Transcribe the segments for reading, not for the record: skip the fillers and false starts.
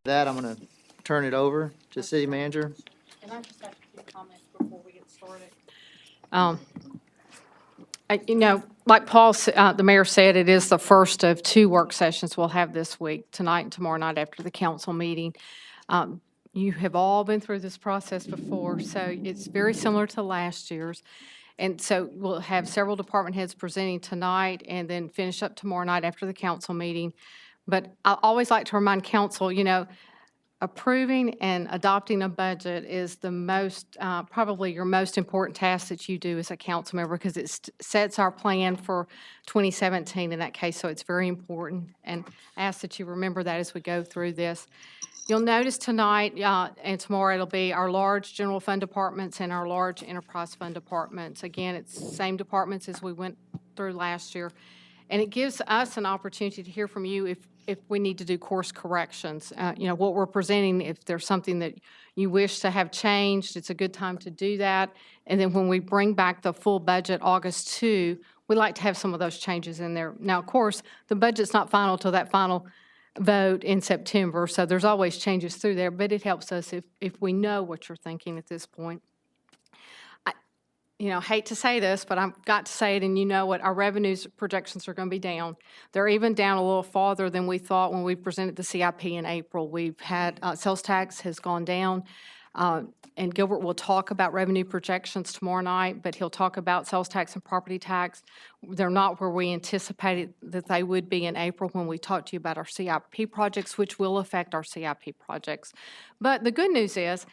That, I'm going to turn it over to City Manager. And I just have a few comments before we get started. Like Paul, the mayor said, it is the first of two work sessions we'll have this week, tonight and tomorrow night after the council meeting. You have all been through this process before, so it's very similar to last year's. And so we'll have several department heads presenting tonight and then finish up tomorrow night after the council meeting. But I always like to remind council, approving and adopting a budget is the most, probably your most important task that you do as a council member, because it sets our plan for 2017 in that case, so it's very important. And I ask that you remember that as we go through this. You'll notice tonight and tomorrow it'll be our large general fund departments and our large enterprise fund departments. Again, it's the same departments as we went through last year. And it gives us an opportunity to hear from you if we need to do course corrections. What we're presenting, if there's something that you wish to have changed, it's a good time to do that. And then when we bring back the full budget August 2, we like to have some of those changes in there. Now, of course, the budget's not final till that final vote in September, so there's always changes through there, but it helps us if we know what you're thinking at this point. Hate to say this, but I've got to say it, and you know what, our revenues projections are going to be down. They're even down a little farther than we thought when we presented the CIP in April. We've had, sales tax has gone down, and Gilbert will talk about revenue projections tomorrow night, but he'll talk about sales tax and property tax. They're not where we anticipated that they would be in April when we talked to you about our CIP projects, which will affect our CIP projects. But the good news is,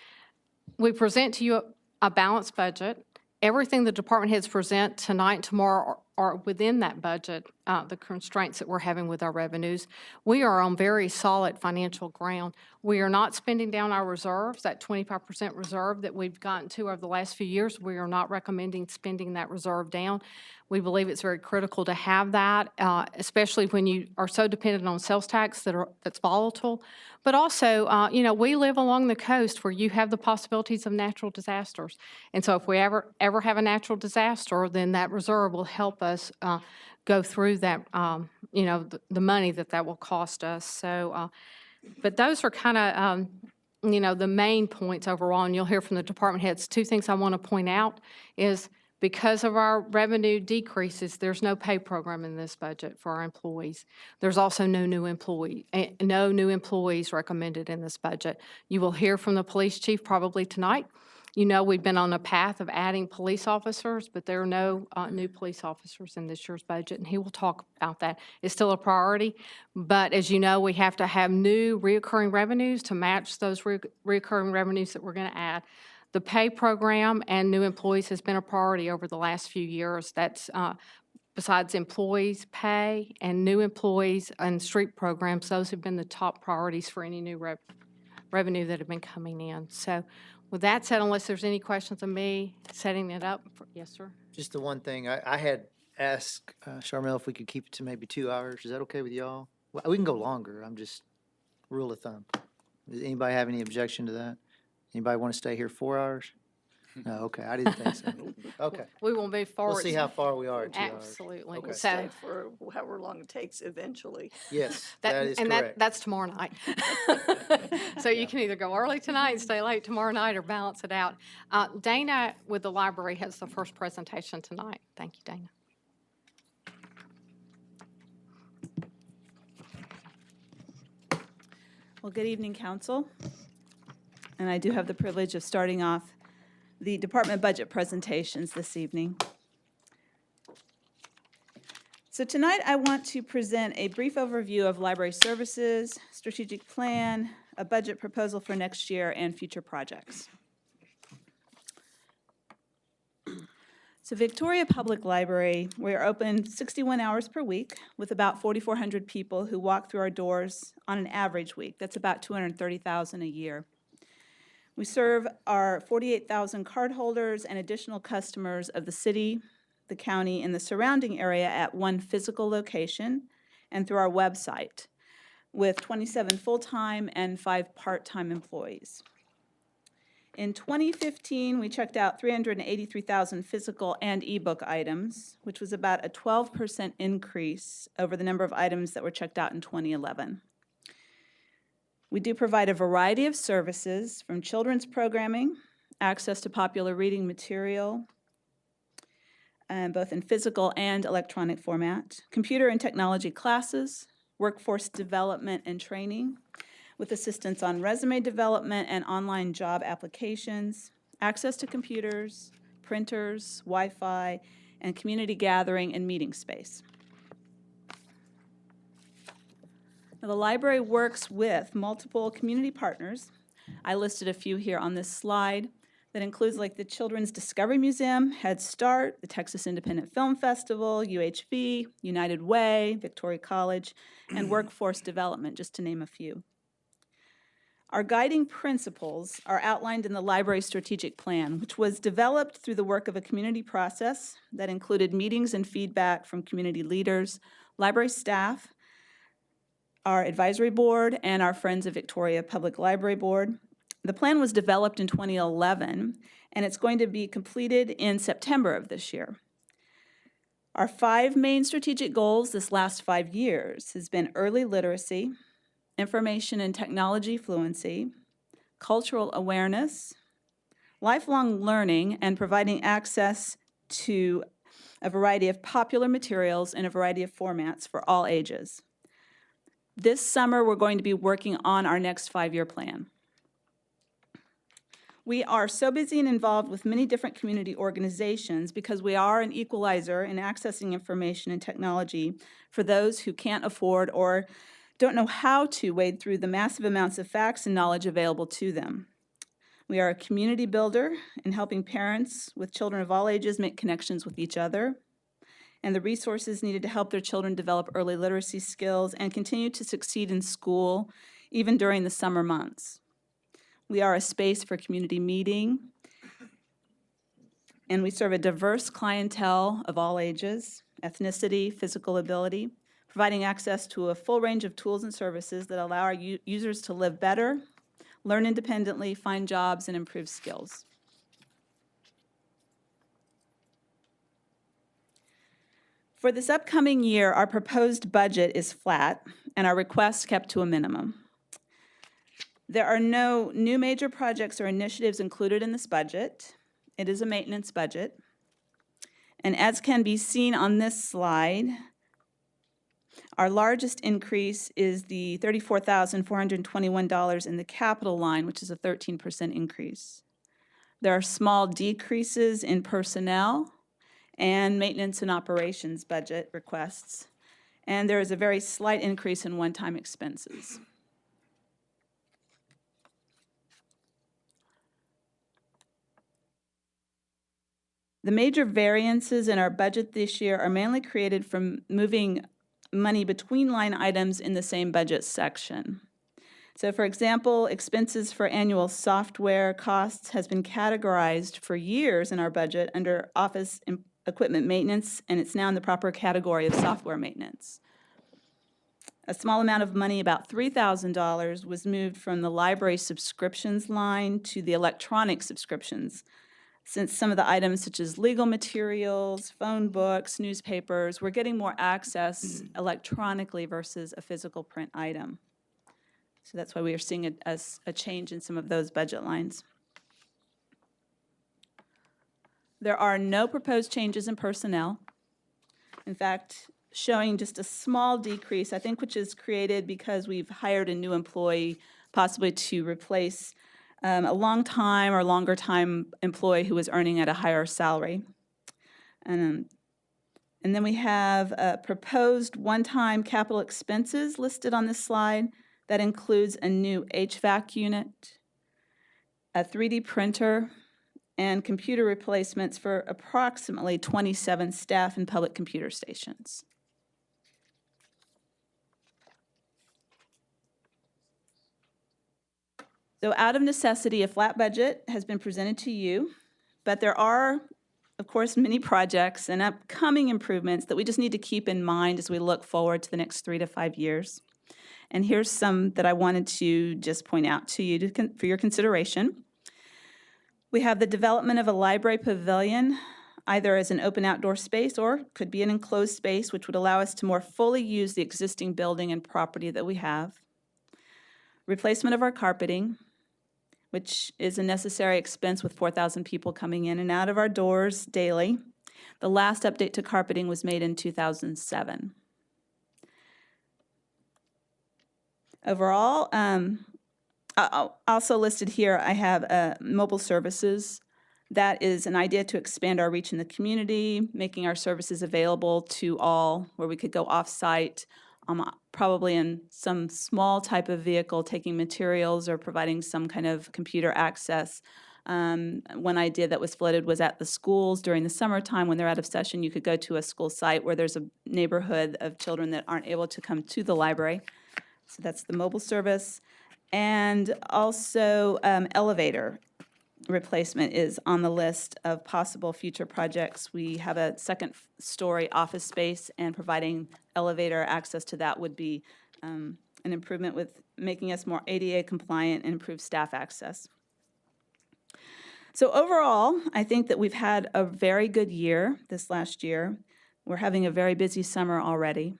we present to you a balanced budget. Everything the department heads present tonight and tomorrow are within that budget, the constraints that we're having with our revenues. We are on very solid financial ground. We are not spending down our reserves, that 25% reserve that we've gotten to over the last few years. We are not recommending spending that reserve down. We believe it's very critical to have that, especially when you are so dependent on sales tax that's volatile. But also, we live along the coast where you have the possibilities of natural disasters. And so if we ever have a natural disaster, then that reserve will help us go through that, the money that will cost us. So, but those are kind of, the main points overall, and you'll hear from the department heads. Two things I want to point out is, because of our revenue decreases, there's no pay program in this budget for our employees. There's also no new employees recommended in this budget. You will hear from the police chief probably tonight. We've been on a path of adding police officers, but there are no new police officers in this year's budget, and he will talk about that. It's still a priority, but as you know, we have to have new reoccurring revenues to match those reoccurring revenues that we're going to add. The pay program and new employees has been a priority over the last few years. That's besides employees' pay and new employees and street programs, those have been the top priorities for any new revenue that have been coming in. So with that said, unless there's any questions of me setting it up, yes, sir? Just the one thing, I had asked Charmel if we could keep it to maybe 2 hours. Is that okay with y'all? Well, we can go longer. I'm just, rule of thumb. Does anybody have any objection to that? Anybody want to stay here 4 hours? No, okay, I didn't think so. Okay, We will move forward. we'll see how far we are at 2 hours. Absolutely. Okay. So, For however long it takes eventually. Yes, that is and correct. that's tomorrow night. So you can either go early tonight and stay late tomorrow night, or balance it out. Dana with the library has the first presentation tonight. Thank you, Dana. Well, good evening, Council. And I do have the privilege of starting off the department budget presentations this evening. So tonight I want to present a brief overview of library services, strategic plan, a budget proposal for next year, and future projects. So Victoria Public Library, we are open 61 hours per week with about 4,400 people who walk through our doors on an average week. That's about 230,000 a year. We serve our 48,000 cardholders and additional customers of the city, the county, and the surrounding area at one physical location and through our website, with 27 full-time and 5 part-time employees. In 2015, we checked out 383,000 physical and ebook items, which was about a 12% increase over the number of items that were checked out in 2011. We do provide a variety of services from children's programming, access to popular reading material, both in physical and electronic format, computer and technology classes, workforce development and training, with assistance on resume development and online job applications, access to computers, printers, Wi-Fi, and community gathering and meeting space. Now, the library works with multiple community partners. I listed a few here on this slide. That includes like the Children's Discovery Museum, Head Start, the Texas Independent Film Festival, UHV, United Way, Victoria College, and Workforce Development, just to name a few. Our guiding principles are outlined in the library strategic plan, which was developed through the work of a community process that included meetings and feedback from community leaders, library staff, our advisory board, and our Friends of Victoria Public Library Board. The plan was developed in 2011, and it's going to be completed in September of this year. Our 5 main strategic goals this last 5 years has been early literacy, information and technology fluency, cultural awareness, lifelong learning, and providing access to a variety of popular materials in a variety of formats for all ages. This summer, we're going to be working on our next 5-year plan. We are so busy and involved with many different community organizations because we are an equalizer in accessing information and technology for those who can't afford or don't know how to wade through the massive amounts of facts and knowledge available to them. We are a community builder in helping parents with children of all ages make connections with each other and the resources needed to help their children develop early literacy skills and continue to succeed in school, even during the summer months. We are a space for community meeting, and we serve a diverse clientele of all ages, ethnicity, physical ability, providing access to a full range of tools and services that allow our users to live better, learn independently, find jobs, and improve skills. For this upcoming year, our proposed budget is flat, and our requests kept to a minimum. There are no new major projects or initiatives included in this budget. It is a maintenance budget. And as can be seen on this slide, our largest increase is the $34,421 in the capital line, which is a 13% increase. There are small decreases in personnel and maintenance and operations budget requests. And there is a very slight increase in one-time expenses. The major variances in our budget this year are mainly created from moving money between line items in the same budget section. So for example, expenses for annual software costs has been categorized for years in our budget under office equipment maintenance, and it's now in the proper category of software maintenance. A small amount of money, about $3,000, was moved from the library subscriptions line to the electronic subscriptions, since some of the items such as legal materials, phone books, newspapers, we're getting more access electronically versus a physical print item. So that's why we are seeing a change in some of those budget lines. There are no proposed changes in personnel. In fact, showing just a small decrease, I think, which is created because we've hired a new employee, possibly to replace a long time or longer time employee who was earning at a higher salary. And then we have proposed one-time capital expenses listed on this slide. That includes a new HVAC unit, a 3D printer, and computer replacements for approximately 27 staff and public computer stations. So out of necessity, a flat budget has been presented to you, but there are, of course, many projects and upcoming improvements that we just need to keep in mind as we look forward to the next 3 to 5 years. And here's some that I wanted to just point out to you for your consideration. We have the development of a library pavilion, either as an open outdoor space or could be an enclosed space, which would allow us to more fully use the existing building and property that we have. replacement of our carpeting, which is a necessary expense with 4,000 people coming in and out of our doors daily. The last update to carpeting was made in 2007. Overall, also listed here, I have mobile services. That is an idea to expand our reach in the community, making our services available to all, where we could go off-site, probably in some small type of vehicle, taking materials or providing some kind of computer access. One idea that was floated was at the schools during the summertime when they're out of session, you could go to a school site where there's a neighborhood of children that aren't able to come to the library. So that's the mobile service. And also elevator replacement is on the list of possible future projects. We have a second-story office space, and providing elevator access to that would be an improvement with making us more ADA compliant and improve staff access. So overall, I think that we've had a very good year this last year. We're having a very busy summer already,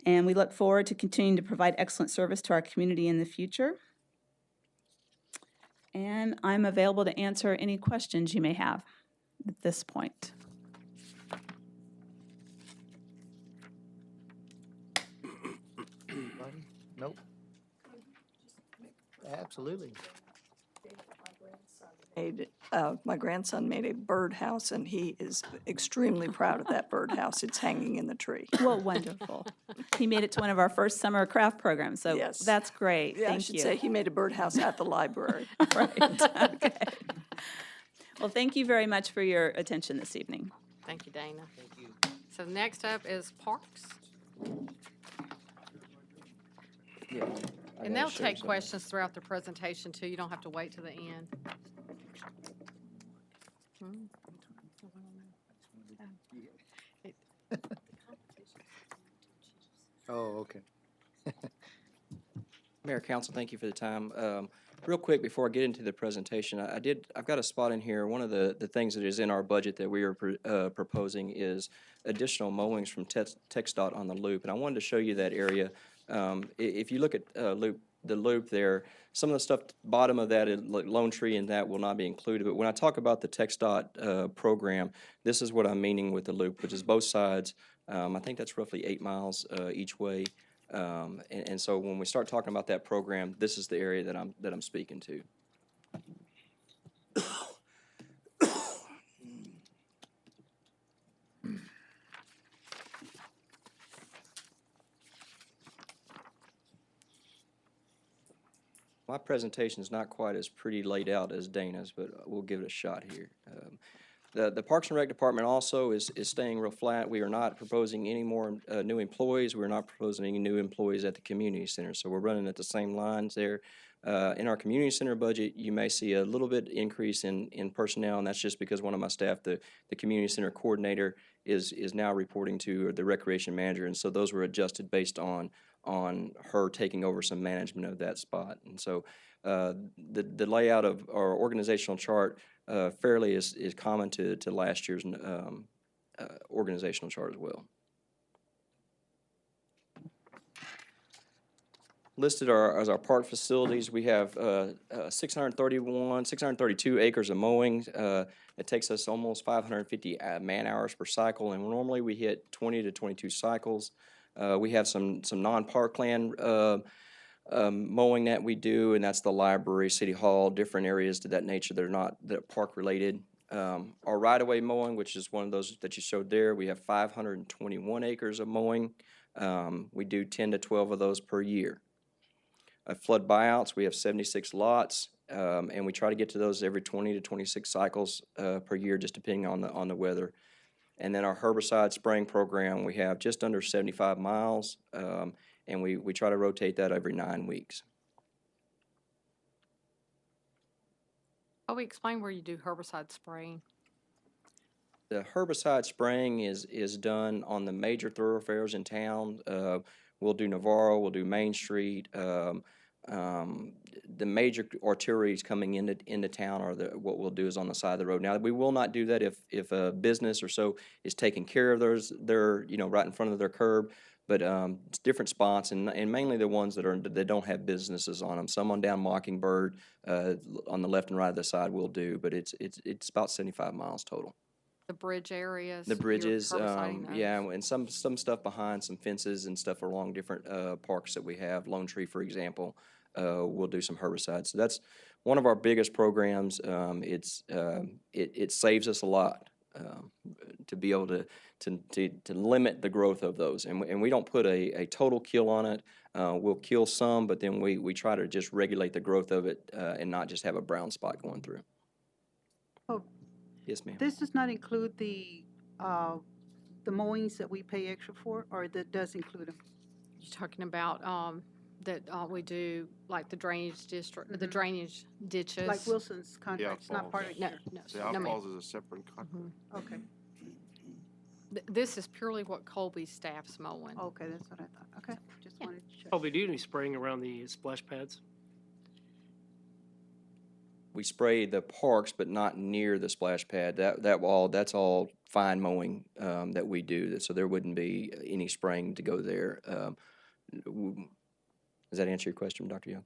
and we look forward to continuing to provide excellent service to our community in the future. And I'm available to answer any questions you may have at this point. Anybody? Nope. Absolutely. My grandson made a birdhouse, and he is extremely proud of that birdhouse. It's hanging in the tree. Well, wonderful. He made it to one of our first summer craft programs, so Yes. that's great. Yeah, I Thank should you. say he made a birdhouse at the library. Right, okay. Well, thank you very much for your attention this evening. Thank you, Dana. Thank you. So next up is Parks. And they'll take questions throughout the presentation, too. You don't have to wait till the end. Oh, okay. Mayor, Council, thank you for the time. Real quick, before I get into the presentation, I've got a spot in here. One of the things that is in our budget that we are proposing is additional mowings from TxDOT on the loop, and I wanted to show you that area. If you look at the loop there, some of the stuff bottom of that, like Lone Tree and that, will not be included. But when I talk about the TxDOT program, this is what I'm meaning with the loop, which is both sides. I think that's roughly 8 miles each way. And so when we start talking about that program, this is the area that I'm speaking to. My presentation is not quite as pretty laid out as Dana's, but we'll give it a shot here. The Parks and Rec Department also is staying real flat. We are not proposing any more new employees. We're not proposing any new employees at the community center. So we're running at the same lines there. In our community center budget, you may see a little bit increase in personnel, and that's just because one of my staff, the community center coordinator, is now reporting to the recreation manager, and so those were adjusted based on her taking over some management of that spot. And so the layout of our organizational chart fairly is common to last year's organizational chart as well. Listed as our park facilities, we have 632 acres of mowing. It takes us almost 550 man-hours per cycle, and normally we hit 20 to 22 cycles. We have some non-parkland mowing that we do, and that's the library, city hall, different areas to that nature that are park related. Our right-of-way mowing, which is one of those that you showed there, we have 521 acres of mowing. We do 10 to 12 of those per year. Flood buyouts, we have 76 lots, and we try to get to those every 20 to 26 cycles per year, just depending on the weather. And then our herbicide spraying program, we have just under 75 miles, and we try to rotate that every 9 weeks. Oh, we explain where you do herbicide spraying. The herbicide spraying is done on the major thoroughfares in town. We'll do Navarro, we'll do Main Street. The major arteries coming into town are what we'll do is on the side of the road. Now, we will not do that if a business or so is taking care of theirs, they're right in front of their curb. but it's different spots, and mainly the ones that don't have businesses on them. Some on down Mockingbird, on the left and right of the side will do, but it's about 75 miles total. The bridge areas. The you're bridges, herbiciding yeah, those. and some stuff behind some fences and stuff along different parks that we have. Lone Tree, for example, we'll do some herbicides. So that's one of our biggest programs. It saves us a lot to be able to limit the growth of those, and we don't put a total kill on it. We'll kill some, but then we try to just regulate the growth of it and not just have a brown spot going through. Oh, Yes, ma'am. this does not include the mowings that we pay extra for, or that does include them? You're talking about that we do, like the drainage district, the drainage ditches. Like Wilson's contract's not outfalls. part of No, here? no, The no, ma'am. outfalls is a separate contract. Okay, This is purely what Colby staff's mowing. okay, that's what I thought. Okay, just Yeah. wanted to check. Oh, we do any spraying around the splash pads? We spray the parks, but not near the splash pad. That's all fine mowing that we do. So there wouldn't be any spraying to go there. Does that answer your question, Dr. Young?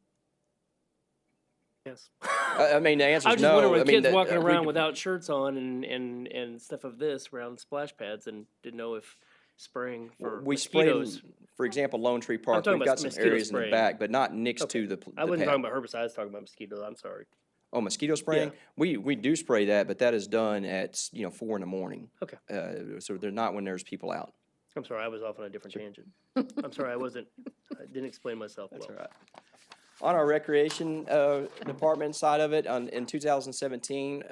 Yes. I mean, the answer I is was just no. wondering, with I mean, kids walking we- around without shirts on and stuff of this around splash pads, and didn't know if spraying for we spray, mosquitoes. for example, Lone Tree Park. talking We've about got some mosquito areas in the spraying. back, but not next Okay. to the I wasn't pad. talking about herbicides, I was talking about mosquitoes. I'm sorry. Oh, mosquito spraying? We do spray that, but that is done at 4 in the morning. Okay. So they're not when there's people out. I'm sorry, I was off on a different tangent. I'm sorry, I didn't explain myself well. That's all right. On our recreation department side of it, in 2017,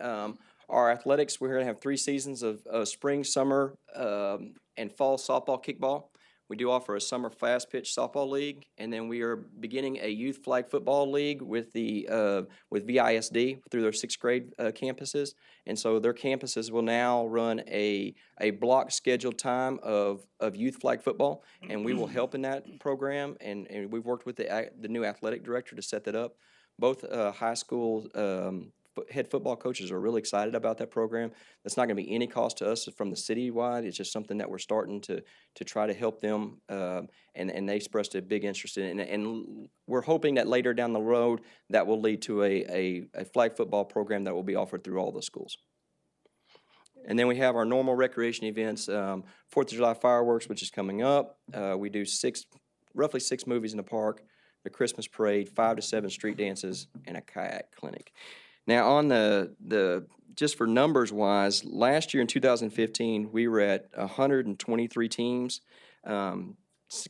our athletics, we're going to have 3 seasons of spring, summer, and fall softball, kickball. We do offer a summer fast pitch softball league, and then we are beginning a youth flag football league with with VISD through their 6th grade campuses. And so their campuses will now run a block scheduled time of youth flag football, and we will help in that program. And we've worked with the new athletic director to set that up. Both high school head football coaches are really excited about that program. That's not going to be any cost to us from the citywide. It's just something that we're starting to try to help them, and they expressed a big interest in it. And we're hoping that later down the road, that will lead to a flag football program that will be offered through all the schools. And then we have our normal recreation events, 4th of July fireworks, which is coming up. We do roughly 6 movies in the park, the Christmas parade, 5 to 7 street dances, and a kayak clinic. Now, on just for numbers wise, last year in 2015, we were at 123 teams.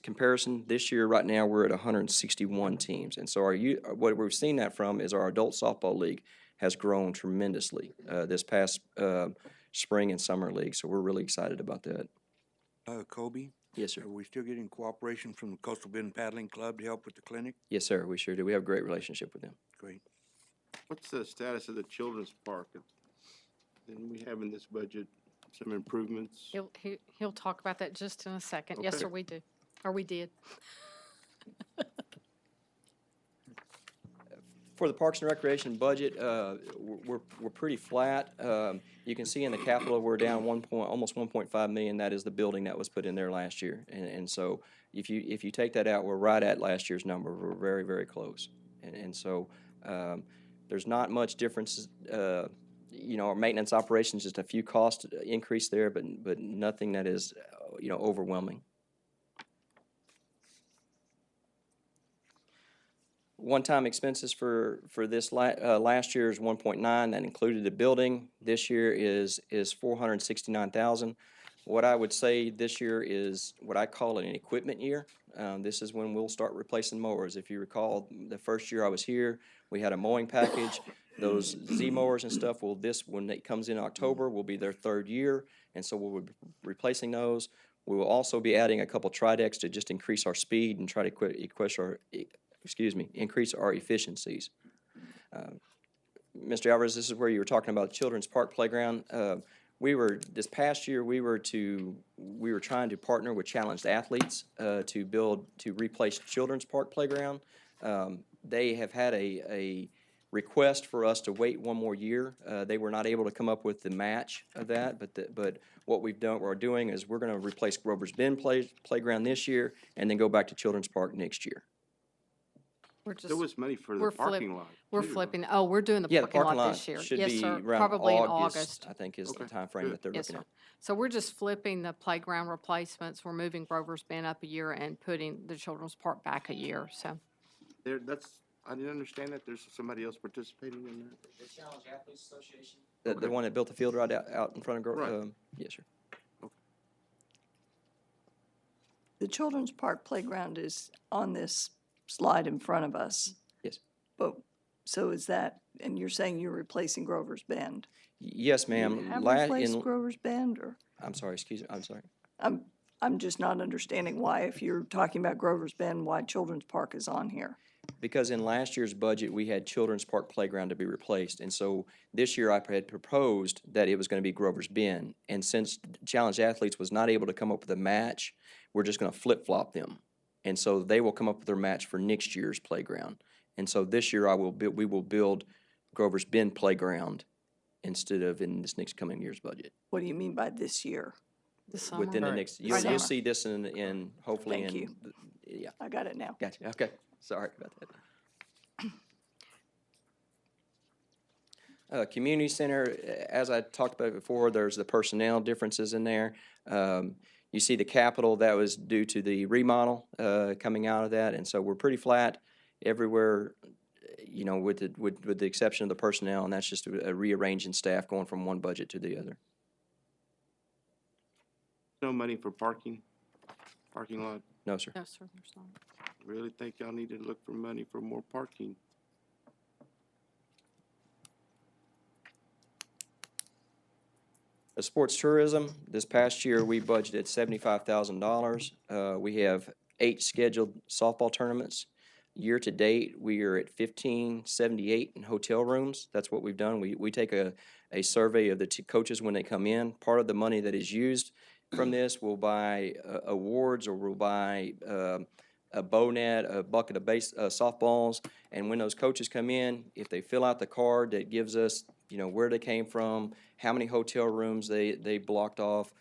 Comparison, this year, right now, we're at 161 teams. And so what we've seen that from is our adult softball league has grown tremendously this past spring and summer league. So we're really excited about that. Kobe, Yes, sir. are we still getting cooperation from the Coastal Bend Paddling Club to help with the clinic? Yes, sir, we sure do. We have a great relationship with them. Great. What's the status of the children's park? Didn't we have in this budget some improvements? He'll talk about that just in a second. Yes, Okay. sir, we do. Or we did. For the Parks and Recreation budget, we're pretty flat. You can see in the capital, we're down almost 1.5 million. That is the building that was put in there last year. And so if you take that out, we're right at last year's number. We're very, very close. And so there's not much difference. Our maintenance operations, just a few cost increase there, but nothing that is, overwhelming. One-time expenses for this last year is 1.9. That included the building. This year is 469,000. What I would say this year is what I call an equipment year. This is when we'll start replacing mowers. If you recall, the first year I was here, we had a mowing package. Those Z mowers and stuff when it comes in October, will be their 3rd year, and so we'll be replacing those. We will also be adding a couple Tridex to just increase our speed and try to increase our efficiencies. Mr. Alvarez, this is where you were talking about Children's Park Playground. This past year, we were trying to partner with Challenged Athletes to replace Children's Park Playground. They have had a request for us to wait one more year. They were not able to come up with the match of that, but what we're doing is we're gonna replace Grover's Bend playground this year and then go back to Children's Park next year. We're just, There was money for we're the flip- parking lot. we're too, huh? flipping, oh, we're doing the Yeah, the parking parking lot lot this year. should Yes, be sir. around Probably in August, August. I think is the Okay, timeframe that they're Yes, looking sir. at. So we're just flipping the playground replacements. We're moving Grover's Bend up a year and putting the children's park back a year, so. I didn't understand that. There's somebody else participating in that. The Challenge Athletes Association? The one that built the field right out in front of, Right. Yes, sir. The Children's Park Playground is on this slide in front of us. Yes. But, so is that, and you're saying you're replacing Grover's Bend? Yes, ma'am. You have La- replaced in- Grover's Bend, or? I'm sorry, excuse me, I'm sorry. I'm just not understanding why, if you're talking about Grover's Bend, why Children's Park is on here. Because in last year's budget, we had Children's Park Playground to be replaced. And so this year I had proposed that it was gonna be Grover's Bend. And since Challenge Athletes was not able to come up with a match, we're just gonna flip-flop them. And so they will come up with their match for next year's playground. And so this year we will build Grover's Bend Playground instead of in this next coming year's budget. What do you mean by this year? This summer. Within the Right. next, This you'll summer. see this in hopefully Thank in, you. yeah, I got it now. gotcha, okay, sorry about that. Community center, as I talked about before, there's the personnel differences in there. You see the capital, that was due to the remodel, coming out of that, and so we're pretty flat everywhere, you know, with the exception of the personnel, and that's just a rearranging staff going from one budget to the other. No money for parking lot. No, sir. No, sir, there's not. Really think y'all need to look for money for more parking. The sports tourism, this past year, we budgeted $75,000. We have 8 scheduled softball tournaments. Year-to-date, we are at 1578 in hotel rooms. That's what we've done. We take a survey of the coaches when they come in. Part of the money that is used from this will buy awards, or we'll buy a bow net, a bucket of softballs. And when those coaches come in, if they fill out the card that gives us, you know, where they came from, how many hotel rooms they blocked off,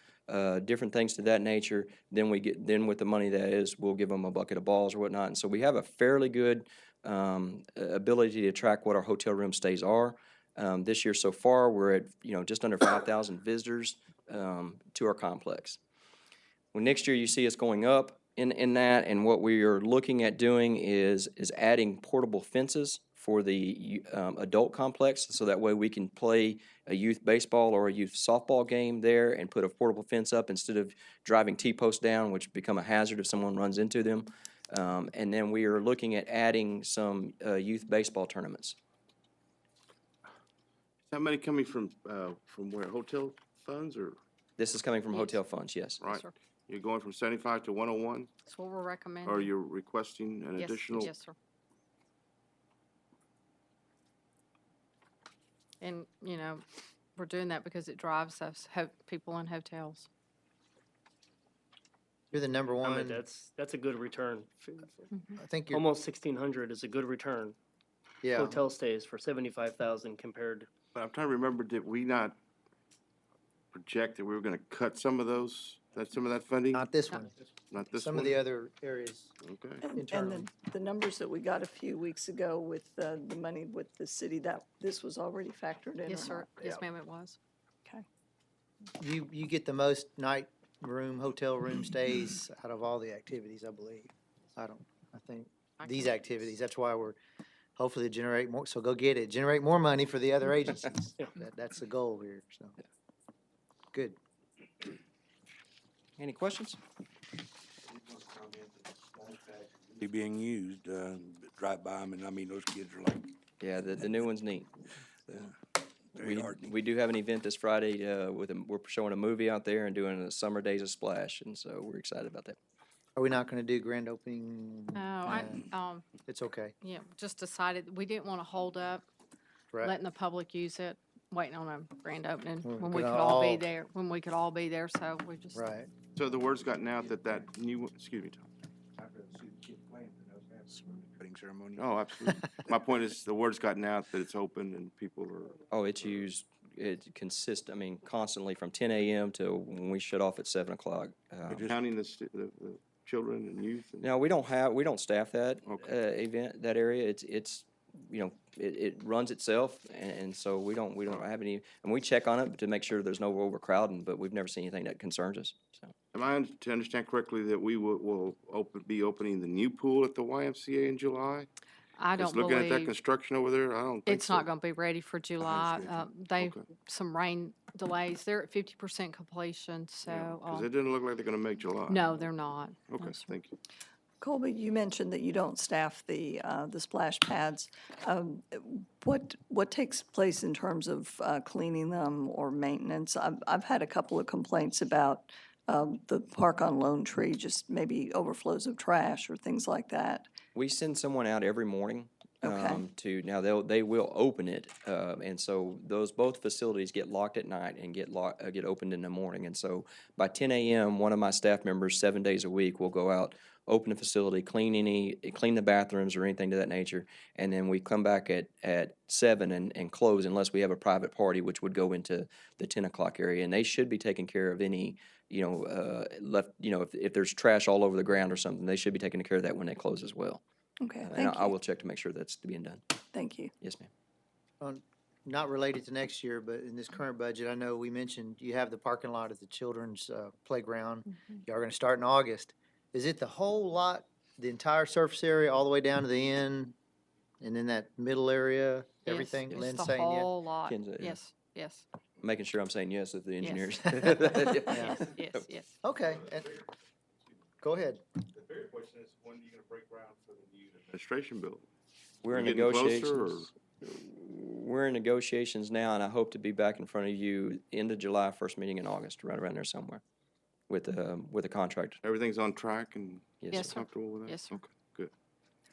different things to that nature, then with the money that is, we'll give them a bucket of balls or whatnot. And so we have a fairly good ability to track what our hotel room stays are. This year so far, we're at, you know, just under 5,000 visitors to our complex. Well, next year you see us going up in that, and what we are looking at doing is adding portable fences for the adult complex, so that way we can play a youth baseball or a youth softball game there and put a portable fence up instead of driving T-posts down, which become a hazard if someone runs into them. And then we are looking at adding some youth baseball tournaments. Is that money coming from where? Hotel funds or, This is coming from Yes. hotel funds, yes. right? sir. You're going from 75 to 101, That's what we're recommending. or you're requesting an Yes, additional? yes, sir. And, you know, we're doing that because it drives us, people in hotels. You're the number I mean, one, that's a good return. I think you're, Almost 1,600 is a good return. yeah. Hotel stays for 75,000 compared. But I'm trying to remember, did we not project that we were gonna cut some of that funding? Not this one, Not this some one? of the other areas. Okay. And Internally. the numbers that we got a few weeks ago with the money with the city, that, this was already factored in or Yes, sir. not? Yes, ma'am, it was. Okay. You get the most night room, hotel room stays out of all the activities, I believe. I think I these can- activities, that's why we're hopefully generate more, so go get it, generate more money for the other agencies. That's the goal here, so. Good. Any questions? They being used, drive by them, and I mean, those kids are like, Yeah, the new one's neat. very hardening. We do have an event this Friday, we're showing a movie out there and doing a Summer Days of Splash, and so we're excited about that. Are we not gonna do grand opening? No, It's okay, yeah, just decided, we didn't want to hold up right? letting the public use it, waiting on a grand opening When we when we could could all be all- there, so we just. Right. So the word's gotten out that new, excuse me, Tom. I'd rather see the kids playing than us having opening ceremony. Oh, absolutely. My point is, the word's gotten out that it's open and people are, Oh, it's used, I mean, constantly from 10 a.m. to when we shut off at 7 o'clock. counting the children and youth. And No, we don't staff that, Okay. event, that area. It's, it runs itself, and so we don't have any, and we check on it to make sure there's no overcrowding, but we've never seen anything that concerns us, so. Am I to understand correctly that we will be opening the new pool at the YMCA in July? I 'Cause don't looking at that believe, construction over there, I don't think it's not so. going to be ready for July. They, Okay. some rain delays. They're at 50% completion, so, Because it didn't look like they're gonna make July. no, they're not. No, Okay, sir. thank you. Colby, you mentioned that you don't staff the splash pads. What takes place in terms of cleaning them or maintenance? I've had a couple of complaints about the park on Lone Tree, just maybe overflows of trash or things like that. We send someone out every morning. Okay. Now they will open it, and so both facilities get locked at night and get opened in the morning. And so by 10 a.m., one of my staff members, 7 days a week, will go out, open the facility, clean the bathrooms or anything to that nature, and then we come back at 7 and close unless we have a private party, which would go into the 10 o'clock area. And they should be taking care of any, if there's trash all over the ground or something, they should be taking care of that when they close as well. Okay, And thank I you. will check to make sure that's being done. Thank you. Yes, ma'am. Not related to next year, but in this current budget, I know we mentioned you have the parking lot at the children's playground. Y'all are gonna start in August. Is it the whole lot, the entire surface area, all the way down to the end? And then that middle area, Yes, everything? it's Lynn's the saying yes? whole lot. Ken's, yeah. Yes, yes, Making sure I'm saying yes with the engineers. yes, yes, yes. Okay, go ahead. The bigger question is, when are you gonna break ground for the new? Administration building. We're in You getting closer, negotiations. We're in negotiations now, and I hope to be back in front of you end of July, first meeting in August, right around there somewhere, with a contractor. Everything's on track and Yes, sir. comfortable with that? Yes, sir. Okay, good.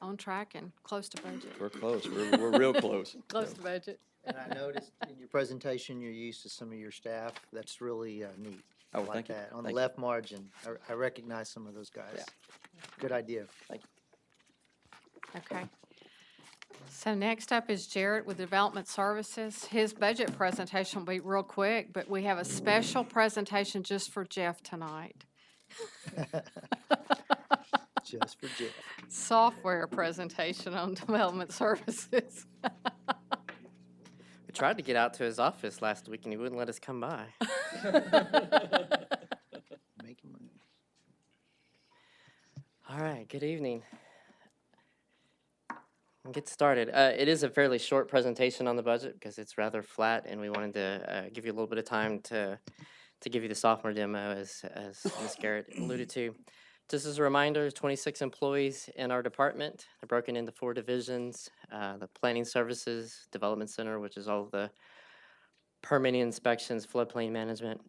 On track and close to budget. We're close. We're real close. Close to budget. And I noticed in your presentation, you're used to some of your staff. That's really neat. I Oh, like thank you. that. On the Thank you. left margin, I recognize some of those guys. Yeah. Good idea. Okay. So next up is Jarrett with Development Services. His budget presentation will be real quick, but we have a special presentation just for Jeff tonight. Just for Jeff. Software presentation on Development Services. We tried to get out to his office last week and he wouldn't let us come by. Making money. All right, good evening. We'll get started. It is a fairly short presentation on the budget because it's rather flat, and we wanted to give you a little bit of time to give you the software demo, as Ms. Garrett alluded to. Just as a reminder, there's 26 employees in our department. They're broken into 4 divisions: the Planning Services, Development Center, which is all of the permitting inspections, floodplain management,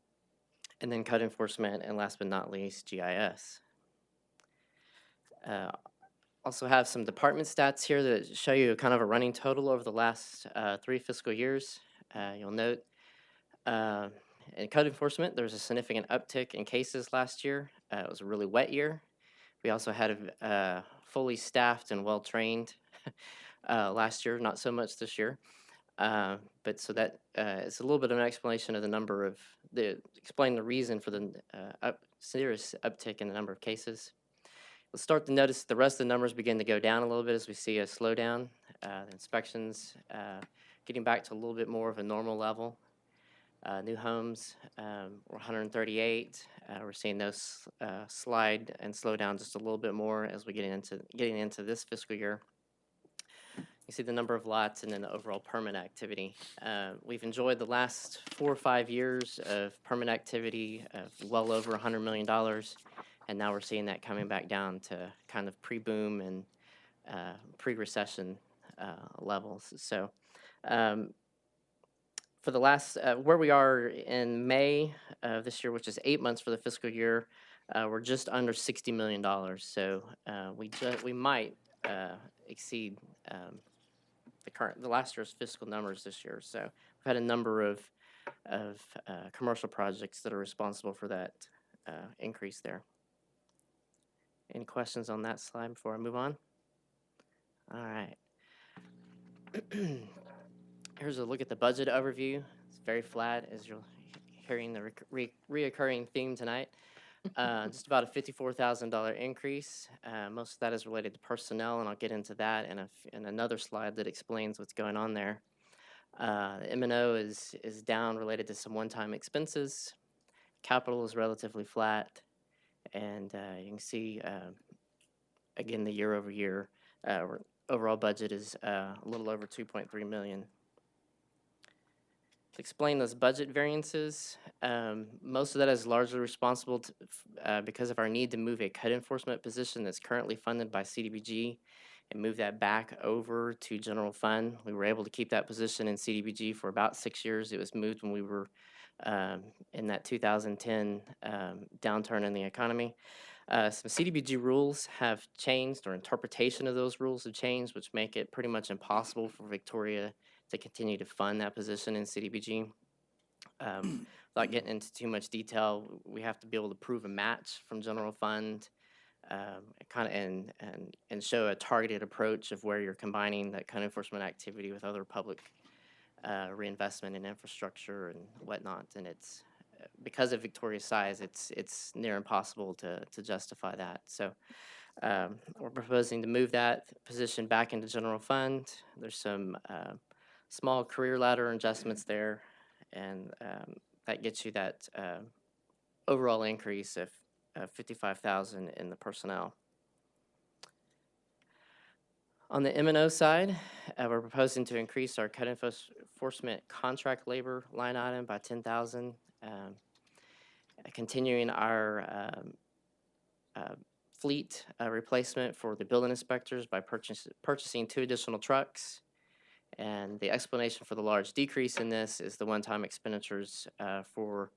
and then code enforcement, and last but not least, GIS. Also have some department stats here that show you kind of a running total over the last 3 fiscal years. You'll note in code enforcement, there was a significant uptick in cases last year. It was a really wet year. We also had a fully staffed and well-trained last year, not so much this year. But so that is a little bit of an explanation of explain the reason for the serious uptick in the number of cases. We'll start to notice the rest of the numbers begin to go down a little bit as we see a slowdown. The inspections getting back to a little bit more of a normal level. New homes were 138. We're seeing those slide and slow down just a little bit more as we getting into this fiscal year. You see the number of lots and then the overall permit activity. We've enjoyed the last 4 or 5 years of permit activity of well over $100 million. And now we're seeing that coming back down to kind of pre-boom and pre-recession levels. So for the last, where we are in May of this year, which is 8 months for the fiscal year, we're just under $60 million. So we might exceed the last year's fiscal numbers this year. So we've had a number of commercial projects that are responsible for that increase there. Any questions on that slide before I move on? All right. Here's a look at the budget overview. It's very flat, as you're hearing the reoccurring theme tonight. Just about a $54,000 increase. Most of that is related to personnel, and I'll get into that in another slide that explains what's going on there. The M&O is down related to some one-time expenses. Capital is relatively flat, and you can see again the year-over-year overall budget is a little over 2.3 million. To explain those budget variances, most of that is largely responsible because of our need to move a code enforcement position that's currently funded by CDBG and move that back over to general fund. We were able to keep that position in CDBG for about 6 years. It was moved when we were in that 2010 downturn in the economy. Some CDBG rules have changed, or interpretation of those rules have changed, which make it pretty much impossible for Victoria to continue to fund that position in CDBG. Without getting into too much detail, we have to be able to prove a match from general fund, and show a targeted approach of where you're combining that code enforcement activity with other public reinvestment in infrastructure and whatnot. And it's because of Victoria's size, it's near impossible to justify that. So we're proposing to move that position back into general fund. There's some small career ladder adjustments there, and that gets you that overall increase of 55,000 in the personnel. On the M&O side, we're proposing to increase our code enforcement contract labor line item by 10,000, continuing our fleet replacement for the building inspectors by purchasing 2 additional trucks. And the explanation for the large decrease in this is the one-time expenditures for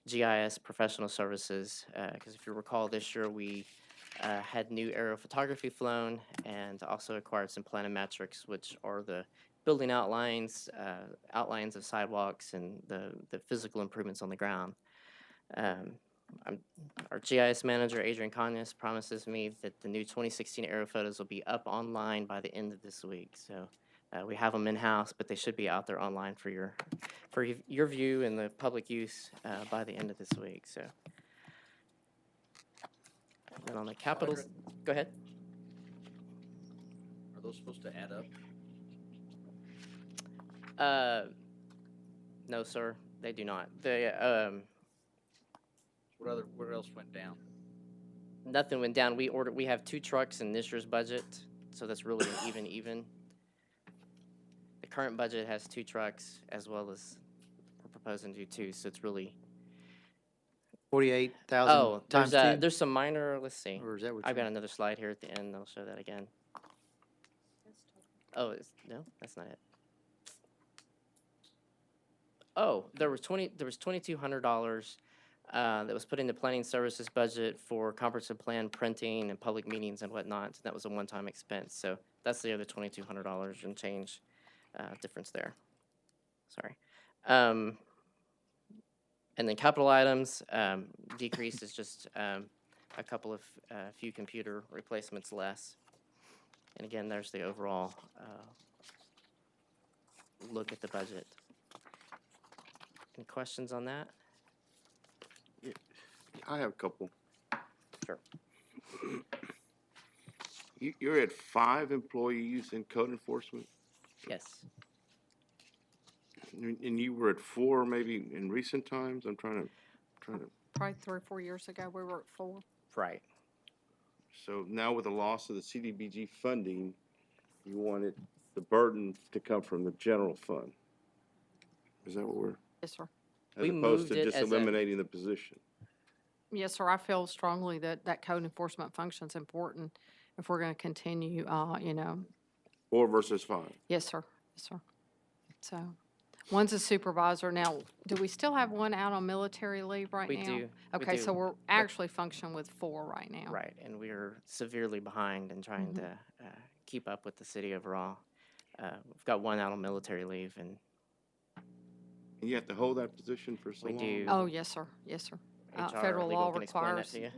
GIS professional services. Because if you recall, this year we had new aerial photography flown and also acquired some planimetrics, which are the building outlines, outlines of sidewalks, and the physical improvements on the ground. Our GIS manager, Adrian Conyas, promises me that the new 2016 aerial photos will be up online by the end of this week. So we have them in-house, but they should be out there online for your view and the public use by the end of this week. So, and on the capitals, go ahead. Are those supposed to add up? No, sir, they do not. What else went down? Nothing went down. We have 2 trucks in this year's budget, so that's really an even. The current budget has 2 trucks, as well as we're proposing to do 2, so it's really. 48,000 times 2? There's some minor, let's see. Or is that what I've you- got another slide here at the end, I'll show that again. Oh, no, that's not it. Oh, there was $2,200 that was put in the planning services budget for comprehensive plan printing and public meetings and whatnot. So that was a one-time expense. So that's the other $2,200 and change difference there. Sorry. And then capital items, decrease is just a couple of few computer replacements less. And again, there's the overall look at the budget. Any questions on that? I have a couple. Sure. You're at 5 employees in code enforcement, Yes. and you were at 4 maybe in recent times? I'm trying to, Probably 3 or 4 years ago, we were at 4. Right. so now with the loss of the CDBG funding, you wanted the burden to come from the general fund. Is that what we're, Yes, sir. as We opposed moved to it just as a- eliminating the position? Yes, sir. I feel strongly that that code enforcement function is important if we're going to continue, 4 versus 5? Yes, sir. Yes, sir. So, one's a supervisor. Now, do we still have one out on military leave right We now? do. We Okay, so do. we're actually functioning with 4 right now. Right, and we're severely behind in trying to keep up with the city overall. We've got one out on military leave, and And you have to hold that position for so We long? do. Oh, yes, sir. Yes, sir. HR Federal legal law can explain that requires, to you.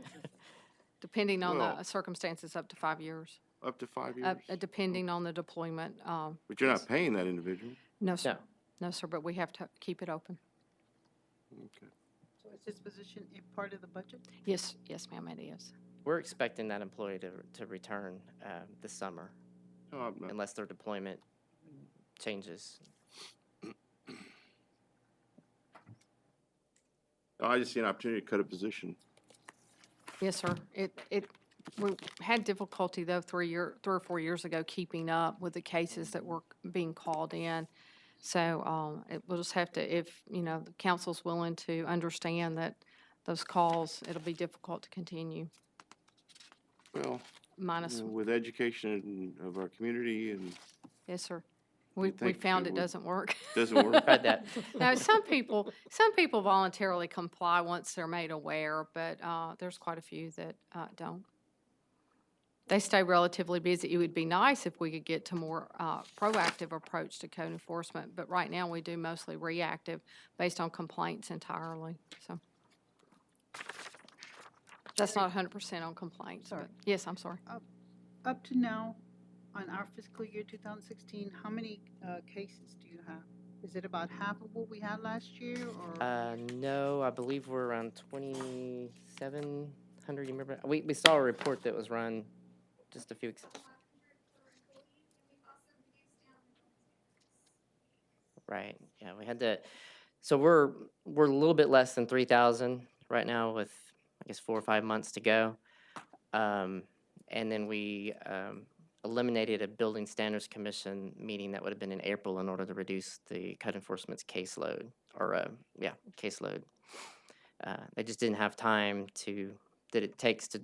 depending on Well- the circumstances, up to 5 years. Up to 5 years? depending on the deployment. But you're not paying that individual? No, sir. No. No, sir, but we have to keep it open. Okay. So is this position a part of the budget? Yes, yes, ma'am, it is. We're expecting that employee to return this summer No, I'm not. unless their deployment changes. I just see an opportunity to cut a position. Yes, sir. We had difficulty though 3 or 4 years ago keeping up with the cases that were being called in. So, we'll just have to, if, the council's willing to understand that those calls, it'll be difficult to continue, Well, minus, with education of our community and yes, sir. We think found it it would- doesn't work. doesn't work. Tried that. Now, some people voluntarily comply once they're made aware, but there's quite a few that don't. They stay relatively busy. It would be nice if we could get to more proactive approach to code enforcement, but right now we do mostly reactive based on complaints entirely, so. That's not 100% on complaints, but, Sorry. yes, I'm sorry. Up to now, on our fiscal year 2016, how many cases do you have? Is it about half of what we had last year, or? No, I believe we're around 2,700. You remember? We saw a report that was run just a few weeks. Right. Yeah, we had to. So we're a little bit less than 3,000 right now, with I guess 4 or 5 months to go. And then we eliminated a building standards commission meeting that would have been in April in order to reduce the code enforcement's caseload, or caseload. They just didn't have time that it takes to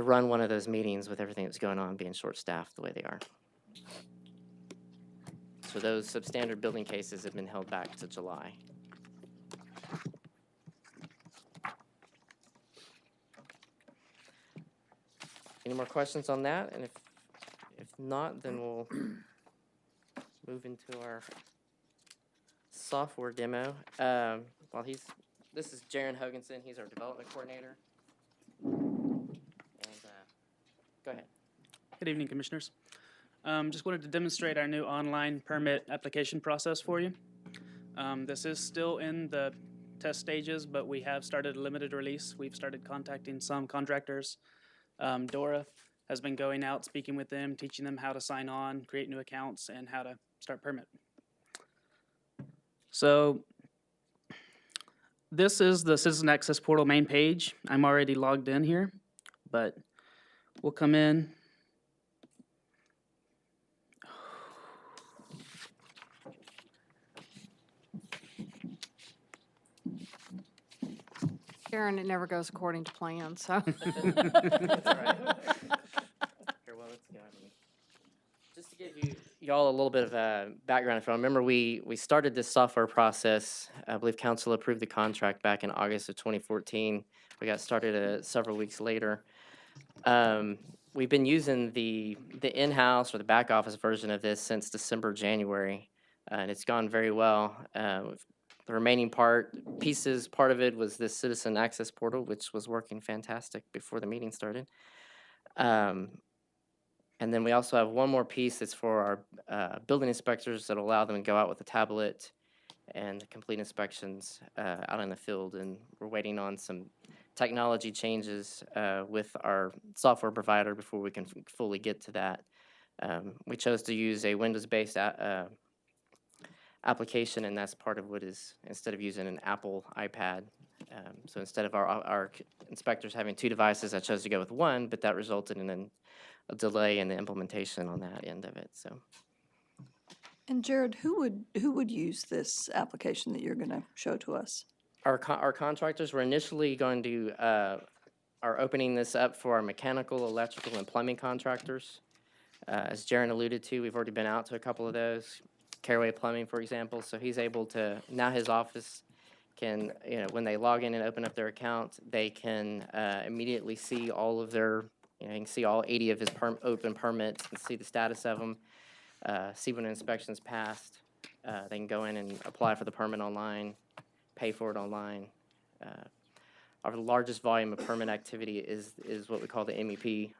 run one of those meetings with everything that's going on, being short-staffed the way they are. So those substandard building cases have been held back to July. Any more questions on that? And if not, then we'll move into our software demo. This is Jaron Hoganson. He's our development coordinator. And go ahead. Good evening, Commissioners. Just wanted to demonstrate our new online permit application process for you. This is still in the test stages, but we have started a limited release. We've started contacting some contractors. Dora has been going out, speaking with them, teaching them how to sign on, create new accounts, and how to start permit. So this is the Citizen Access Portal main page. I'm already logged in here, but we'll come in. Karen, it never goes according to plan, so. That's all right. Here, well, let's go. Just to give y'all a little bit of background, if I remember, we started this software process. I believe council approved the contract back in August of 2014. We got started several weeks later. We've been using the in-house or the back office version of this since December, January, and it's gone very well. The remaining part of it was this Citizen Access Portal, which was working fantastic before the meeting started. And then we also have one more piece that's for our building inspectors that allow them to go out with a tablet and complete inspections out in the field. And we're waiting on some technology changes with our software provider before we can fully get to that. We chose to use a Windows-based application, and that's part of what is, instead of using an Apple iPad. So instead of our inspectors having 2 devices, I chose to go with one, but that resulted in a delay in the implementation on that end of it, so. And Jared, who would use this application that you're going to show to us? Our contractors were initially going to, are opening this up for our mechanical, electrical, and plumbing contractors. As Jaron alluded to, we've already been out to a couple of those. Caraway Plumbing, for example, so he's able to, now his office can, when they log in and open up their account, they can immediately see all of their, you can see all 80 of his open permits and see the status of them, see when an inspection's passed. They can go in and apply for the permit online, pay for it online. Our largest volume of permit activity is what we call the MEP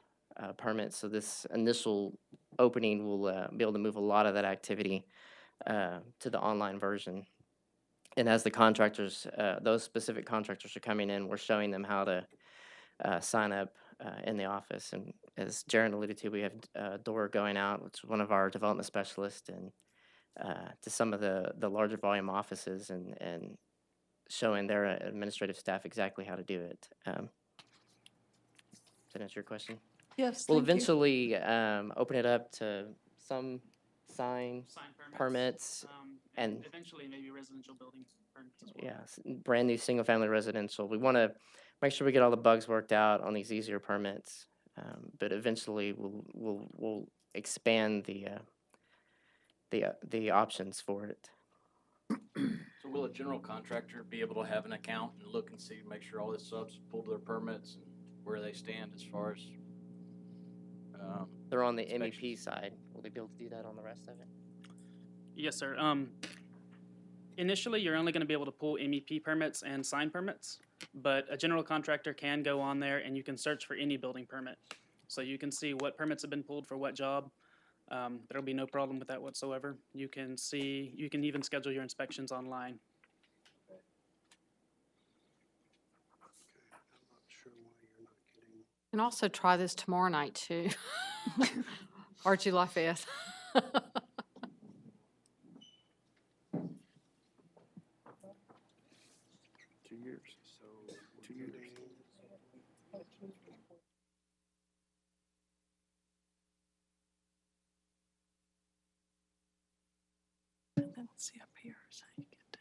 permits. So this initial opening will be able to move a lot of that activity to the online version. And as the contractors, those specific contractors are coming in, we're showing them how to sign up in the office. And as Jaron alluded to, we have Dora going out, which is one of our development specialists, and to some of the larger volume offices and showing their administrative staff exactly how to do it. Does that answer your question? Yes, We'll thank you. eventually open it up to some sign permits and eventually maybe residential building permits as well. yeah, brand new single-family residential. We want to make sure we get all the bugs worked out on these easier permits, but eventually we'll expand the options for it. So will a general contractor be able to have an account and look and see, make sure all his subs pulled their permits and where they stand as far as, They're on the MEP inspections? side. Will they be able to do that on the rest of it? Yes, sir. Initially, you're only going to be able to pull MEP permits and sign permits, but a general contractor can go on there and you can search for any building permit. So you can see what permits have been pulled for what job. There'll be no problem with that whatsoever. You can even schedule your inspections online. And also try this tomorrow night too. Or July 5th. 2 years, so 2 years. Let's see up here. So you get to-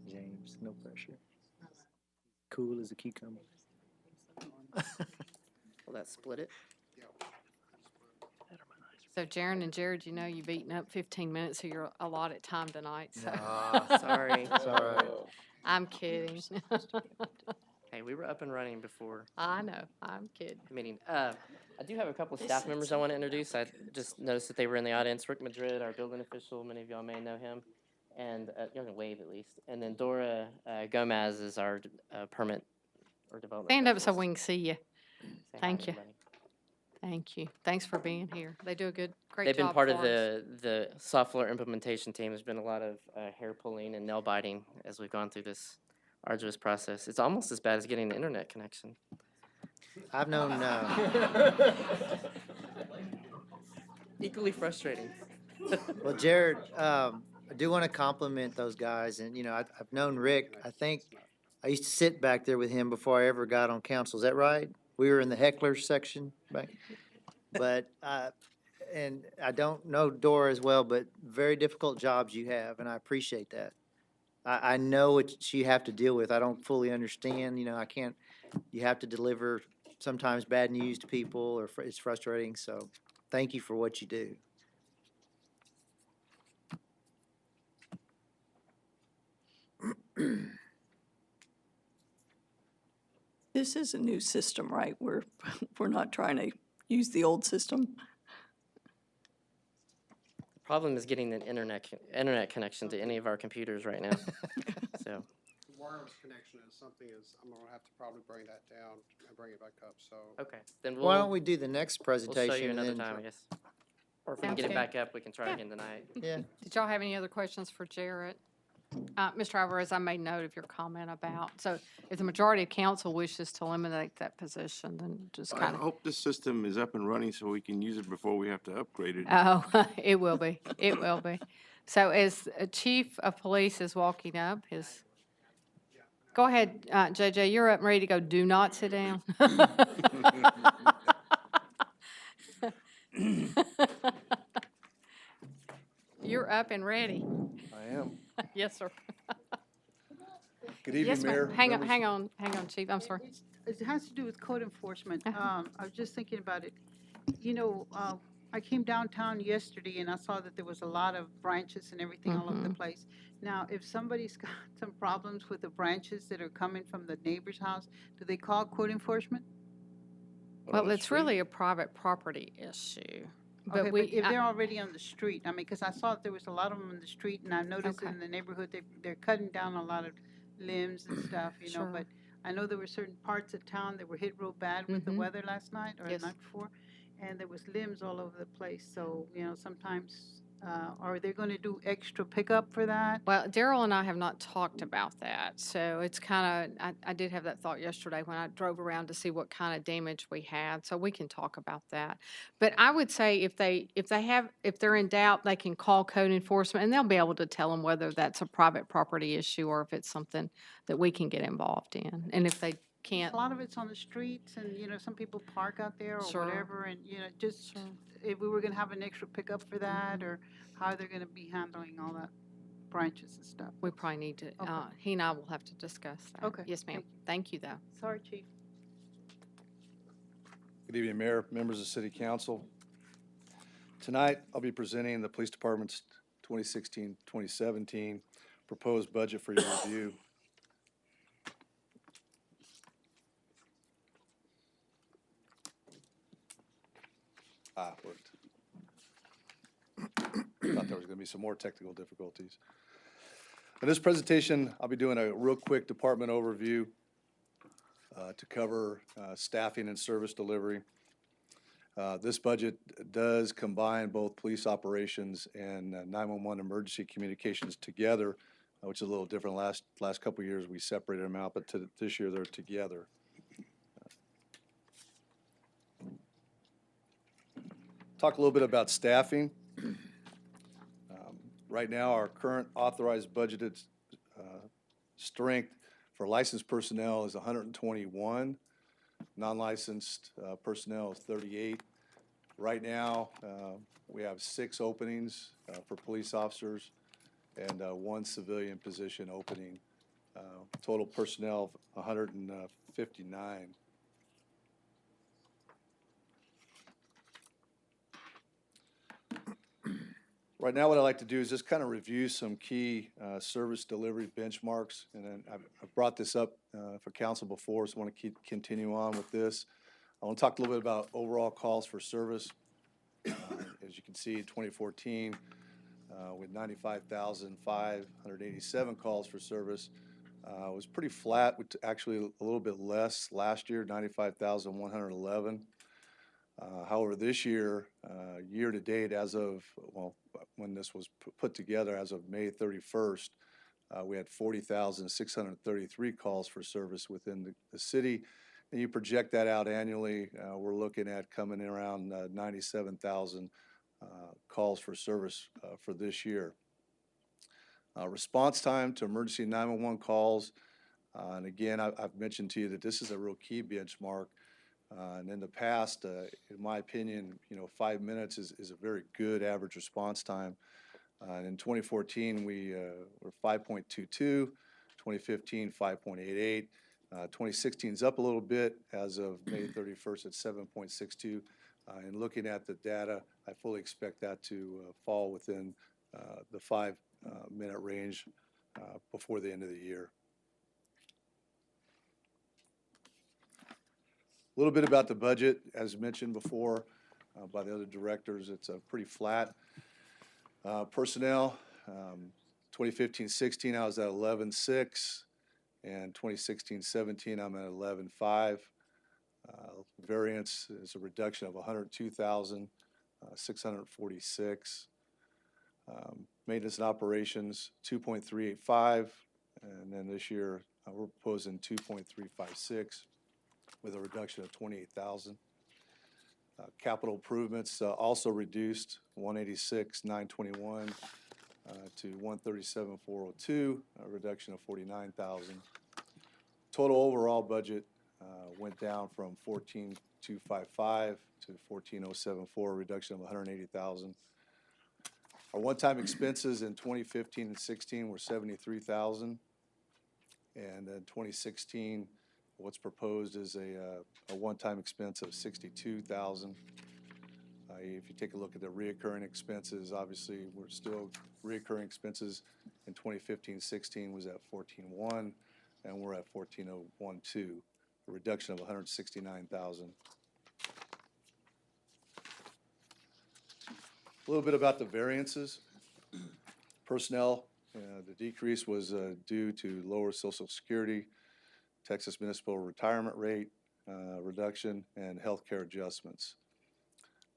James, no pressure. Cool as a cucumber. Will that split it? So Jaron and Jared, you know you've eaten up 15 minutes of your allotted time tonight, so Sorry. It's all right. I'm kidding. Hey, we were up and running before I know, I'm kidding. the meeting. I do have a couple of staff members I want to introduce. I just noticed that they were in the audience. Rick Madrid, our building official, many of y'all may know him, and y'all can wave at least. And then Dora Gomez is our permit or development. Stand up so specialist. we can see you. Say hi, Thank you. everybody. Thank you. Thanks for being here. They do a great They've job been part of for us. the software implementation team. There's been a lot of hair pulling and nail biting as we've gone through this arduous process. It's almost as bad as getting an internet connection. I've known, Equally frustrating. well, Jared, I do want to compliment those guys, and, you know, I've known Rick, I think, I used to sit back there with him before I ever got on council, is that right? We were in the hecklers section, right? But, and I don't know Dora as well, but very difficult jobs you have, and I appreciate that. I know what you have to deal with, I don't fully understand, you know, I can't, you have to deliver sometimes bad news to people, or it's frustrating, so thank you for what you do. This is a new system, right? We're not trying to use the old system. The problem is getting an internet connection to any of our computers right now. So, Wireless connection is something I'm gonna have to probably bring that down and bring it back up, so. okay, then Why don't we'll we do the next show presentation you and another then? time, I guess. Or if we can Sounds get it good. back up, we can try Yeah. again tonight. Yeah, Did y'all have any other questions for Jared? Mr. Alvarez, I made note of your comment about, so if the majority of council wishes to eliminate that position, then just I kind of. hope this system is up and running so we can use it before we have to upgrade it. Oh, it will be, it will be. So as Chief of Police is walking up, go ahead, JJ, you're up and ready to go. Do not sit down. You're up and ready. I am. Yes, sir. Good Yes, evening, Mayor. ma'am. Hang on, members. hang on, Chief, I'm sorry. It has to do with code enforcement. Uh-huh. I was just thinking about it. You know, I came downtown yesterday and I saw that there was a lot of branches and everything all over the place. Now, if somebody's got some problems with the branches that are coming from the neighbor's house, do they call code enforcement? Well, it's really a private property issue. But Okay, we, but if they're already on the street, I mean, because I saw that there was a lot of them in the street, and I noticed Okay. in the neighborhood, they're cutting down a lot of limbs and stuff, you know, Sure. but I know there were certain parts of town that were hit real bad with the Mhm. weather last night or the Yes. night before, and there was limbs all over the place, so, you know, sometimes, are they gonna do extra pickup for that? Well, Daryl and I have not talked about that, so it's kind of, I did have that thought yesterday when I drove around to see what kind of damage we had, so we can talk about that. But I would say if they're in doubt, they can call code enforcement, and they'll be able to tell them whether that's a private property issue or if it's something that we can get involved in. And if they can't, A lot of it's on the streets, and, you know, some people park out there or Sure. whatever, and, you know, just Sure. if we were gonna have an extra pickup for that, or how they're gonna be handling all that branches and stuff. we probably need to, Okay. he and I will have to discuss that. Okay, Yes, ma'am. thank Thank you, though. Sorry, chief. Good evening, Mayor, members of City Council. Tonight, I'll be presenting the Police Department's 2016-2017 proposed budget for your review. Worked. Thought there was going to be some more technical difficulties. In this presentation, I'll be doing a real quick department overview to cover staffing and service delivery. This budget does combine both police operations and 911 emergency communications together, which is a little different. Last couple of years, we separated them out, but this year they're together. Talk a little bit about staffing. Right now, our current authorized budgeted strength for licensed personnel is 121. Non-licensed personnel is 38. Right now, we have 6 openings for police officers and 1 civilian position opening. Total personnel of 159. Right now, what I'd like to do is just kind of review some key service delivery benchmarks. And then I've brought this up for council before, so I want to continue on with this. I want to talk a little bit about overall calls for service. As you can see, in 2014, with 95,587 calls for service, it was pretty flat, with actually a little bit less last year, 95,111. However, this year, year to date, as of, well, when this was put together, as of May 31st, we had 40,633 calls for service within the city. And you project that out annually, we're looking at coming in around 97,000 calls for service for this year. Response time to emergency 911 calls, and again, I've mentioned to you that this is a real key benchmark. And in the past, in my opinion, 5 minutes is a very good average response time. And in 2014, we were 5.22, 2015, 5.88. 2016 is up a little bit as of May 31st at 7.62. And looking at the data, I fully expect that to fall within the 5-minute range before the end of the year. A little bit about the budget, as mentioned before by the other directors, it's pretty flat. Personnel, 2015-16, I was at 11.6, and 2016-17, I'm at 11.5. Variance is a reduction of 102,646. Maintenance and operations, 2.385, and then this year we're proposing 2.356. With a reduction of 28,000. Capital improvements also reduced 186,921 to 137,402, a reduction of 49,000. Total overall budget went down from 14,255 to 14,074, a reduction of 180,000. Our one-time expenses in 2015 and 16 were 73,000, and in 2016. What's proposed is a one-time expense of 62,000. If you take a look at the reoccurring expenses, obviously we're still reoccurring expenses in 2015-16 was at 14.1, and we're at 14.012, a reduction of 169,000. A little bit about the variances. Personnel, the decrease was due to lower Social Security, Texas municipal retirement rate reduction, and healthcare adjustments.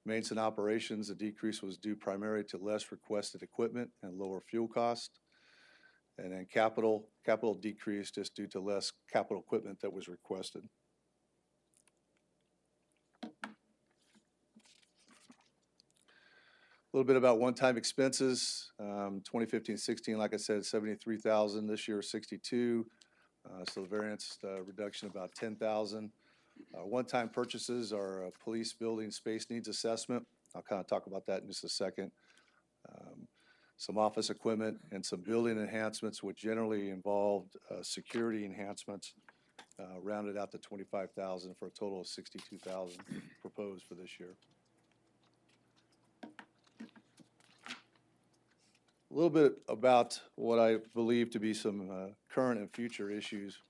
Maintenance and operations, the decrease was due primarily to less requested equipment and lower fuel cost. And then capital decreased just due to less capital equipment that was requested. A little bit about one-time expenses. 2015-16, like I said, 73,000. This year, 62. So the variance reduction about 10,000. One-time purchases are a police building space needs assessment. I'll kind of talk about that in just a second. Some office equipment and some building enhancements, which generally involved security enhancements, rounded out to 25,000 for a total of 62,000 proposed for this year. A little bit about what I believe to be some current and future issues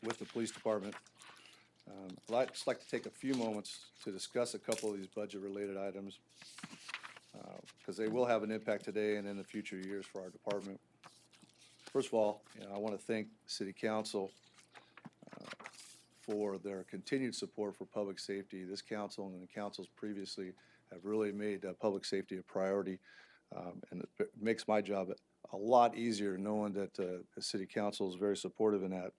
with the police department. I'd just like to take a few moments to discuss a couple of these budget-related items because they will have an impact today and in the future years for our department. First of all, I want to thank the City Council for their continued support for public safety. This council and the councils previously have really made public safety a priority, and it makes my job a lot easier knowing that the City Council is very supportive in that.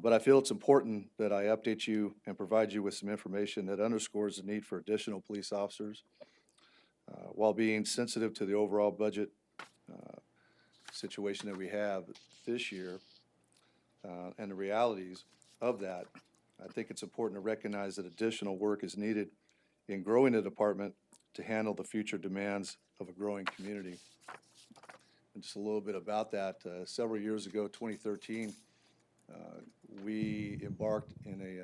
But I feel it's important that I update you and provide you with some information that underscores the need for additional police officers while being sensitive to the overall budget situation that we have this year and the realities of that. I think it's important to recognize that additional work is needed in growing the department to handle the future demands of a growing community. And just a little bit about that. Several years ago, 2013, we embarked in a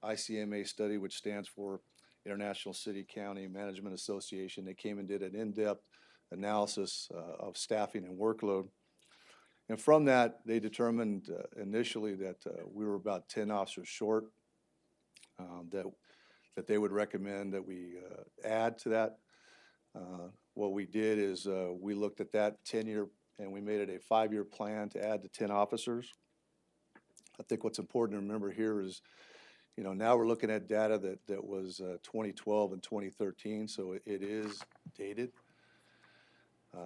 ICMA study, which stands for International City County Management Association. They came and did an in-depth analysis of staffing and workload. And from that, they determined initially that we were about 10 officers short, that they would recommend that we add to that. What we did is we looked at that 10-year and we made it a 5-year plan to add the 10 officers. I think what's important to remember here is, now we're looking at data that was 2012 and 2013, so it is dated.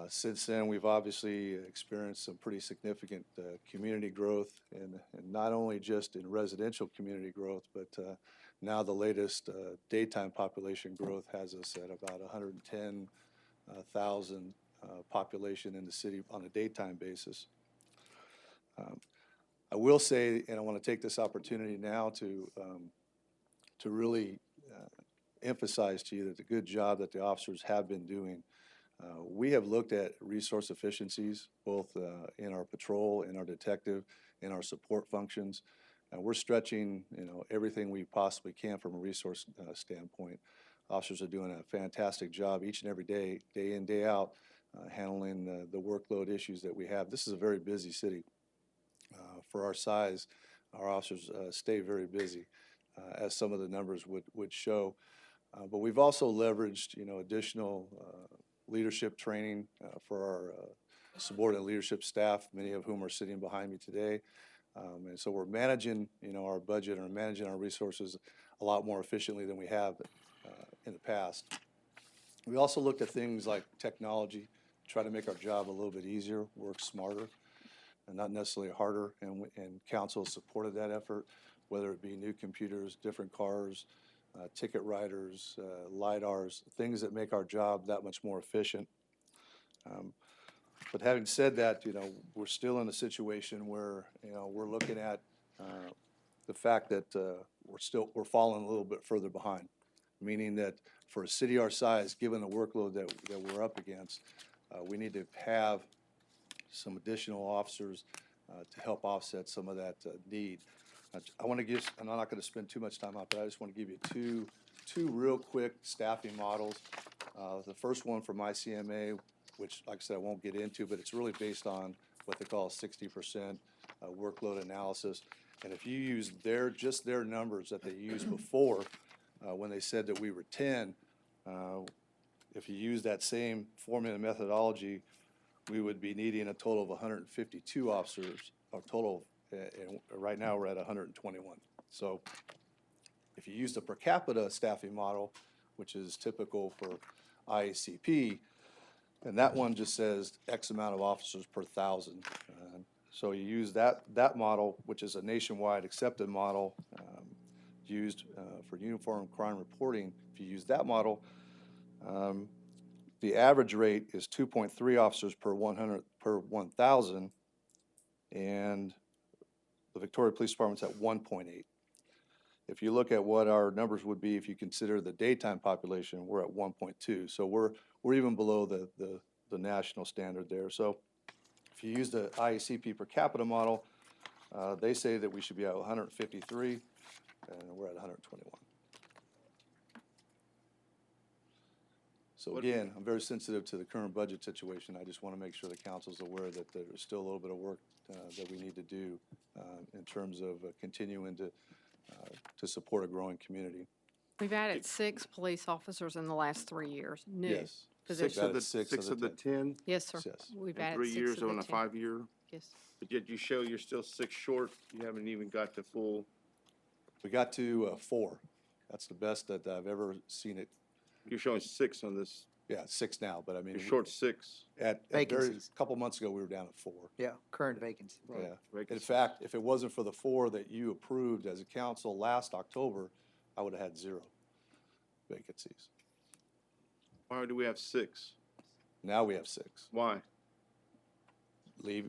Since then, we've obviously experienced some pretty significant community growth, and not only just in residential community growth, but now the latest daytime population growth has us at about 110,000 population in the city on a daytime basis. I will say, and I want to take this opportunity now to really emphasize to you that the good job that the officers have been doing. We have looked at resource efficiencies, both in our patrol, in our detective, in our support functions, and we're stretching, everything we possibly can from a resource standpoint. Officers are doing a fantastic job each and every day, day in, day out, handling the workload issues that we have. This is a very busy city. For our size, our officers stay very busy, as some of the numbers would show. But we've also leveraged, additional leadership training for our subordinate leadership staff, many of whom are sitting behind me today. And so we're managing, our budget and managing our resources a lot more efficiently than we have in the past. We also looked at things like technology, try to make our job a little bit easier, work smarter, and not necessarily harder, and council supported that effort, whether it be new computers, different cars, ticket writers, LiDARs, things that make our job that much more efficient. But having said that, we're still in a situation where, we're looking at the fact that we're falling a little bit further behind, meaning that for a city our size, given the workload that we're up against, we need to have some additional officers to help offset some of that need. I want to give, and I'm not going to spend too much time on it, but I just want to give you two real quick staffing models. The first one from ICMA, which, like I said, I won't get into, but it's really based on what they call a 60% workload analysis. And if you use just their numbers that they used before, when they said that we were 10, If you use that same formula methodology, we would be needing a total of 152 officers, or total, and right now we're at 121. So if you use the per capita staffing model, which is typical for IACP, and that one just says X amount of officers per 1,000. So you use that model, which is a nationwide accepted model, used for uniform crime reporting. If you use that model, the average rate is 2.3 officers per 1,000, and the Victoria Police Department's at 1.8. If you look at what our numbers would be if you consider the daytime population, we're at 1.2. So we're even below the national standard there. So if you use the IACP per capita model, they say that we should be at 153, and we're at 121. So again, I'm very sensitive to the current budget situation. I just want to make sure the council's aware that there's still a little bit of work that we need to do in terms of continuing to support a growing community. We've added 6 police officers in the last 3 years, new Yes. positions. Added six of the 10 Yes, sir. Yes. We've in added 3 6 years of on the a 10. 5-year? Yes. But yet you show you're still 6 short. You haven't even got the full. We got to 4. That's the best that I've ever seen it. You're showing 6 on this. Yeah, 6 now, but I mean. You're short 6. At Vacancies. a couple months ago, we were down at 4. Yeah, current vacancy. Yeah. In Vacancies. fact, if it wasn't for the 4 that you approved as a council last October, I would have had 0 vacancies. Why do we have 6? Now we have 6. Why?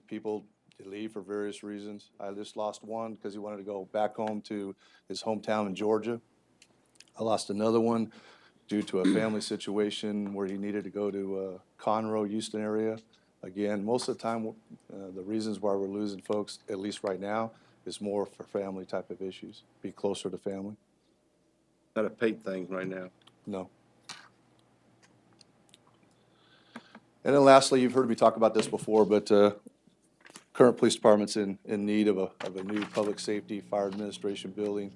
People leave for various reasons. I just lost one because he wanted to go back home to his hometown in Georgia. I lost another one due to a family situation where he needed to go to Conroe, Houston area. Again, most of the time, the reasons why we're losing folks, at least right now, is more for family type of issues, be closer to family. Not a paid thing right now. No. And then lastly, you've heard me talk about this before, but current police department's in need of a new public safety fire administration building.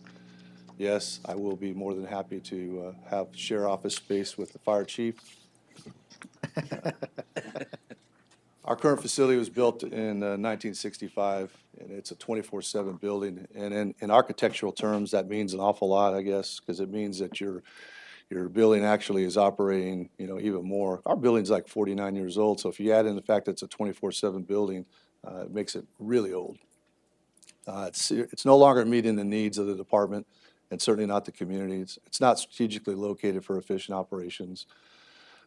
Yes, I will be more than happy to have share office space with the fire chief. Our current facility was built in 1965, and it's a 24/7 building. And in architectural terms, that means an awful lot, I guess, because it means that your building actually is operating, even more. Our building's like 49 years old, so if you add in the fact that it's a 24/7 building, it makes it really old. It's no longer meeting the needs of the department, and certainly not the community. It's not strategically located for efficient operations.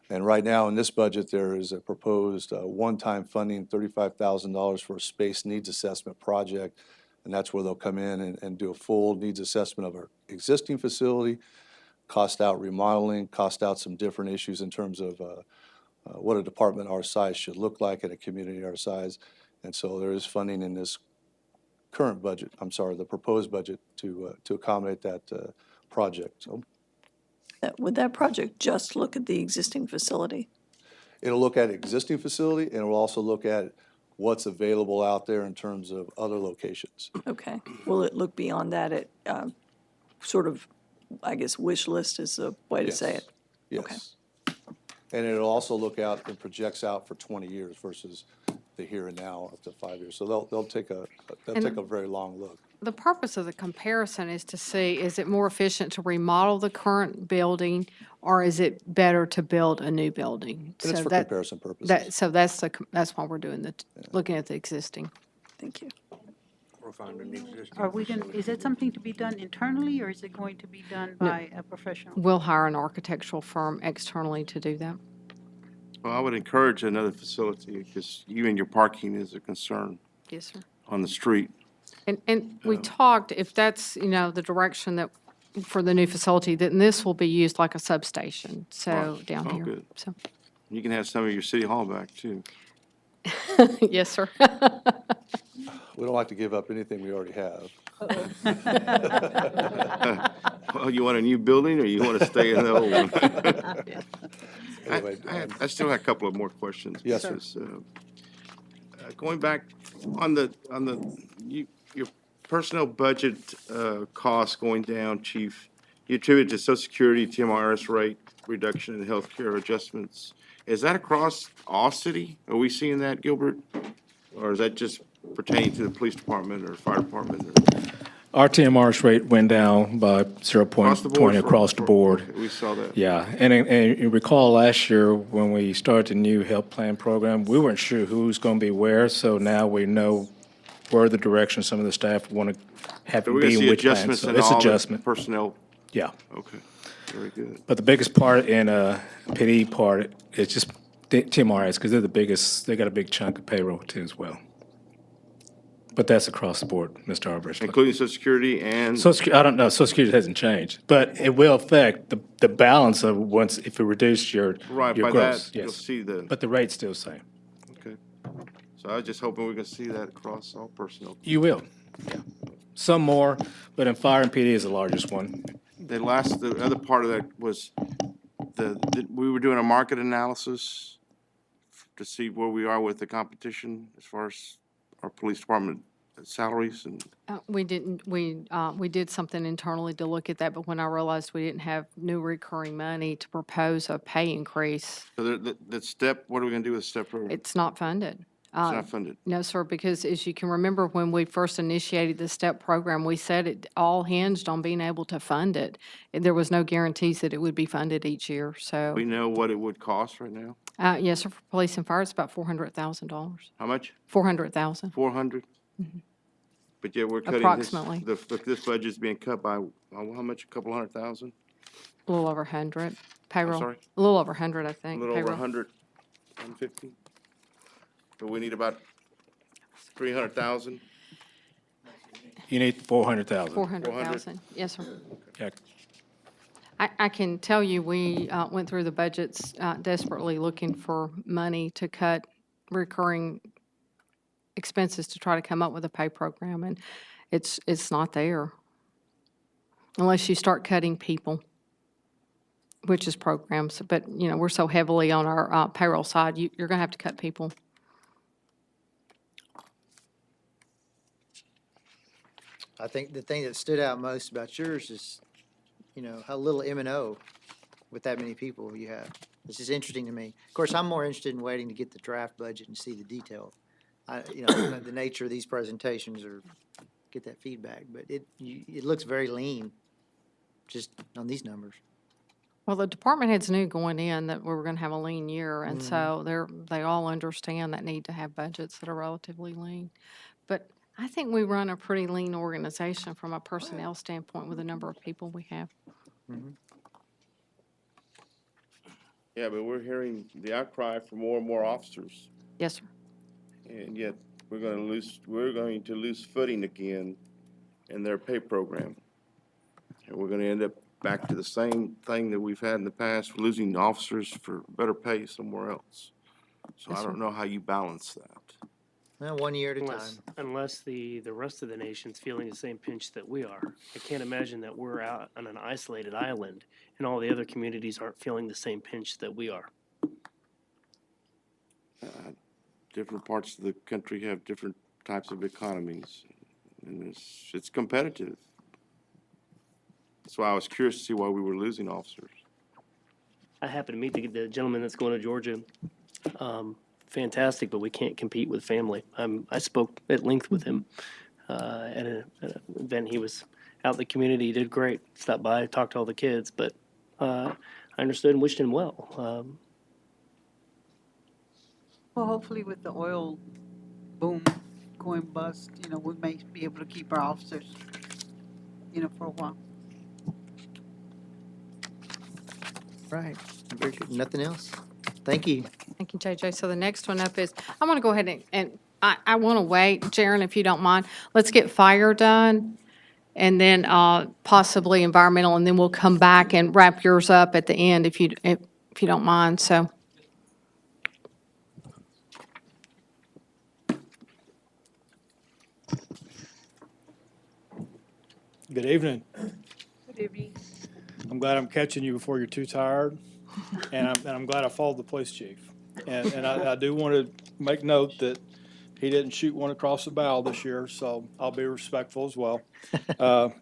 And right now, in this budget, there is a proposed one-time funding, $35,000 for a space needs assessment project, and that's where they'll come in and do a full needs assessment of our existing facility, cost out remodeling, cost out some different issues in terms of what a department our size should look like in a community our size. And so there is funding in this current budget, the proposed budget to accommodate that project. So Would that project just look at the existing facility? it'll look at existing facility, and it will also look at what's available out there in terms of other locations. Okay. Will it look beyond that at sort of, I guess, wish list is the way to say it? Okay. Yes. And it'll also look out and projects out for 20 years versus the here and now up to 5 years. So they'll take a very long look. The purpose of the comparison is to see, is it more efficient to remodel the current building, or is it better to build a new building? And it's So for that- comparison purposes. So that's why we're doing looking at the existing. Thank you. Or find an existing Are we going, facility. is that something to be done internally, or is it going to be done by a professional? We'll hire an architectural firm externally to do that. Well, I would encourage another facility because you and your parking is a concern Yes, sir. on the street. And we talked, if that's, the direction that, for the new facility, then this will be used like a substation, so Right. down Oh, here. good. So, You can have some of your city hall back too. yes, sir. We don't like to give up anything we already have. Well, you want a new building or you want to stay in the old one? Anyway, I still have a couple of more questions. Yes, sir. because, going back on your personnel budget costs going down, Chief, you attribute to Social Security, TMRS rate. reduction in healthcare adjustments. Is that across all city? Are we seeing that, Gilbert? Or is that just pertaining to the police department or fire department? Our TMR's rate went down by Across the board? 0.20 across the board. Okay, we saw that. Yeah, and you recall last year when we started the new health plan program, we weren't sure who's going to be where, so now we know where the direction some of the staff want to have So to we're gonna be in see which plan. adjustments So in it's all the adjustment, personnel? yeah. Okay, very good. But the biggest part in PD part is just the TMRs, because they're the biggest, they got a big chunk of payroll too as well. But that's across the board, Mr. Arbor. Including Social Security and? I don't know, Social Security hasn't changed, but it will affect the balance of once, if you reduce your Right, your by gross, that, you'll yes. see the, But the rate's still the same. okay. So I was just hoping we're gonna see that across all personnel. You will, yeah. Some more, but in fire and PD is the largest one. The other part of that was we were doing a market analysis to see where we are with the competition as far as our police department salaries and, We didn't, we did something internally to look at that, but when I realized we didn't have new recurring money to propose a pay increase, so that step, what are we gonna do with step program? It's it's not funded. not funded. No, sir, because as you can remember, when we first initiated the STEP program, we said it all hinged on being able to fund it. And there was no guarantees that it would be funded each year, so. We know what it would cost right now? Yes, sir, for police and fire, it's about $400,000. How much? 400,000. 400? But yet we're cutting this, Approximately. this budget's being cut by, how much, a couple hundred thousand? A little over 100 payroll. sorry? A little over 100, I A think. little over payroll. 100, 150? But we need about 300,000? You need 400,000. 400,000, yes, sir. Yeah. I can tell you, we went through the budgets desperately looking for money to cut recurring expenses to try to come up with a pay program, and it's not there. Unless you start cutting people, which is programs, but, you know, we're so heavily on our payroll side, you're gonna have to cut people. I think the thing that stood out most about yours is, you know, how little M&O with that many people you have. This is interesting to me. Of course, I'm more interested in waiting to get the draft budget and see the detail. You know, the nature of these presentations or get that feedback, but it looks very lean just on these numbers. Well, the department heads knew going in that we were gonna have a lean year, and so they all understand that need to have budgets that are relatively lean. But I think we run a pretty lean organization from a personnel standpoint with the number of people we have. Yeah, but we're hearing the outcry for more and more officers, Yes, sir. and yet we're going to lose footing again in their pay program. And we're going to end up back to the same thing that we've had in the past, losing officers for better pay somewhere else. So Yes, I sir. don't know how you balance that. Well, 1 year at a Unless, time. unless the rest of the nation's feeling the same pinch that we are. I can't imagine that we're out on an isolated island and all the other communities aren't feeling the same pinch that we are. Different parts of the country have different types of economies, and it's competitive. That's why I was curious to see why we were losing officers. I happened to meet the gentleman that's going to Georgia. Fantastic, but we can't compete with family. I spoke at length with him at an event. He was out in the community. He did great. Stopped by, talked to all the kids, but I understood and wished him well. Well, hopefully with the oil boom going bust, you know, we may be able to keep our officers, you know, for a while. Right. Very good. Nothing else? Thank you. Thank you, JJ. So the next one up is, I'm going to go ahead and I want to wait, Jaron, if you don't mind. Let's get fire done, and then possibly environmental, and then we'll come back and wrap yours up at the end if you don't mind, so. Good evening. Good evening. I'm glad I'm catching you before you're too tired, and I'm glad I followed the police chief. And I do want to make note that he didn't shoot one across the bow this year, so I'll be respectful as well.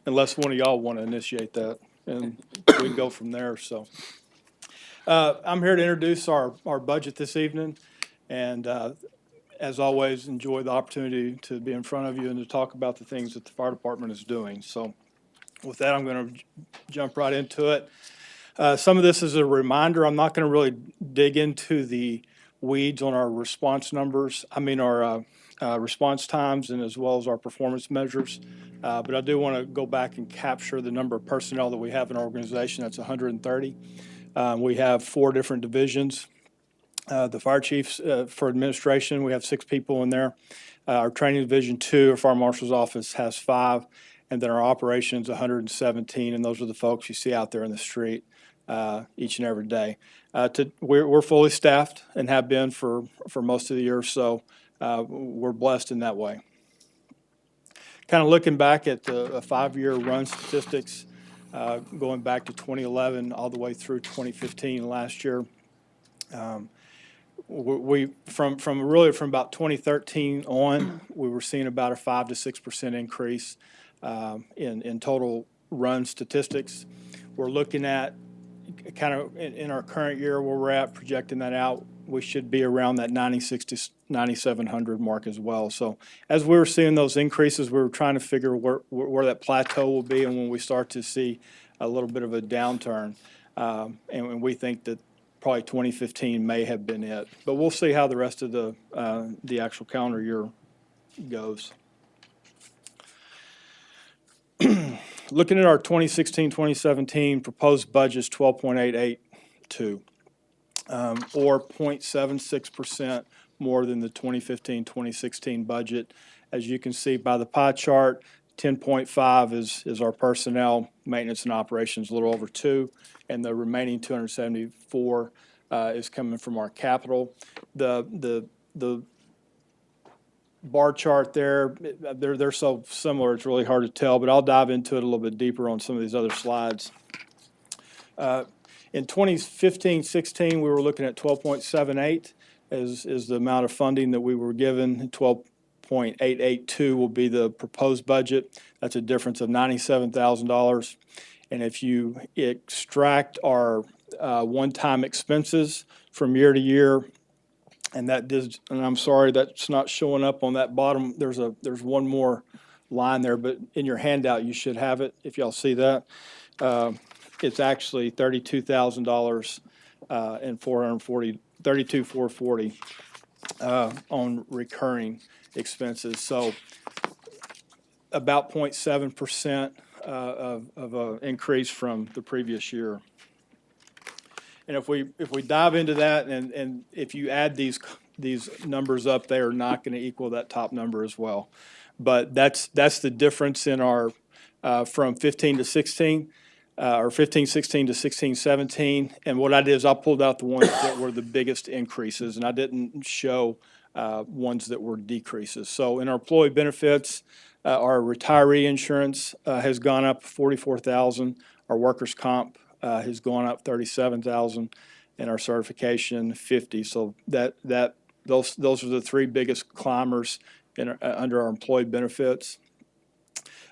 Unless one of y'all want to initiate that, and we can go from there, so. I'm here to introduce our budget this evening, and as always, enjoy the opportunity to be in front of you and to talk about the things that the fire department is doing. So with that, I'm going to jump right into it. Some of this is a reminder. I'm not going to really dig into the weeds on our response numbers, our response times and as well as our performance measures. But I do want to go back and capture the number of personnel that we have in our organization. That's 130. We have 4 different divisions. The fire chiefs for administration, we have 6 people in there. Our training division 2, our fire marshal's office has 5. And then our operations, 117. And those are the folks you see out there in the street each and every day. We're fully staffed and have been for most of the year, so we're blessed in that way. Kind of looking back at the 5-year run statistics, going back to 2011 all the way through 2015 last year. We from about 2013 on, we were seeing about a 5 to 6% increase in total run statistics. We're looking at kind of in our current year where we're at, projecting that out, we should be around that 96 to 9,700 mark as well. So as we were seeing those increases, we were trying to figure where that plateau will be and when we start to see a little bit of a downturn. And we think that probably 2015 may have been it. But we'll see how the rest of the actual calendar year goes. Looking at our 2016-2017 proposed budget's 12.882, or 0.76% more than the 2015-2016 budget. As you can see by the pie chart, 10.5 is our personnel, maintenance and operations, a little over 2, and the remaining 274 is coming from our capital. The bar chart there, they're so similar, it's really hard to tell, but I'll dive into it a little bit deeper on some of these other slides. In 2015-16, we were looking at 12.78 is the amount of funding that we were given. 12.882 will be the proposed budget. That's a difference of $97,000. And if you extract our one-time expenses from year to year, and I'm sorry that's not showing up on that bottom. There's one more line there, but in your handout you should have it. If y'all see that, it's actually $32,000 and $32,440 on recurring expenses. So about 0.7% of an increase from the previous year. And if we dive into that, and if you add these numbers up, they are not going to equal that top number as well. But that's the difference in our from 15 to 16, or 15-16 to 16-17. And what I did is I pulled out the ones that were the biggest increases, and I didn't show ones that were decreases. So in our employee benefits, our retiree insurance has gone up $44,000. Our workers' comp has gone up $37,000, and our certification $50,000. So those are the 3 biggest climbers under our employee benefits.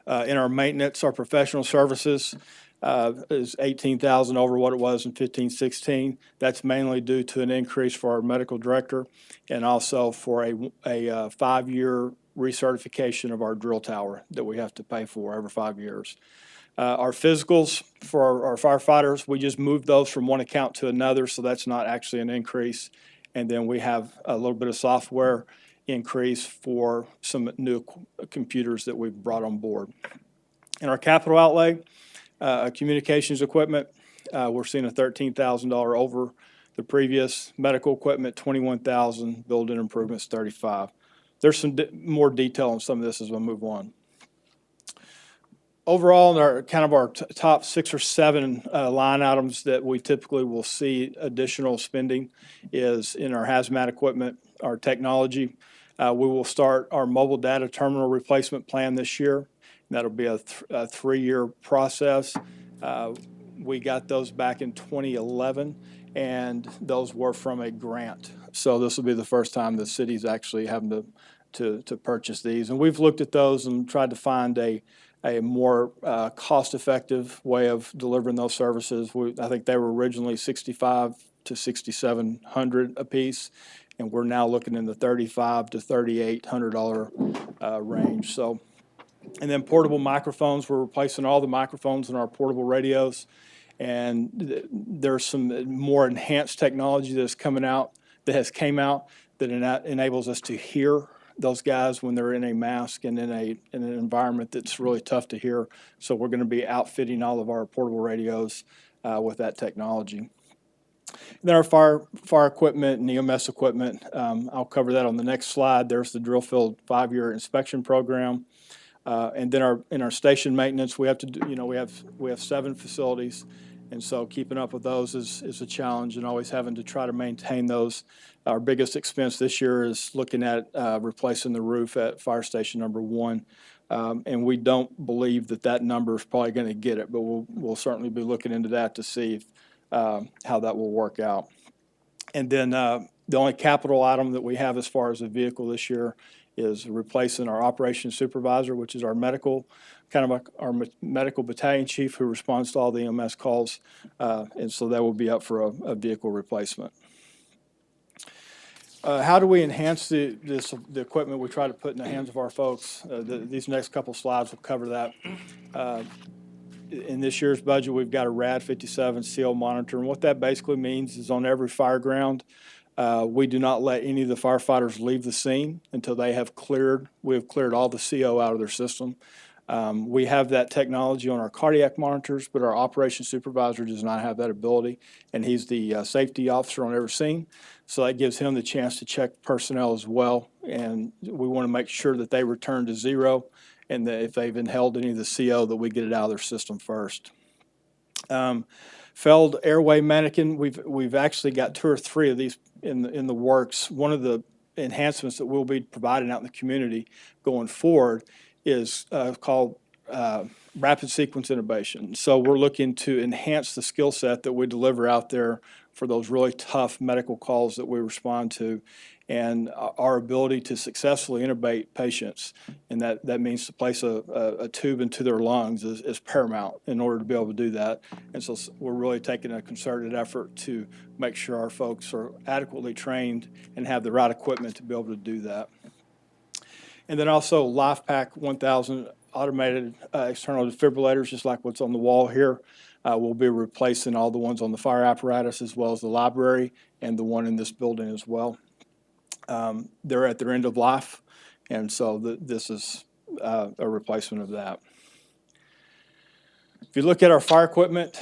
In our maintenance, our professional services is $18,000 over what it was in 15-16. That's mainly due to an increase for our medical director, and also for a 5-year recertification of our drill tower that we have to pay for every 5 years. Our physicals for our firefighters, we just moved those from one account to another, so that's not actually an increase. And then we have a little bit of software increase for some new computers that we've brought on board. In our capital outlay, communications equipment, we're seeing a $13,000 over the previous. Medical equipment, $21,000. Building improvements, $35,000. There's some more detail on some of this as we move on. Overall, in our top 6 or 7 line items that we typically will see additional spending is in our hazmat equipment, our technology. We will start our mobile data terminal replacement plan this year. That'll be a 3-year process. We got those back in 2011, and those were from a grant. So this will be the first time the city's actually having to purchase these. And we've looked at those and tried to find a a more cost-effective way of delivering those services. I think they were originally 6,500 to 6,700 apiece, and we're now looking in the $3,500 to $3,800 range. So, and then portable microphones, we're replacing all the microphones in our portable radios, and there's some more enhanced technology that's coming out, that came out that enables us to hear those guys when they're in a mask and in an environment that's really tough to hear. So we're going to be outfitting all of our portable radios with that technology. And then our fire equipment and EMS equipment, I'll cover that on the next slide. There's the drill field 5-year inspection program. And then in our station maintenance, we have to do, we have 7 facilities. And so keeping up with those is a challenge, and always having to try to maintain those. Our biggest expense this year is looking at replacing the roof at Fire Station number 1. And we don't believe that number is probably going to get it, but we'll certainly be looking into that to see how that will work out. And then the only capital item that we have as far as a vehicle this year is replacing our operations supervisor, which is our medical battalion chief who responds to all the EMS calls. And so that will be up for a vehicle replacement. How do we enhance the equipment we try to put in the hands of our folks? These next couple slides will cover that. In this year's budget, we've got a RAD 57 CO monitor, and what that basically means is on every fire ground, we do not let any of the firefighters leave the scene until we have cleared all the CO out of their system. We have that technology on our cardiac monitors, but our operations supervisor does not have that ability, and he's the safety officer on every scene. So that gives him the chance to check personnel as well, and we want to make sure that they return to 0, and that if they've inhaled any of the CO, that we get it out of their system first. Failed airway mannequin, we've actually got 2 or 3 of these in the works. One of the enhancements that we'll be providing out in the community going forward is called rapid sequence intubation. So we're looking to enhance the skill set that we deliver out there for those really tough medical calls that we respond to, and our ability to successfully intubate patients, and that means to place a tube into their lungs is paramount in order to be able to do that. And so we're really taking a concerted effort to make sure our folks are adequately trained and have the right equipment to be able to do that. And then also LifePak 1000 automated external defibrillators, just like what's on the wall here. We'll be replacing all the ones on the fire apparatus as well as the library and the one in this building as well. They're at their end of life, and so this is a replacement of that. If you look at our fire equipment,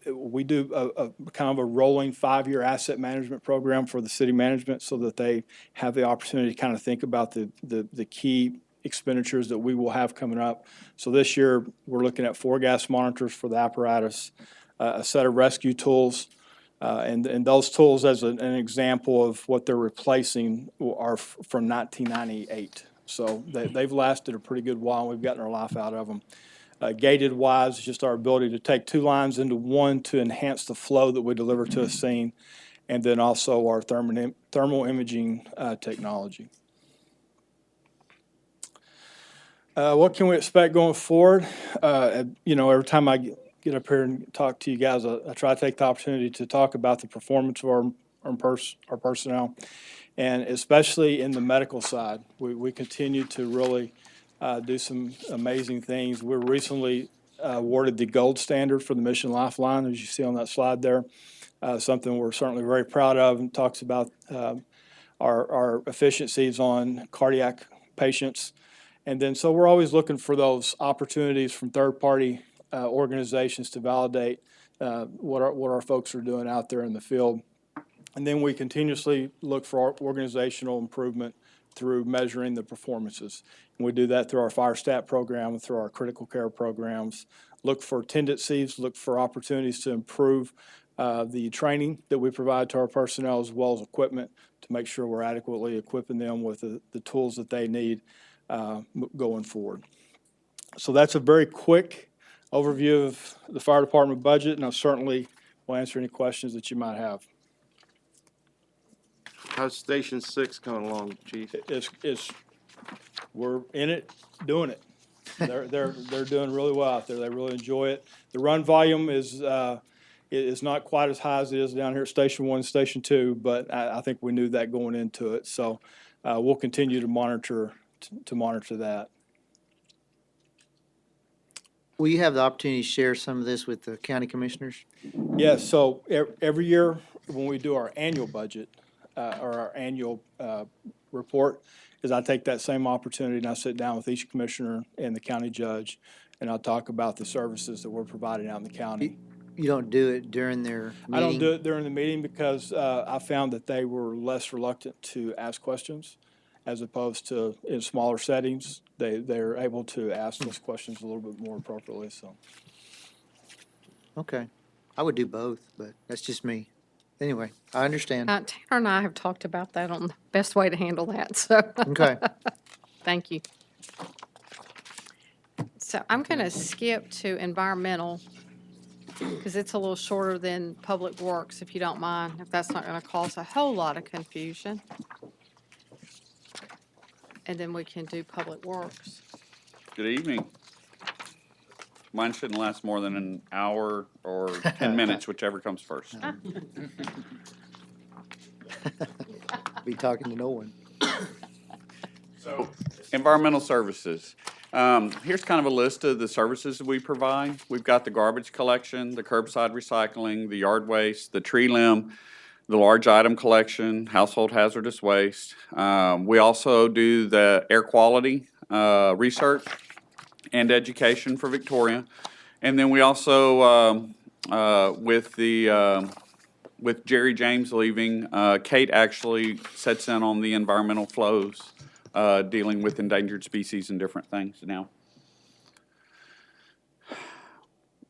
we do a kind of a rolling 5-year asset management program for the city management so that they have the opportunity to kind of think about the key expenditures that we will have coming up. So this year, we're looking at 4 gas monitors for the apparatus, a set of rescue tools, and those tools, as an example of what they're replacing, are from 1998. So they've lasted a pretty good while, and we've gotten our life out of them. Gated wise is just our ability to take 2 lines into one to enhance the flow that we deliver to a scene, and then also our thermal imaging technology. What can we expect going forward? Every time I get up here and talk to you guys, I try to take the opportunity to talk about the performance of our personnel, and especially in the medical side. We continue to really do some amazing things. We're recently awarded the gold standard for the Mission Lifeline, as you see on that slide there. Something we're certainly very proud of, and talks about our efficiencies on cardiac patients. And then so we're always looking for those opportunities from third-party organizations to validate what our folks are doing out there in the field. And then we continuously look for our organizational improvement through measuring the performances. And we do that through our fire stat program and through our critical care programs. Look for tendencies, look for opportunities to improve the training that we provide to our personnel as well as equipment to make sure we're adequately equipping them with the tools that they need going forward. So that's a very quick overview of the fire department budget, and I certainly will answer any questions that you might have. How's Station 6 coming along, Chief? We're in it, doing it. They're doing really well out there. They really enjoy it. The run volume is not quite as high as it is down here at Station 1, Station 2, but I think we knew that going into it. So we'll continue to monitor that. Will you have the opportunity to share some of this with the county commissioners? Yes, so every year when we do our annual budget, or our annual report, is I take that same opportunity and I sit down with each commissioner and the county judge, and I'll talk about the services that we're providing out in the county. You don't do it during their meeting? I don't do it during the meeting because I found that they were less reluctant to ask questions as opposed to in smaller settings. They're able to ask those questions a little bit more appropriately, so. Okay. I would do both, but that's just me. Anyway, I understand. Tanner and I have talked about that on the best way to handle that, so. Okay. Thank you. So I'm going to skip to environmental because it's a little shorter than Public Works, if you don't mind, if that's not going to cause a whole lot of confusion. And then we can do Public Works. Good evening. Mine shouldn't last more than an hour or 10 minutes, whichever comes first. Be talking to no one. So, environmental services. Here's kind of a list of the services that we provide. We've got the garbage collection, the curbside recycling, the yard waste, the tree limb, the large item collection, household hazardous waste. We also do the air quality research and education for Victoria. And then we also, with Jerry James leaving, Kate actually sets in on the environmental flows, dealing with endangered species and different things now.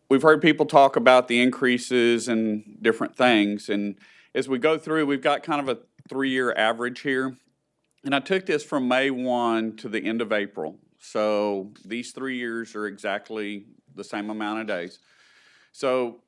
We've heard people talk about the increases and different things, and as we go through, we've got kind of a 3-year average here. And I took this from May 1 to the end of April. So these 3 years are exactly the same amount of days. So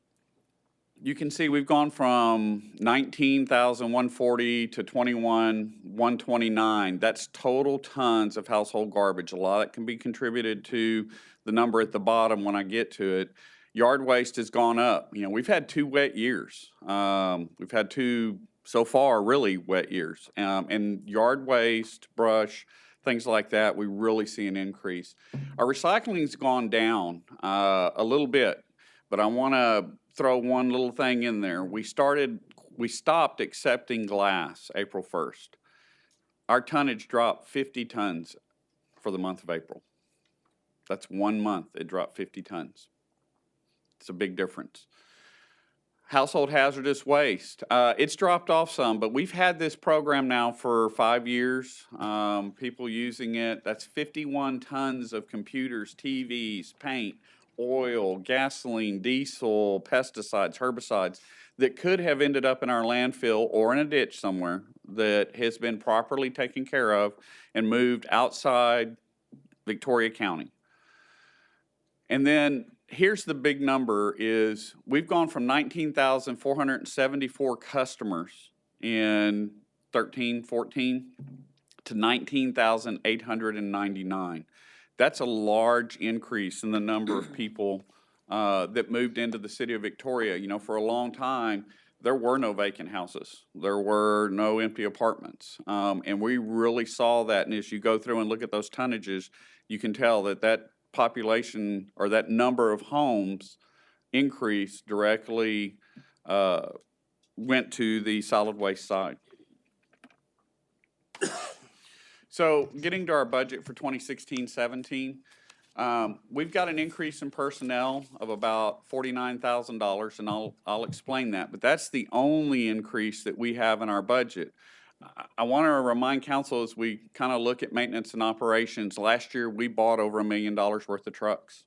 you can see we've gone from 19,140 to 21,129. That's total tons of household garbage. A lot of that can be contributed to the number at the bottom when I get to it. Yard waste has gone up. You know, we've had 2 wet years. We've had 2 so far really wet years. And yard waste, brush, things like that, we really see an increase. Our recycling's gone down a little bit, but I want to throw one little thing in there. We stopped accepting glass April 1st. Our tonnage dropped 50 tons for the month of April. That's 1 month, it dropped 50 tons. It's a big difference. Household hazardous waste, it's dropped off some, but we've had this program now for 5 years. People using it, that's 51 tons of computers, TVs, paint, oil, gasoline, diesel, pesticides, herbicides that could have ended up in our landfill or in a ditch somewhere that has been properly taken care of and moved outside Victoria County. And then here's the big number is we've gone from 19,474 customers in 13-14 to 19,899. That's a large increase in the number of people that moved into the city of Victoria. You know, for a long time, there were no vacant houses. There were no empty apartments. And we really saw that. And as you go through and look at those tonnages, you can tell that that population or that number of homes increase directly went to the solid waste side. So getting to our budget for 2016-17, we've got an increase in personnel of about $49,000, and I'll explain that. But that's the only increase that we have in our budget. I want to remind council as we kind of look at maintenance and operations, last year we bought over $1 million worth of trucks.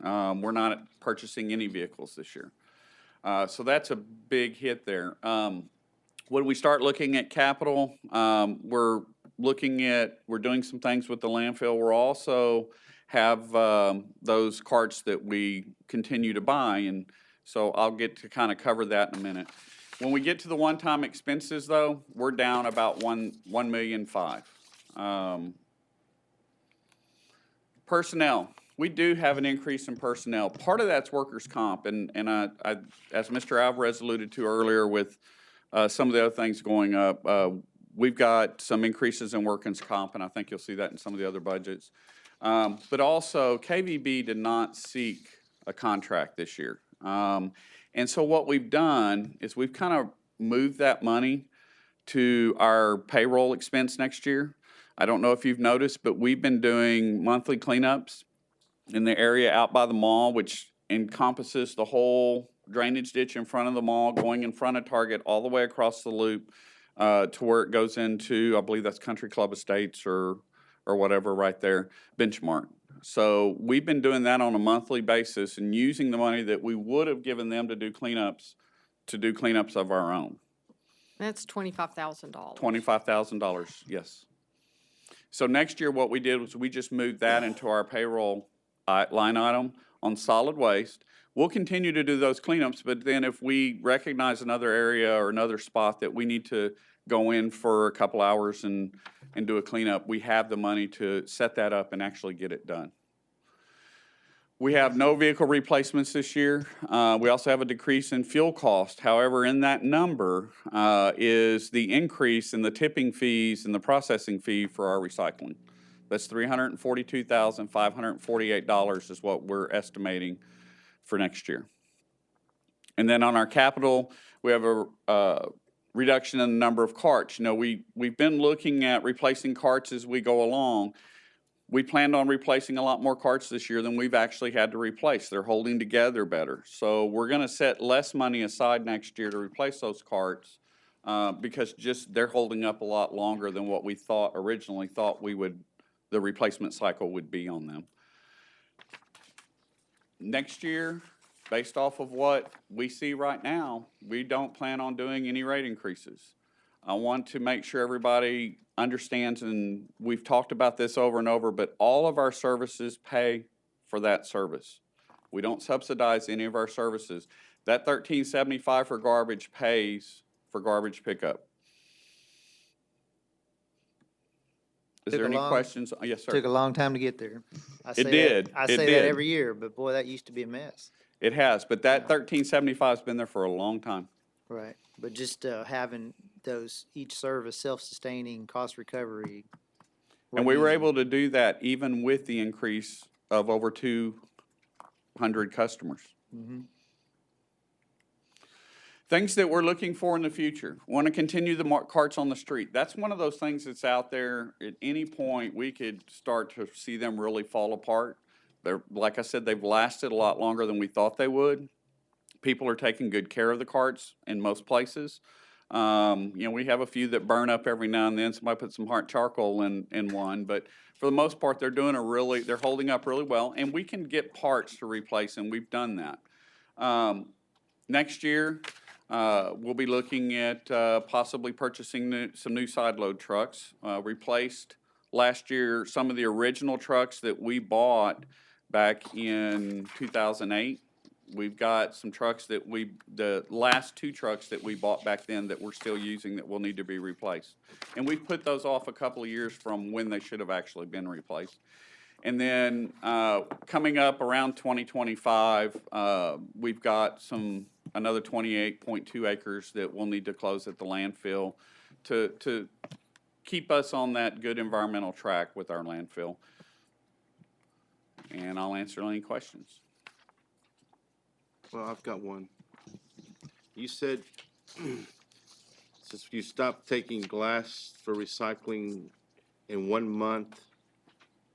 We're not purchasing any vehicles this year. So that's a big hit there. When we start looking at capital, we're doing some things with the landfill. We're also have those carts that we continue to buy, and so I'll get to kind of cover that in a minute. When we get to the one-time expenses, though, we're down about $1.5 million. Personnel, we do have an increase in personnel. Part of that's workers' comp, and as Mr. Alvarez alluded to earlier with some of the other things going up, we've got some increases in workers' comp, and I think you'll see that in some of the other budgets. But also, KVB did not seek a contract this year. And so what we've done is we've kind of moved that money to our payroll expense next year. I don't know if you've noticed, but we've been doing monthly cleanups in the area out by the mall, which encompasses the whole drainage ditch in front of the mall, going in front of Target, all the way across the loop to where it goes into, I believe that's Country Club Estates or whatever right there, Benchmark. So we've been doing that on a monthly basis and using the money that we would have given them to do cleanups of our own. That's $25,000. $25,000, yes. So next year, what we did was we just moved that into our payroll line item on solid waste. We'll continue to do those cleanups, but then if we recognize another area or another spot that we need to go in for a couple hours and do a cleanup, we have the money to set that up and actually get it done. We have no vehicle replacements this year. We also have a decrease in fuel cost. However, in that number is the increase in the tipping fees and the processing fee for our recycling. That's $342,548 is what we're estimating for next year. And then on our capital, we have a reduction in the number of carts. You know, we've been looking at replacing carts as we go along. We planned on replacing a lot more carts this year than we've actually had to replace. They're holding together better. So we're going to set less money aside next year to replace those carts because just they're holding up a lot longer than what we originally thought the replacement cycle would be on them. Next year, based off of what we see right now, we don't plan on doing any rate increases. I want to make sure everybody understands, and we've talked about this over and over, but all of our services pay for that service. We don't subsidize any of our services. That $13.75 for garbage pays for garbage pickup. Is there any questions? Yes, sir. Took a long time to get there. I say did. I say that every year, but boy, that used to be a mess. It has, but that $13.75 has been there for a long time. Right, but just having each service self-sustaining cost recovery. And we were able to do that even with the increase of over 200 customers. Mm-hmm. Things that we're looking for in the future. Want to continue the carts on the street. That's one of those things that's out there. At any point, we could start to see them really fall apart. Like I said, they've lasted a lot longer than we thought they would. People are taking good care of the carts in most places. We have a few that burn up every now and then. Somebody put some hard charcoal in one, but for the most part, they're holding up really well, and we can get parts to replace, and we've done that. Next year, we'll be looking at possibly purchasing some new side load trucks. Replaced last year some of the original trucks that we bought back in 2008. We've got some trucks the last two trucks that we bought back then that we're still using that will need to be replaced. And we've put those off a couple of years from when they should have actually been replaced. And then coming up around 2025, we've got another 28.2 acres that we'll need to close at the landfill to keep us on that good environmental track with our landfill. And I'll answer any questions. Well, I've got one. You said since you stopped taking glass for recycling in 1 month,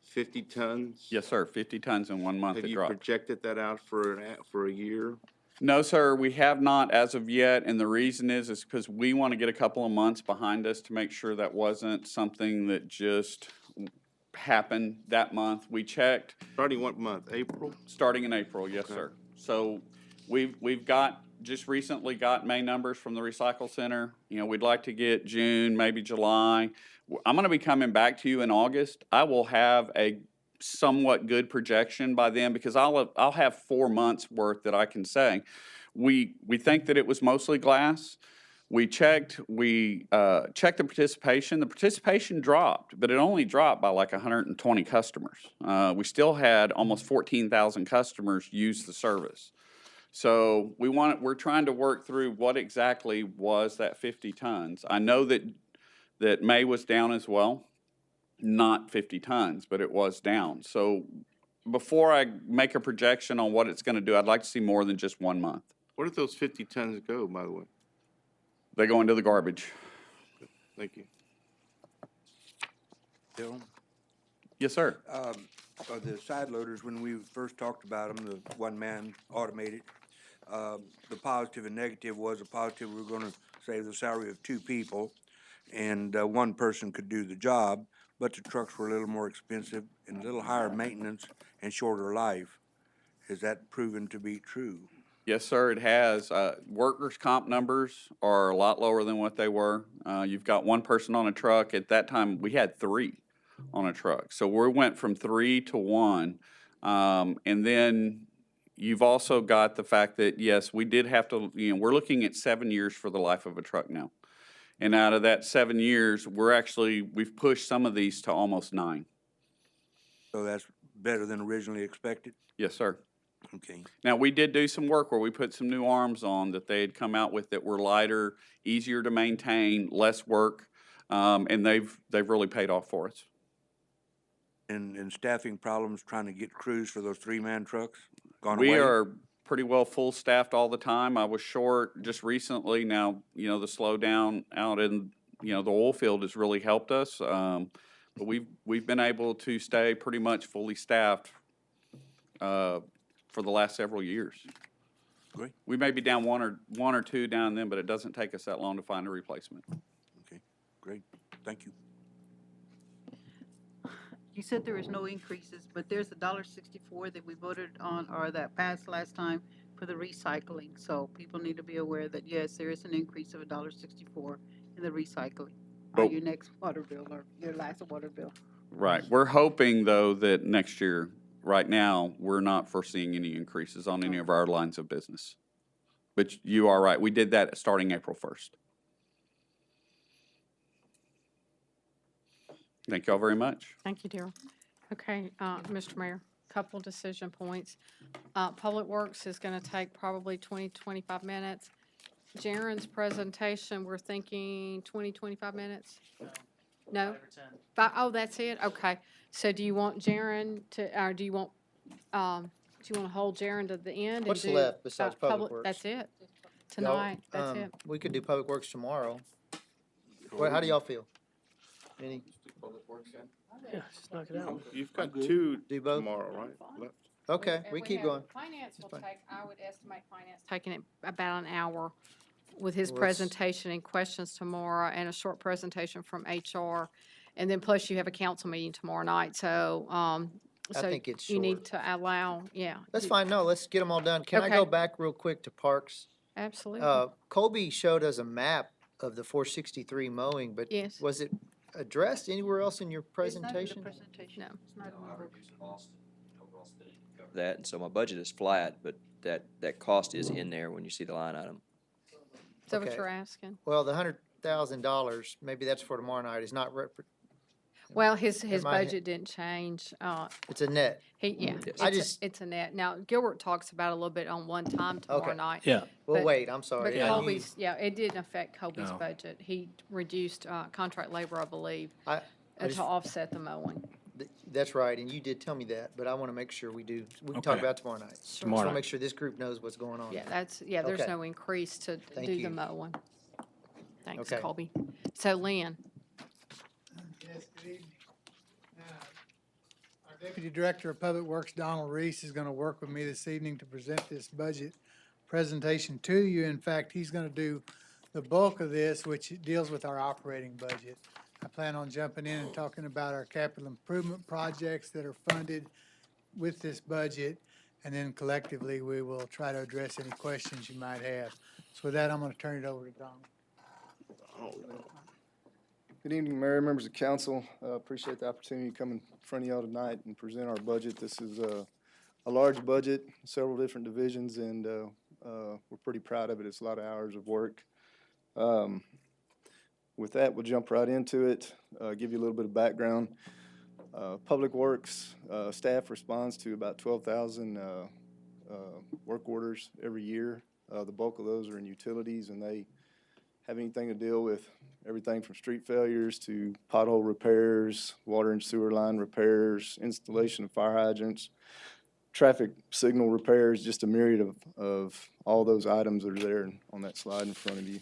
50 tons? Yes, sir, 50 tons in 1 month it dropped. Have you projected that out for a year? No, sir, we have not as of yet, and the reason is because we want to get a couple of months behind us to make sure that wasn't something that just happened that month. We checked. Starting what month? April? Starting in April, yes, sir. So we've just recently got May numbers from the Recycle Center. We'd like to get June, maybe July. I'm going to be coming back to you in August. I will have a somewhat good projection by then because I'll have 4 months worth that I can say. We think that it was mostly glass, We checked the participation. The participation dropped, but it only dropped by like 120 customers. We still had almost 14,000 customers use the service. So we're trying to work through what exactly was that 50 tons. I know that May was down as well, not 50 tons, but it was down. So before I make a projection on what it's going to do, I'd like to see more than just 1 month. Where did those 50 tons go, by the way? They go into the garbage. Thank you. Bill? Yes, sir. The side loaders, when we first talked about them, the one-man automated, the positive and negative was a positive, we were gonna save the salary of 2 people, and 1 person could do the job, but the trucks were a little more expensive and a little higher maintenance and shorter life. Has that proven to be true? Yes, sir, it has. Workers' comp numbers are a lot lower than what they were. You've got 1 person on a truck. At that time, we had 3 on a truck. So we went from 3 to 1. And then you've also got the fact that, yes, we did have to, we're looking at 7 years for the life of a truck now. And out of that 7 years, we've pushed some of these to almost 9. So that's better than originally expected? Yes, sir. Okay. Now, we did do some work where we put some new arms on that they had come out with that were lighter, easier to maintain, less work, and they've really paid off for us. And staffing problems trying to get crews for those 3-man trucks gone We away? are pretty well full-staffed all the time. I was short just recently. Now, the slowdown out in, the oil field has really helped us. But we've been able to stay pretty much fully staffed for the last several years. Great. We may be down one or two down then, but it doesn't take us that long to find a replacement. Okay, great. Thank you. You said there was no increases, but there's $1.64 that we voted on, or that passed last time for the recycling. So people need to be aware that, yes, there is an increase of $1.64 in the recycling Oh. on your next water bill or your last water bill. Right. We're hoping, though, that next year, right now, we're not foreseeing any increases on any of our lines of business. But you are right. We did that starting April 1st. Thank you all very much. Thank you, Darrell. Okay, Mr. Mayor, couple decision points. Public Works is going to take probably 20, 25 minutes. Jaren's presentation, we're thinking 20, 25 minutes? No? 5 or 10. Oh, that's it? Okay. So do you want Jaren to, or do you want to hold Jaren to the end? and What's do, left besides Public Works? That's it. Y'all, Tonight, that's it. We could do Public Works tomorrow. Well, how do y'all feel? Any, Yeah, just knock it out. You've got 2 do both? tomorrow, right? Left. Okay, And we keep have- going. Finance will fine. take, I would estimate finance taking it about an hour with his Well, let's- presentation and questions tomorrow and a short presentation from HR. And then plus you have a council meeting tomorrow night, so, I think it's you need short. to allow, yeah. That's you- fine, no, let's get them all done. Can I go Okay. back real quick to Parks? Absolutely. Colby showed us a map of the 463 mowing, but Yes. was it addressed anywhere else in your It's not in the presentation? presentation. No. It's not in the book. That, and so my budget is flat, but that cost is in there when you see the line item. Is that what Okay. you're asking? Well, the $100,000, maybe that's for tomorrow night, is not, Well, his Am I- budget didn't change. it's a net. Yeah, Yes. I it's just- it's a net. Now, Gilbert talks about it a little bit on one time tomorrow Okay. night. Yeah. Well, But- wait, I'm But sorry. Colby's, yeah, it didn't affect Colby's No. budget. He reduced contract labor, I believe, I just- to offset the mowing. That's right, and you did tell me that, but I want to make sure we do, we can talk Okay. about it tomorrow night. Just Tomorrow want to night. make sure this group knows what's going on. Yeah, there's Okay. no increase to Thank do you. the mowing. Thanks, Okay. Colby. So Lynn, Yes, good evening. Our Deputy Director of Public Works, Donald Reese, is going to work with me this evening to present this budget presentation to you. In fact, he's going to do the bulk of this, which deals with our operating budget. I plan on jumping in and talking about our capital improvement projects that are funded with this budget, and then collectively, we will try to address any questions you might have. So with that, I'm going to turn it over to Donald. Good evening, Mayor, members of council. Appreciate the opportunity to come in front of y'all tonight and present our budget. This is a large budget, several different divisions, and we're pretty proud of it. It's a lot of hours of work. With that, we'll jump right into it, give you a little bit of background. Public Works staff responds to about 12,000 work orders every year. The bulk of those are in utilities, and they have anything to deal with everything from street failures to pothole repairs, water and sewer line repairs, installation of fire hydrants, traffic signal repairs, just a myriad of all those items that are there on that slide in front of you.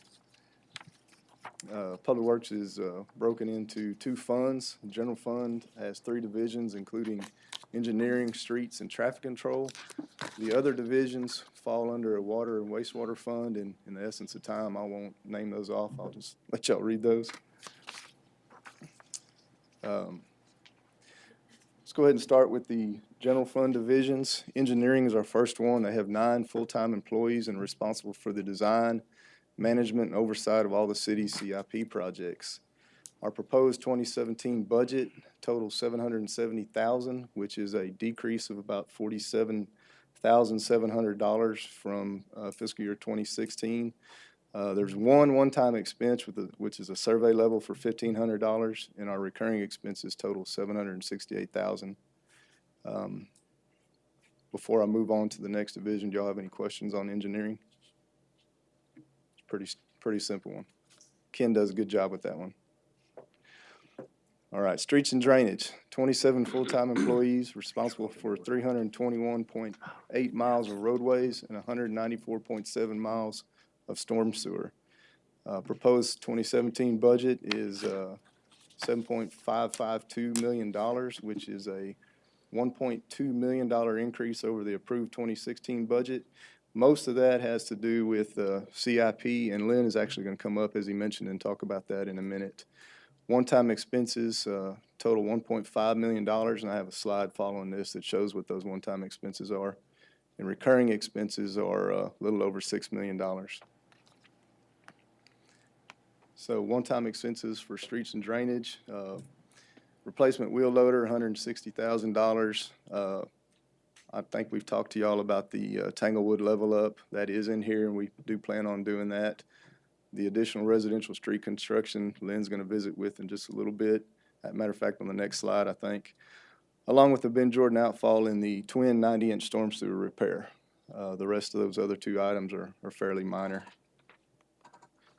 Public Works is broken into two funds. The general fund has 3 divisions, including engineering, streets, and traffic control. The other divisions fall under a water and wastewater fund, and in the essence of time, I won't name those off. I'll just let y'all read those. Let's go ahead and start with the general fund divisions. Engineering is our first one. They have 9 full-time employees and are responsible for the design, management, and oversight of all the city's CIP projects. Our proposed 2017 budget totals $770,000, which is a decrease of about $47,700 from fiscal year 2016. There's one-time expense which is a survey level for $1,500, and our recurring expenses total $768,000. Before I move on to the next division, do y'all have any questions on engineering? Pretty simple one. Ken does a good job with that one. All right, streets and drainage, 27 full-time employees responsible for 321.8 miles of roadways and 194.7 miles of storm sewer. Proposed 2017 budget is $7.552 million, which is a $1.2 million increase over the approved 2016 budget. Most of that has to do with CIP, and Lynn is actually going to come up, as he mentioned, and talk about that in a minute. One-time expenses total $1.5 million, and I have a slide following this that shows what those one-time expenses are. And recurring expenses are a little over $6 million. So one-time expenses for streets and drainage, replacement wheel loader, $160,000. I think we've talked to y'all about the Tanglewood level up. That is in here, and we do plan on doing that. The additional residential street construction, Lynn's going to visit with in just a little bit. As a matter of fact, on the next slide, I think. Along with the Ben Jordan outfall and the twin 90-inch storm sewer repair. The rest of those other 2 items are fairly minor.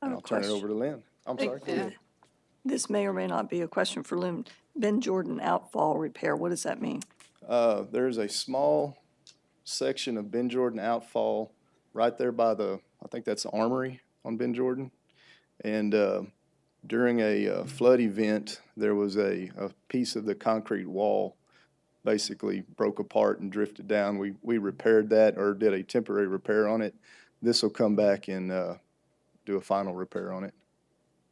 And I'll turn it over to Lynn. I'm sorry. This may or may not be a question for Lynn. Ben Jordan outfall repair, what does that mean? There's a small section of Ben Jordan outfall right there by I think that's the Armory on Ben Jordan. And during a flood event, there was a piece of the concrete wall basically broke apart and drifted down. We repaired that, or did a temporary repair on it. This will come back and do a final repair on it.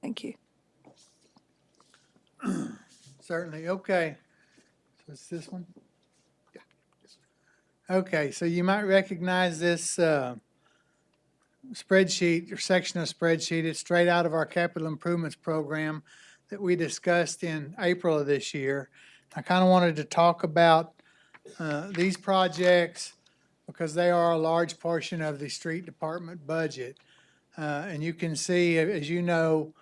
Thank you. Certainly, okay. So it's this one? Yeah. Okay, so you might recognize this spreadsheet, or section of spreadsheet. It's straight out of our capital improvements program that we discussed in April of this year. I kind of wanted to talk about these projects because they are a large portion of the street department budget. And you can see, as you know,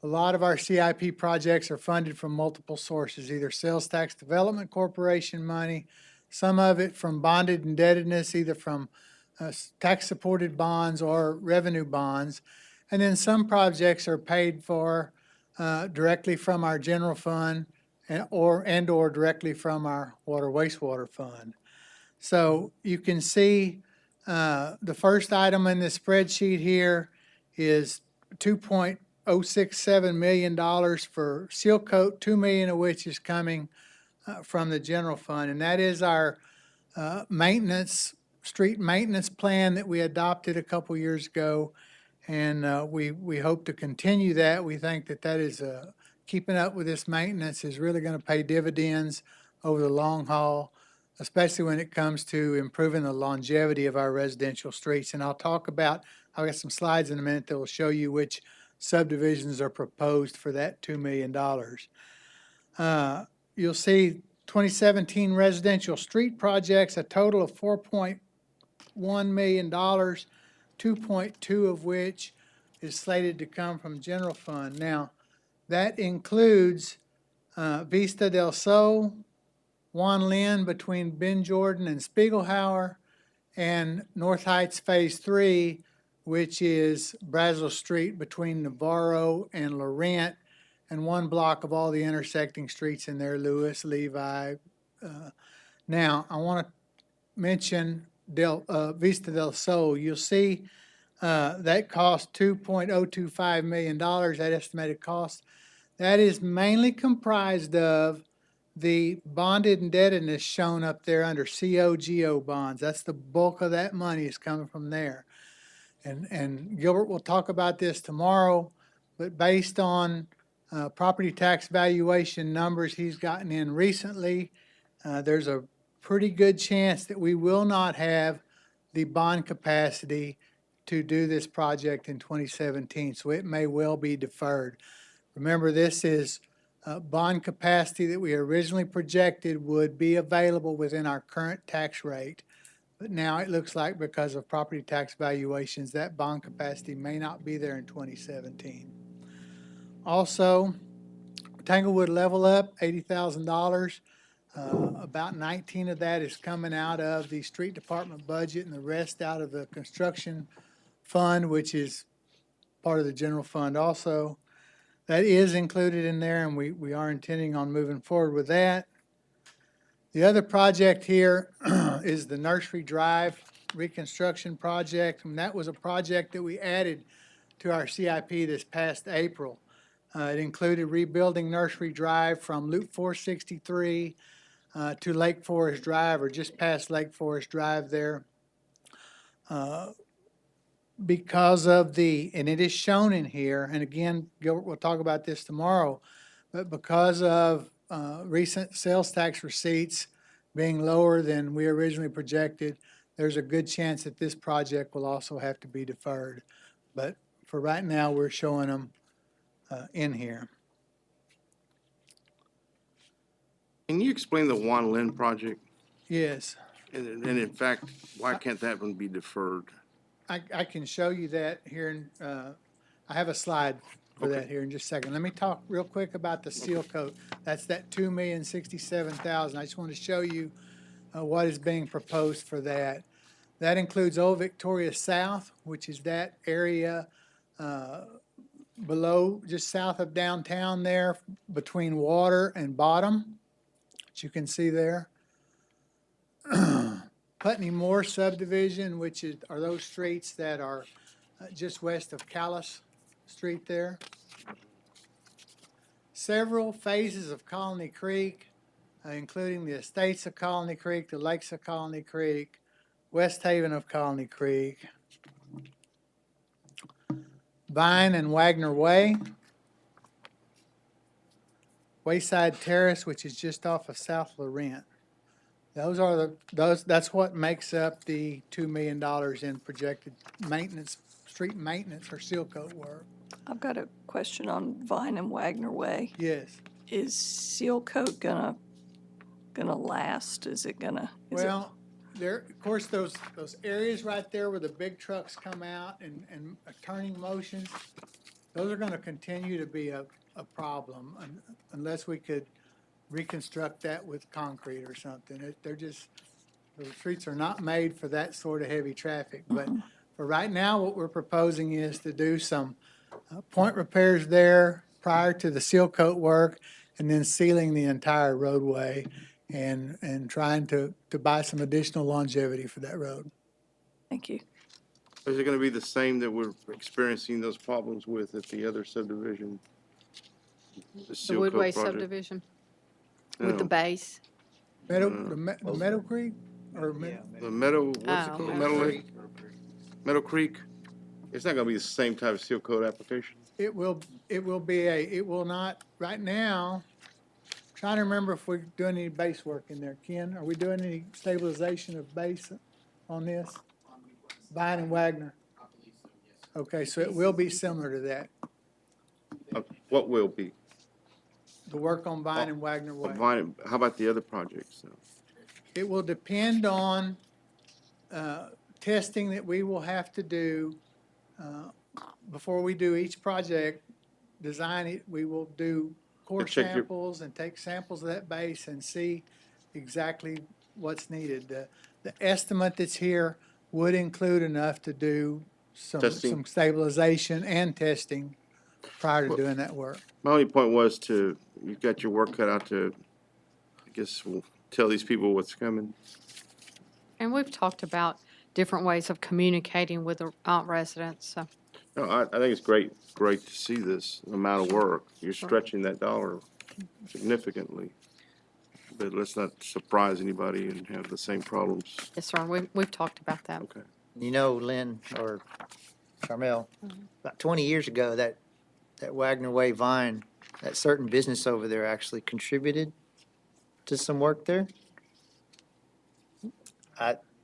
a lot of our CIP projects are funded from multiple sources, either Sales Tax Development Corporation money, some of it from bonded indebtedness, either from tax-supported bonds or revenue bonds. And then some projects are paid for directly from our general fund or directly from our water wastewater fund. So you can see the first item in this spreadsheet here is $2.067 million for seal coat, $2 million of which is coming from the general fund. And that is our street maintenance plan that we adopted a couple years ago. And we hope to continue that. We think that is keeping up with this maintenance is really going to pay dividends over the long haul, especially when it comes to improving the longevity of our residential streets. And I'll got some slides in a minute that will show you which subdivisions are proposed for that $2 million. You'll see 2017 residential street projects, a total of $4.1 million, 2.2 of which is slated to come from general fund. Now, that includes Vista del Sol, Juan Lynn between Ben Jordan and Spiegelhauer, and North Heights Phase 3, which is Brazos Street between Navarro and Laurent, and one block of all the intersecting streets in there, Lewis, Levi. Now, I want to mention Vista del Sol. You'll see that cost $2.025 million, that estimated cost. That is mainly comprised of the bonded indebtedness shown up there under COGO bonds. That's the bulk of that money is coming from there. And Gilbert will talk about this tomorrow, but based on property tax valuation numbers he's gotten in recently, there's a pretty good chance that we will not have the bond capacity to do this project in 2017, so it may well be deferred. Remember, this is bond capacity that we originally projected would be available within our current tax rate. But now it looks like because of property tax valuations, that bond capacity may not be there in 2017. Also, Tanglewood Level Up, $80,000. About 19 of that is coming out of the street department budget and the rest out of the construction fund, which is part of the general fund also. That is included in there, and we are intending on moving forward with that. The other project here is the Nursery Drive reconstruction project, and that was a project that we added to our CIP this past April. It included rebuilding Nursery Drive from Loop 463 to Lake Forest Drive, or just past Lake Forest Drive there. Because of and it is shown in here, and again, Gilbert will talk about this tomorrow, but because of recent sales tax receipts being lower than we originally projected, there's a good chance that this project will also have to be deferred. But for right now, we're showing them in here. Can you explain the Juan Lynn project? Yes. And in fact, why can't that one be deferred? I can show you that here. I have a slide for that here in just a second. Let me talk real quick about the seal coat. That's that $2,067,000. I just want to show you what is being proposed for that. That includes Old Victoria South, which is that area below, just south of downtown there, between Water and Bottom, which you can see there. Putney Moore subdivision, which are those streets that are just west of Callis Street there. Several phases of Colony Creek, including the estates of Colony Creek, the lakes of Colony Creek, West Haven of Colony Creek, Vine and Wagner Way, Wayside Terrace, which is just off of South Laurent. That's what makes up the $2 million in projected maintenance, street maintenance or seal coat work. I've got a question on Vine and Wagner Way. Yes. Is seal coat gonna last? Is it gonna? Well, there, of course, those areas right there where the big trucks come out and turning motions, those are gonna continue to be a problem unless we could reconstruct that with concrete or something. The streets are not made for that sort of heavy traffic. But for right now, what we're proposing is to do some point repairs there prior to the seal coat work, and then sealing the entire roadway and trying to buy some additional longevity for that road. Thank you. Is it gonna be the same that we're experiencing those problems with at the other subdivision? The Woodway subdivision with the base. Meadow Creek? Or the Meadow, what's it Oh, called, Meadow Meadow Lake? Meadow Creek? It's not gonna be the same type of seal coat application? It will not, right now, trying to remember if we're doing any base work in there. Ken, are we doing any stabilization of base on this? Vine and Wagner? Okay, so it will be similar to that, What will be? the work on Vine and Wagner Way. How about the other projects? It will depend on testing that we will have to do before we do each project, design it, we will do core check your- samples and take samples of that base and see exactly what's needed. The estimate that's here would include enough to do Testing. some stabilization and testing prior to doing that work. My only point was you've got your work cut out to, I guess, we'll tell these people what's coming. And we've talked about different ways of communicating with the residents, so. No, I think it's great to see this amount of work. You're stretching that dollar significantly. But let's not surprise anybody and have the same problems. Yes, sir, we've talked about that. Okay. You know, Lynn or Carmel, about 20 years ago, that Wagner Way Vine, that certain business over there actually contributed to some work there.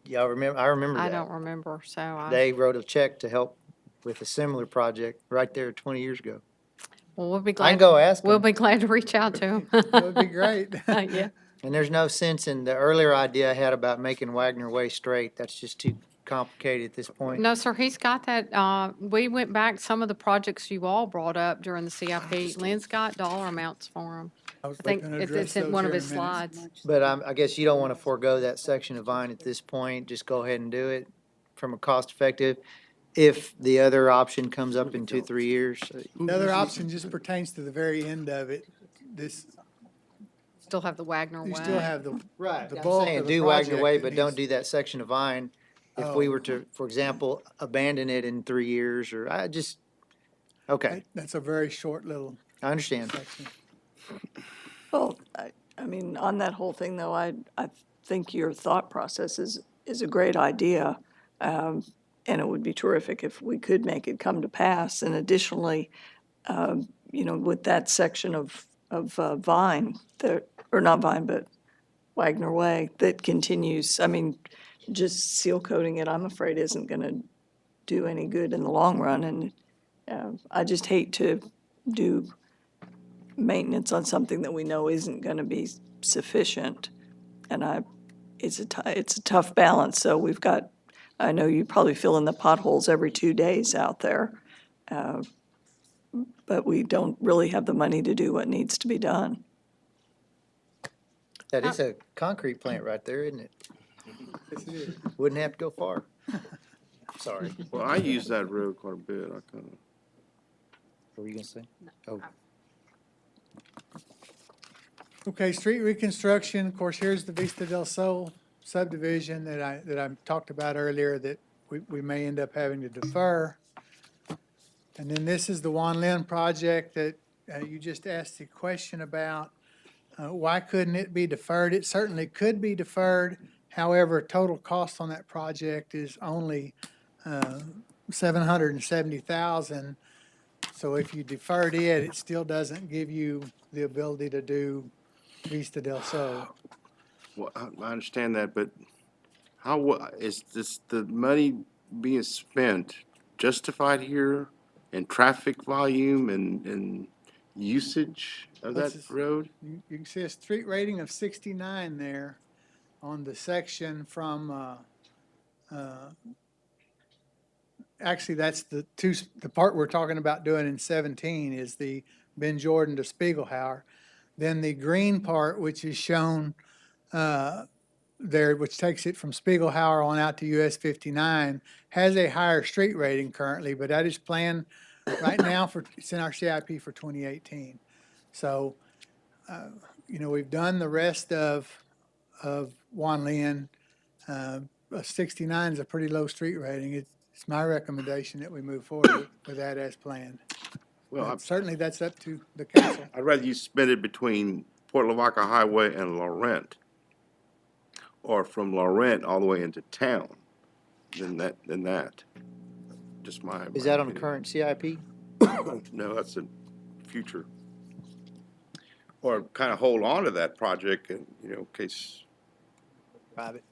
Y'all remember? I remember I that. don't remember, so I, They wrote a check to help with a similar project right there 20 years ago. well, we'll be I glad. can go ask We'll them. be glad to reach out to them. That would be great. Yeah. And there's no sense in the earlier idea I had about making Wagner Way straight. That's just too complicated at this point. No, sir, he's got that, we went back, some of the projects you all brought up during the CIP, Lynn's got dollar amounts for them. I was I think gonna it's address in those one of here in his a minute. slides. But I guess you don't want to forego that section of Vine at this point. Just go ahead and do it from a cost effective. If the other option comes up in 2-3 years, The other option just pertains to the very end of it. This, Still have the Wagner Way. you still have the right, the I'm bulk saying of the do Wagner project Way, that but don't needs- do that section of Vine. If we Oh. were to, for example, abandon it in 3 years, or okay, That's a very short little I understand. section. Well, I mean, on that whole thing, though, I think your thought process is a great idea. And it would be terrific if we could make it come to pass. And additionally, you know, with that section of Vine, or not Vine, but Wagner Way, that continues, I mean, just seal coating it, I'm afraid isn't going to do any good in the long run. And I just hate to do maintenance on something that we know isn't going to be sufficient. And it's a tough balance. So we've got, I know you probably fill in the potholes every 2 days out there. But we don't really have the money to do what needs to be done. That is a concrete plant right there, isn't it? Wouldn't have to go far. Sorry. Well, I use that road quite a bit. I kind of. What were you gonna say? Oh, Okay, street reconstruction, of course, here's the Vista del Sol subdivision that I talked about earlier that we may end up having to defer. And then this is the Juan Lin project that you just asked the question about. Why couldn't it be deferred? It certainly could be deferred. However, total cost on that project is only $770,000. So if you deferred it, it still doesn't give you the ability to do Vista del Sol. Well, I understand that, but is the money being spent justified here in traffic volume and usage of This that is- road? You can see a street rating of 69 there on the section from, actually, that's the part we're talking about doing in 17 is the Ben Jordan to Spiegelhauer. Then the green part, which is shown there, which takes it from Spiegelhauer on out to US 59, has a higher street rating currently, but that is planned right now it's in our CIP for 2018. So, you know, we've done the rest of Juan Lin. 69 is a pretty low street rating. It's my recommendation that we move forward with that as planned. Well, But certainly that's up to the council. I'd rather you spend it between Port Lavaca Highway and Laurent, or from Laurent all the way into town than that. Just my. is that on the current CIP? No, that's the future. Or kind of hold on to that project and, you know, in case, Private.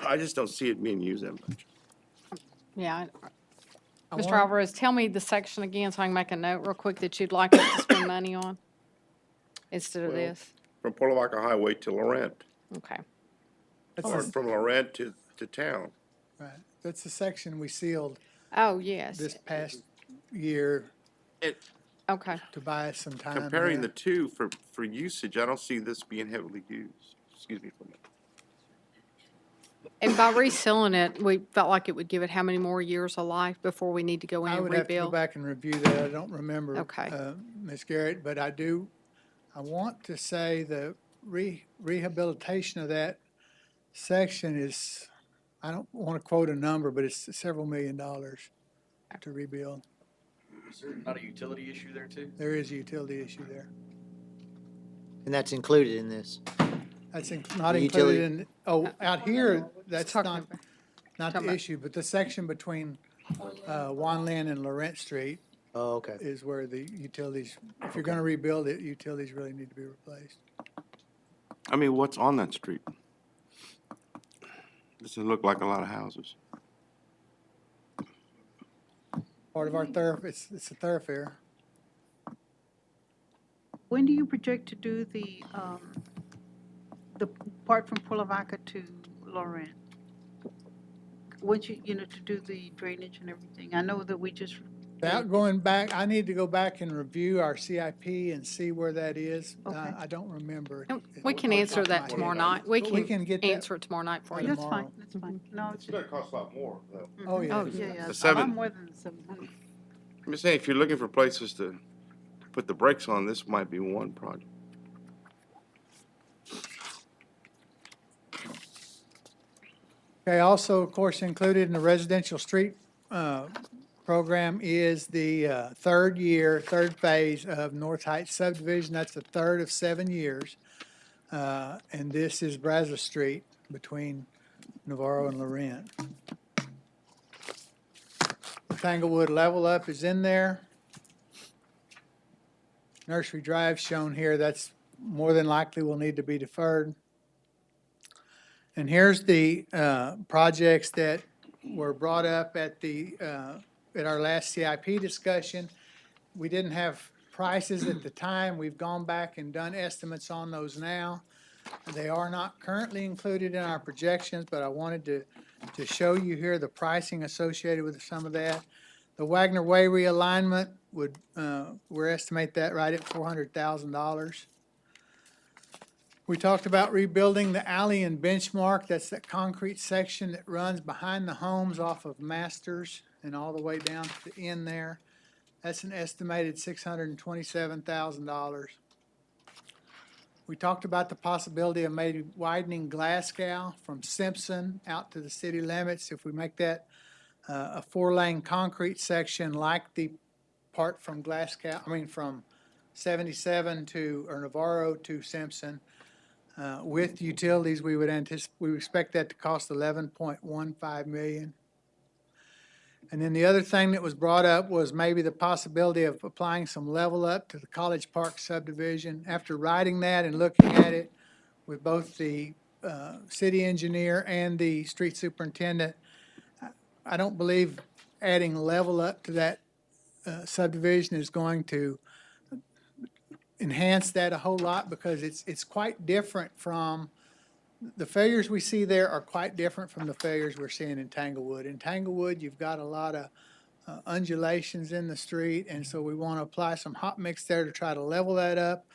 I just don't see it being used that much. Yeah. I Mr. want- Alvarez, tell me the section again so I can make a note real quick that you'd like us to spend money on instead of Well, this. From Port Lavaca Highway to Laurent, Okay. That's or the- from Laurent to town. Right, that's the section we sealed Oh, yes. this past year Okay. to buy us some time. Comparing the there. two for usage, I don't see this being heavily used. Excuse me for a minute. And by reselling it, we felt like it would give it how many more years of life before we need to go in I and would have to go rebuild? back and review that. I don't remember. Okay. Ms. Garrett, but I want to say the rehabilitation of that section is, I don't want to quote a number, but it's several $1 million to rebuild. Is there not a utility issue there too? There is a utility issue there. And that's included in this. That's not The included utility- in, out here, that's talking not, about- not talking the about- issue, but the section between Juan Lynn and Laurent Street Oh, okay. is where the utilities, if you're gonna rebuild it, utilities really need to be replaced. I mean, what's on that street? Doesn't look like a lot of houses. Part of our it's a thoroughfare. When do you project to do the part from Pulavaca to Laurent? Once you know, to do the drainage and everything? I know that we just, Without going back, I need to go back and review our CIP and see where that is. Okay. I don't remember. And we can answer that tomorrow night. We But we can can get that answer it tomorrow night for you. that's tomorrow. fine, that's fine. No, it's. It's gonna cost a lot more, though. Oh, yeah. Oh, Yeah, yeah, The a seven- lot more than 700. I'm just saying, if you're looking for places to put the brakes on, this might be one project. Okay, also, of course, included in the residential street program is the third phase of North Heights subdivision. That's the third of 7 years. And this is Brazos Street between Navarro and Laurent. Tanglewood Level Up is in there. Nursery Drive shown here, that's more than likely will need to be deferred. And here's the projects that were brought up at our last CIP discussion. We didn't have prices at the time. We've gone back and done estimates on those now. They are not currently included in our projections, but I wanted to show you here the pricing associated with some of that. The Wagner Way realignment we're estimate that right at $400,000. We talked about rebuilding the alley and Benchmark. That's that concrete section that runs behind the homes off of Masters and all the way down to the end there. That's an estimated $627,000. We talked about the possibility of maybe widening Glasgow from Simpson out to the city limits. If we make that a 4-lane concrete section like the part from from 77 or Navarro to Simpson, with utilities, we would expect that to cost $11.15 million. And then the other thing that was brought up was maybe the possibility of applying some level up to the College Park subdivision. After writing that and looking at it with both the city engineer and the street superintendent, I don't believe adding level up to that subdivision is going to enhance that a whole lot, because it's quite different from, the failures we see there are quite different from the failures we're seeing in Tanglewood. In Tanglewood, you've got a lot of undulations in the street, and so we want to apply some hot mix there to try to level that up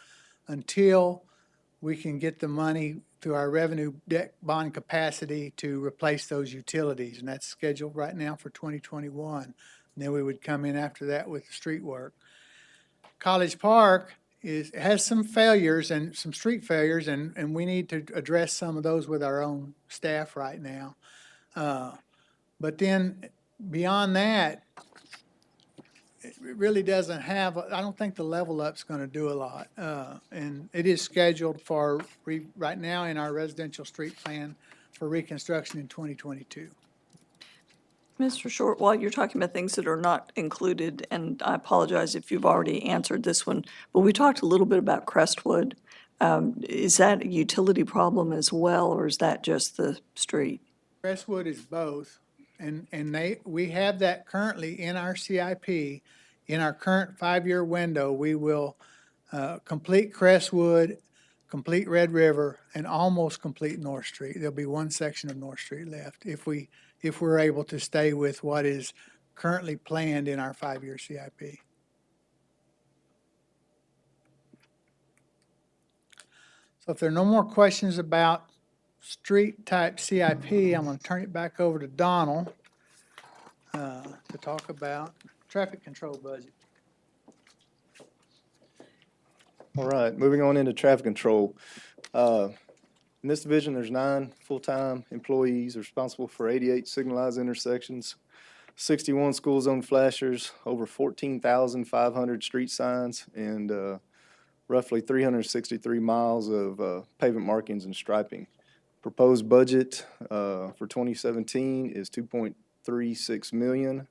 until we can get the money through our revenue debt bond capacity to replace those utilities, and that's scheduled right now for 2021. And then we would come in after that with the street work. College Park has some failures and some street failures, and we need to address some of those with our own staff right now. But then beyond that, it really doesn't have, I don't think the level up's going to do a lot. And it is scheduled for, right now in our residential street plan for reconstruction in 2022. Mr. Short, while you're talking about things that are not included, and I apologize if you've already answered this one, but we talked a little bit about Crestwood. Is that a utility problem as well, or is that just the street? Crestwood is both, and we have that currently in our CIP. In our current 5-year window, we will complete Crestwood, complete Red River, and almost complete North Street. There'll be one section of North Street left if we're able to stay with what is currently planned in our 5-year CIP. So if there are no more questions about street type CIP, I'm going to turn it back over to Donald to talk about traffic control budget. All right, moving on into traffic control. In this division, there's 9 full-time employees responsible for 88 signalized intersections, 61 school zone flashers, over 14,500 street signs, and roughly 363 miles of pavement markings and striping. Proposed budget for 2017 is $2.36 million,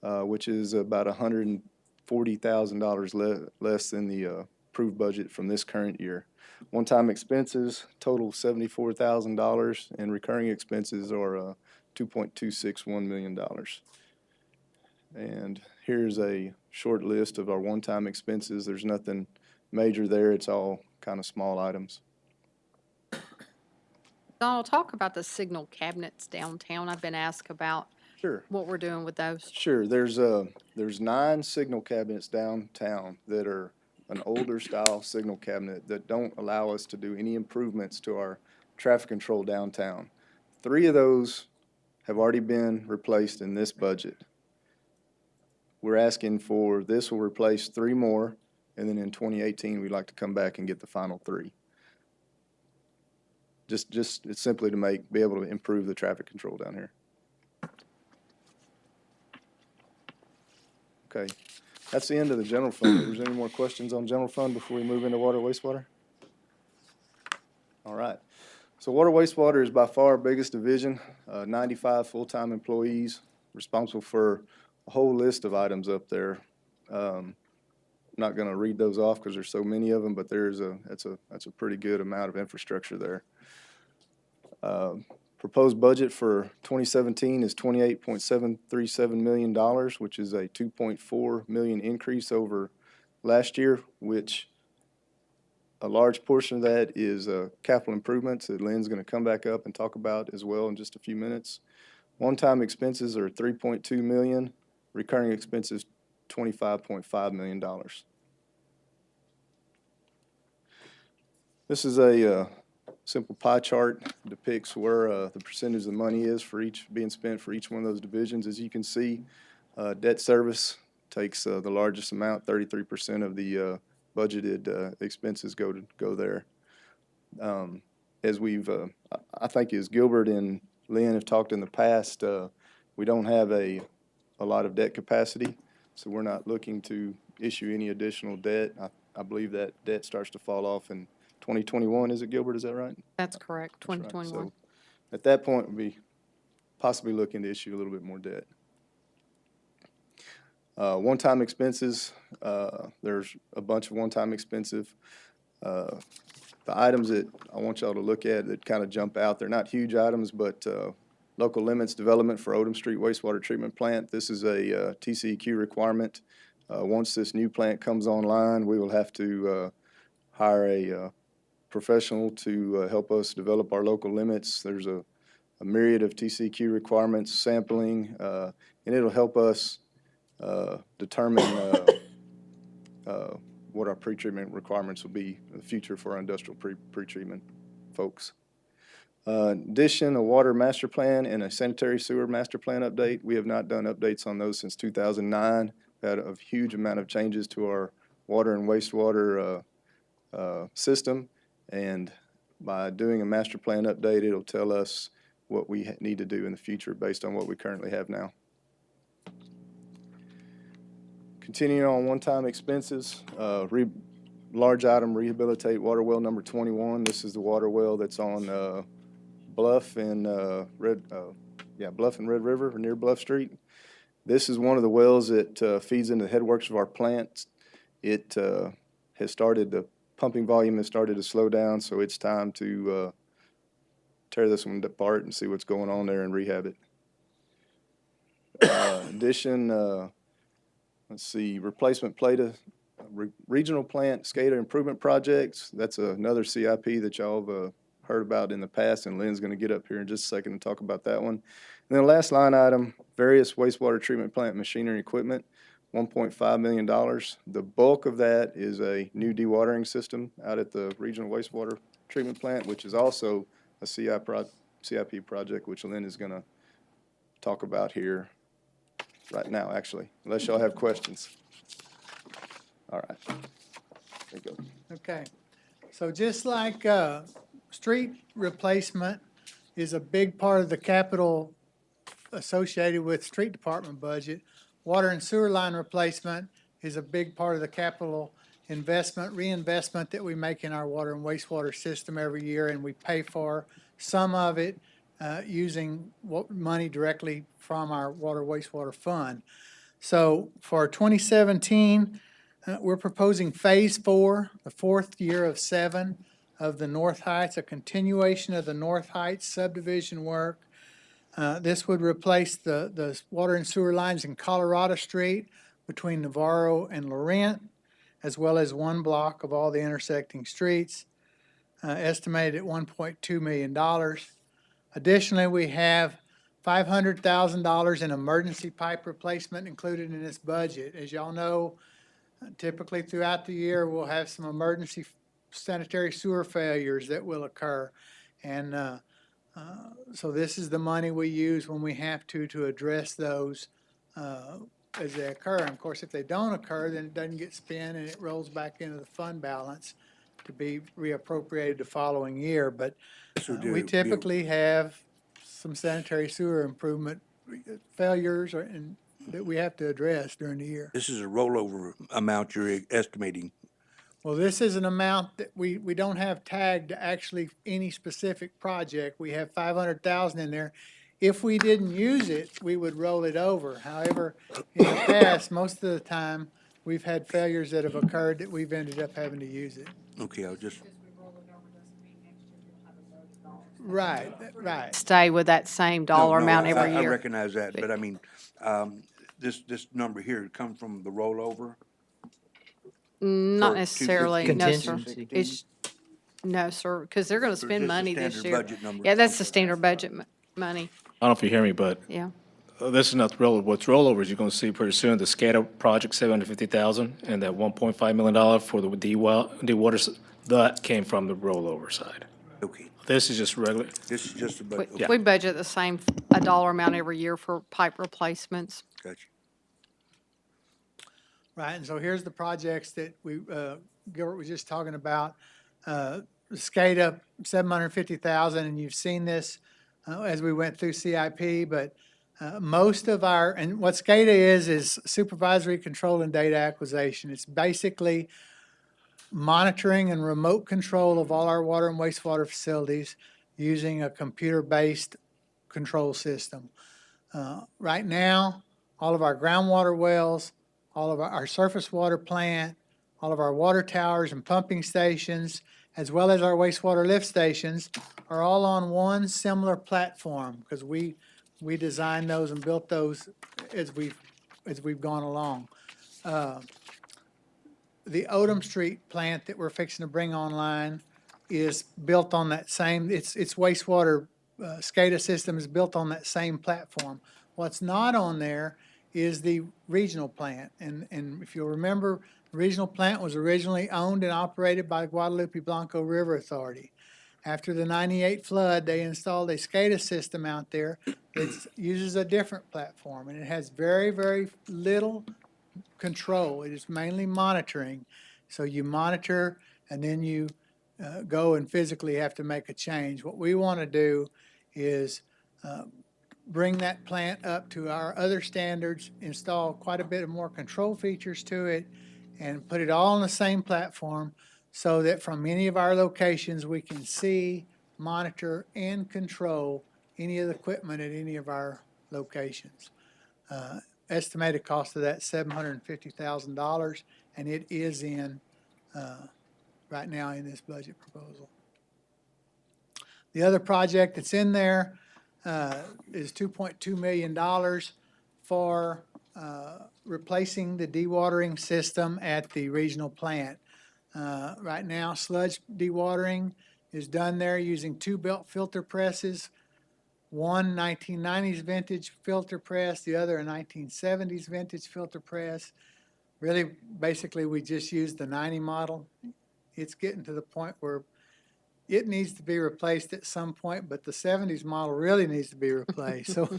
which is about $140,000 less than the approved budget from this current year. One-time expenses total $74,000, and recurring expenses are $2.261 million. And here's a short list of our one-time expenses. There's nothing major there. It's all kind of small items. Donald, talk about the signal cabinets downtown. I've been asked about Sure. what we're doing with those. Sure. There's 9 signal cabinets downtown that are an older style signal cabinet that don't allow us to do any improvements to our traffic control downtown. 3 of those have already been replaced in this budget. We're asking for, this will replace 3 more, and then in 2018, we'd like to come back and get the final 3. Just it's simply to be able to improve the traffic control down here. Okay, that's the end of the general fund. If there's any more questions on general fund before we move into water wastewater? All right. So water wastewater is by far our biggest division, 95 full-time employees responsible for a whole list of items up there. I'm not going to read those off because there's so many of them, but that's a pretty good amount of infrastructure there. Proposed budget for 2017 is $28.737 million, which is a $2.4 million increase over last year, which a large portion of that is capital improvements that Lynn's going to come back up and talk about as well in just a few minutes. One-time expenses are $3.2 million, recurring expenses $25.5 million. This is a simple pie chart, depicts where the percentage of the money is for each being spent for each one of those divisions. As you can see, debt service takes the largest amount, 33% of the budgeted expenses go there. As we've, I think as Gilbert and Lynn have talked in the past, we don't have a lot of debt capacity, so we're not looking to issue any additional debt. I believe that debt starts to fall off in 2021, is it, Gilbert? Is that right? That's correct, That's right. 2021. So at that point, we'll be possibly looking to issue a little bit more debt. One-time expenses, there's a bunch of one-time expensive. The items that I want y'all to look at that kind of jump out, they're not huge items, but local limits development for Odom Street wastewater treatment plant. This is a TCEQ requirement. Once this new plant comes online, we will have to hire a professional to help us develop our local limits. There's a myriad of TCEQ requirements, sampling, and it'll help us determine what our pretreatment requirements will be in the future for our industrial pretreatment folks. In addition, a water master plan and a sanitary sewer master plan update. We have not done updates on those since 2009. We've had a huge amount of changes to our water and wastewater system, and by doing a master plan update, it'll tell us what we need to do in the future based on what we currently have now. Continuing on one-time expenses, large item rehabilitate water well number 21. This is the water well that's on Bluff and Red River, or near Bluff Street. This is one of the wells that feeds into the headworks of our plant. It has started, the pumping volume has started to slow down, so it's time to tear this one apart and see what's going on there and rehab it. In addition, let's see, replacement Plata regional plant SCADA improvement projects. That's another CIP that y'all have heard about in the past, and Lynn's gonna get up here in just a second and talk about that one. And then the last line item, various wastewater treatment plant machinery and equipment, $1.5 million. The bulk of that is a new dewatering system out at the regional wastewater treatment plant, which is also a CIP project, which Lynn is gonna talk about here right now, actually, unless y'all have questions. All right. There you go. Okay, so just like, street replacement is a big part of the capital associated with street department budget, water and sewer line replacement is a big part of the capital investment, reinvestment that we make in our water and wastewater system every year, and we pay for some of it using money directly from our water wastewater fund. So for 2017, we're proposing Phase 4, the fourth year of 7 of the North Heights, a continuation of the North Heights subdivision work. This would replace the water and sewer lines in Colorado Street between Navarro and Laurent, as well as one block of all the intersecting streets, estimated at $1.2 million. Additionally, we have $500,000 in emergency pipe replacement included in this budget. As y'all know, typically throughout the year, we'll have some emergency sanitary sewer failures that will occur. And so this is the money we use when we have to address those as they occur. And of course, if they don't occur, then it doesn't get spent and it rolls back into the fund balance to be reappropriated the following year. But we typically have some sanitary sewer improvement failures that we have to address during the year. This is a rollover amount you're estimating. Well, this is an amount that we don't have tagged to actually any specific project. We have 500,000 in there. If we didn't use it, we would roll it over. However, in the past, most of the time, we've had failures that have occurred that we've ended up having to use it. Okay, I'll just. Right, right. Stay with that same dollar amount every I year. recognize that, but I mean, this number here come from the rollover? Not For- necessarily, no, sir. Contingency. It's, no, sir, because they're gonna Or spend just the money this standard year. budget number? Yeah, that's the standard budget money, I don't know if you hear me, but yeah. this is not the rollover. What's rollovers, you're gonna see pretty soon, the SCADA project, 750,000, and that $1.5 million for the dewaters, that came from the rollover side. Okay, This is just regular, this is just a We, budget. we budget the same, a dollar amount every year for pipe replacements. Gotcha. Right, and so here's the projects that Gilbert was just talking about. SCADA, 750,000, and you've seen this as we went through CIP, but most of our, and what SCADA is supervisory control and data acquisition. It's basically monitoring and remote control of all our water and wastewater facilities using a computer-based control system. Right now, all of our groundwater wells, all of our surface water plant, all of our water towers and pumping stations, as well as our wastewater lift stations, are all on one similar platform because we designed those and built those as we've gone along. The Odom Street plant that we're fixing to bring online is built on that same, its wastewater SCADA system is built on that same platform. What's not on there is the regional plant. And if you'll remember, the regional plant was originally owned and operated by the Guadalupe Blanco River Authority. After the 98 flood, they installed a SCADA system out there that uses a different platform, and it has very, very little control. It is mainly monitoring. So you monitor, and then you go and physically have to make a change. What we want to do is bring that plant up to our other standards, install quite a bit of more control features to it, and put it all on the same platform so that from any of our locations, we can see, monitor, and control any of the equipment at any of our locations. Estimated cost of that $750,000, and it is in, right now in this budget proposal. The other project that's in there is $2.2 million for replacing the dewatering system at the regional plant. Right now, sludge dewatering is done there using two belt filter presses. One 1990s vintage filter press, the other a 1970s vintage filter press. Really, basically, we just used the 90 model. It's getting to the point where it needs to be replaced at some point, but the 70s model really needs to be replaced. So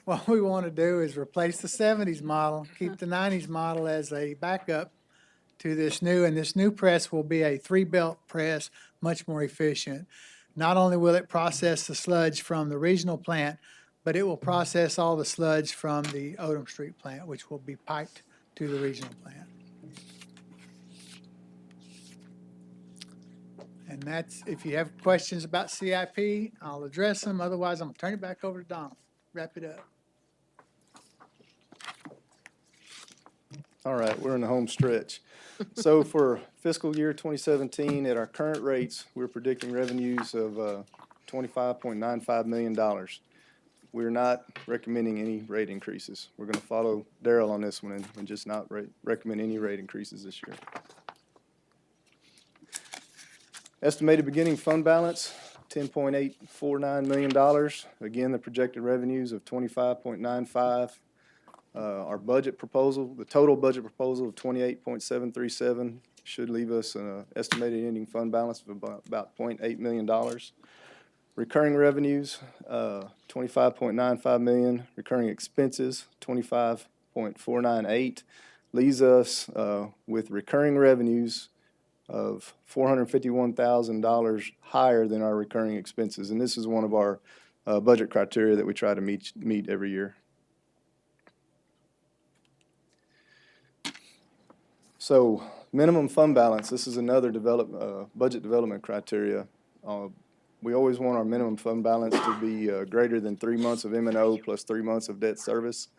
what we want to do is replace the 70s model, keep the 90s model as a backup to this new, and this new press will be a 3-belt press, much more efficient. Not only will it process the sludge from the regional plant, but it will process all the sludge from the Odom Street plant, which will be piped to the regional plant. And that's, if you have questions about CIP, I'll address them. Otherwise, I'm gonna turn it back over to Donald. Wrap it up. All right, we're in the home stretch. So for fiscal year 2017, at our current rates, we're predicting revenues of $25.95 million. We're not recommending any rate increases. We're going to follow Darrell on this one and just not recommend any rate increases this year. Estimated beginning fund balance, $10.849 million. Again, the projected revenues of $25.95. Our budget proposal, the total budget proposal of $28.737 should leave us an estimated ending fund balance of about $0.8 million. Recurring revenues, $25.95 million. Recurring expenses, $25.498, leaves us with recurring revenues of $451,000 higher than our recurring expenses. And this is one of our budget criteria that we try to meet every year. So minimum fund balance, this is another budget development criteria. We always want our minimum fund balance to be greater than 3 months of M&O plus 3 months of debt service.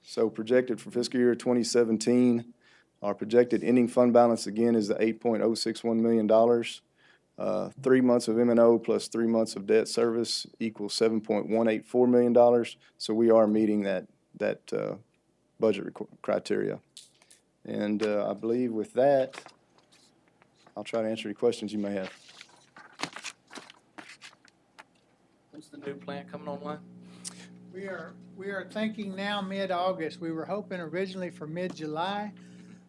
So projected for fiscal year 2017, our projected ending fund balance again is the $8.061 million. 3 months of M&O plus 3 months of debt service equals $7.184 million. So we are meeting that budget criteria. And I believe with that, I'll try to answer any questions you may have. When's the new plant coming online? We are thinking now mid-August. We were hoping originally for mid-July,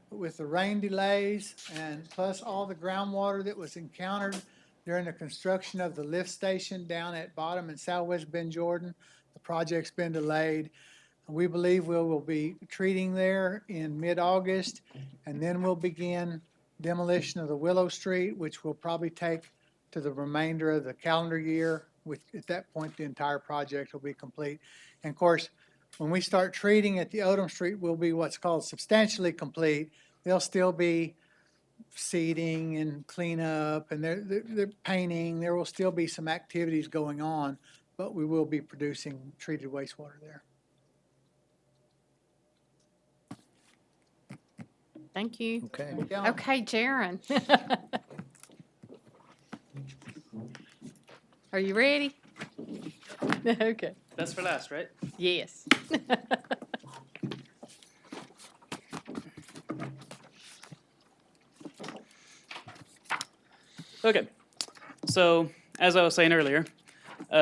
but with the rain delays and plus all the groundwater that was encountered during the construction of the lift station down at Bottom and Southwest Bend Jordan, the project's been delayed. We believe we will be treating there in mid-August, and then we'll begin demolition of the Willow Street, which will probably take to the remainder of the calendar year. At that point, the entire project will be complete. And of course, when we start treating at the Odom Street, we'll be what's called substantially complete. There'll still be seeding and cleanup, and they're painting. There will still be some activities going on, but we will be producing treated wastewater there. Thank you. Okay. Okay, Jaren. Are you ready? Okay. Best for last, right? Yes. Okay. So, as I was saying earlier,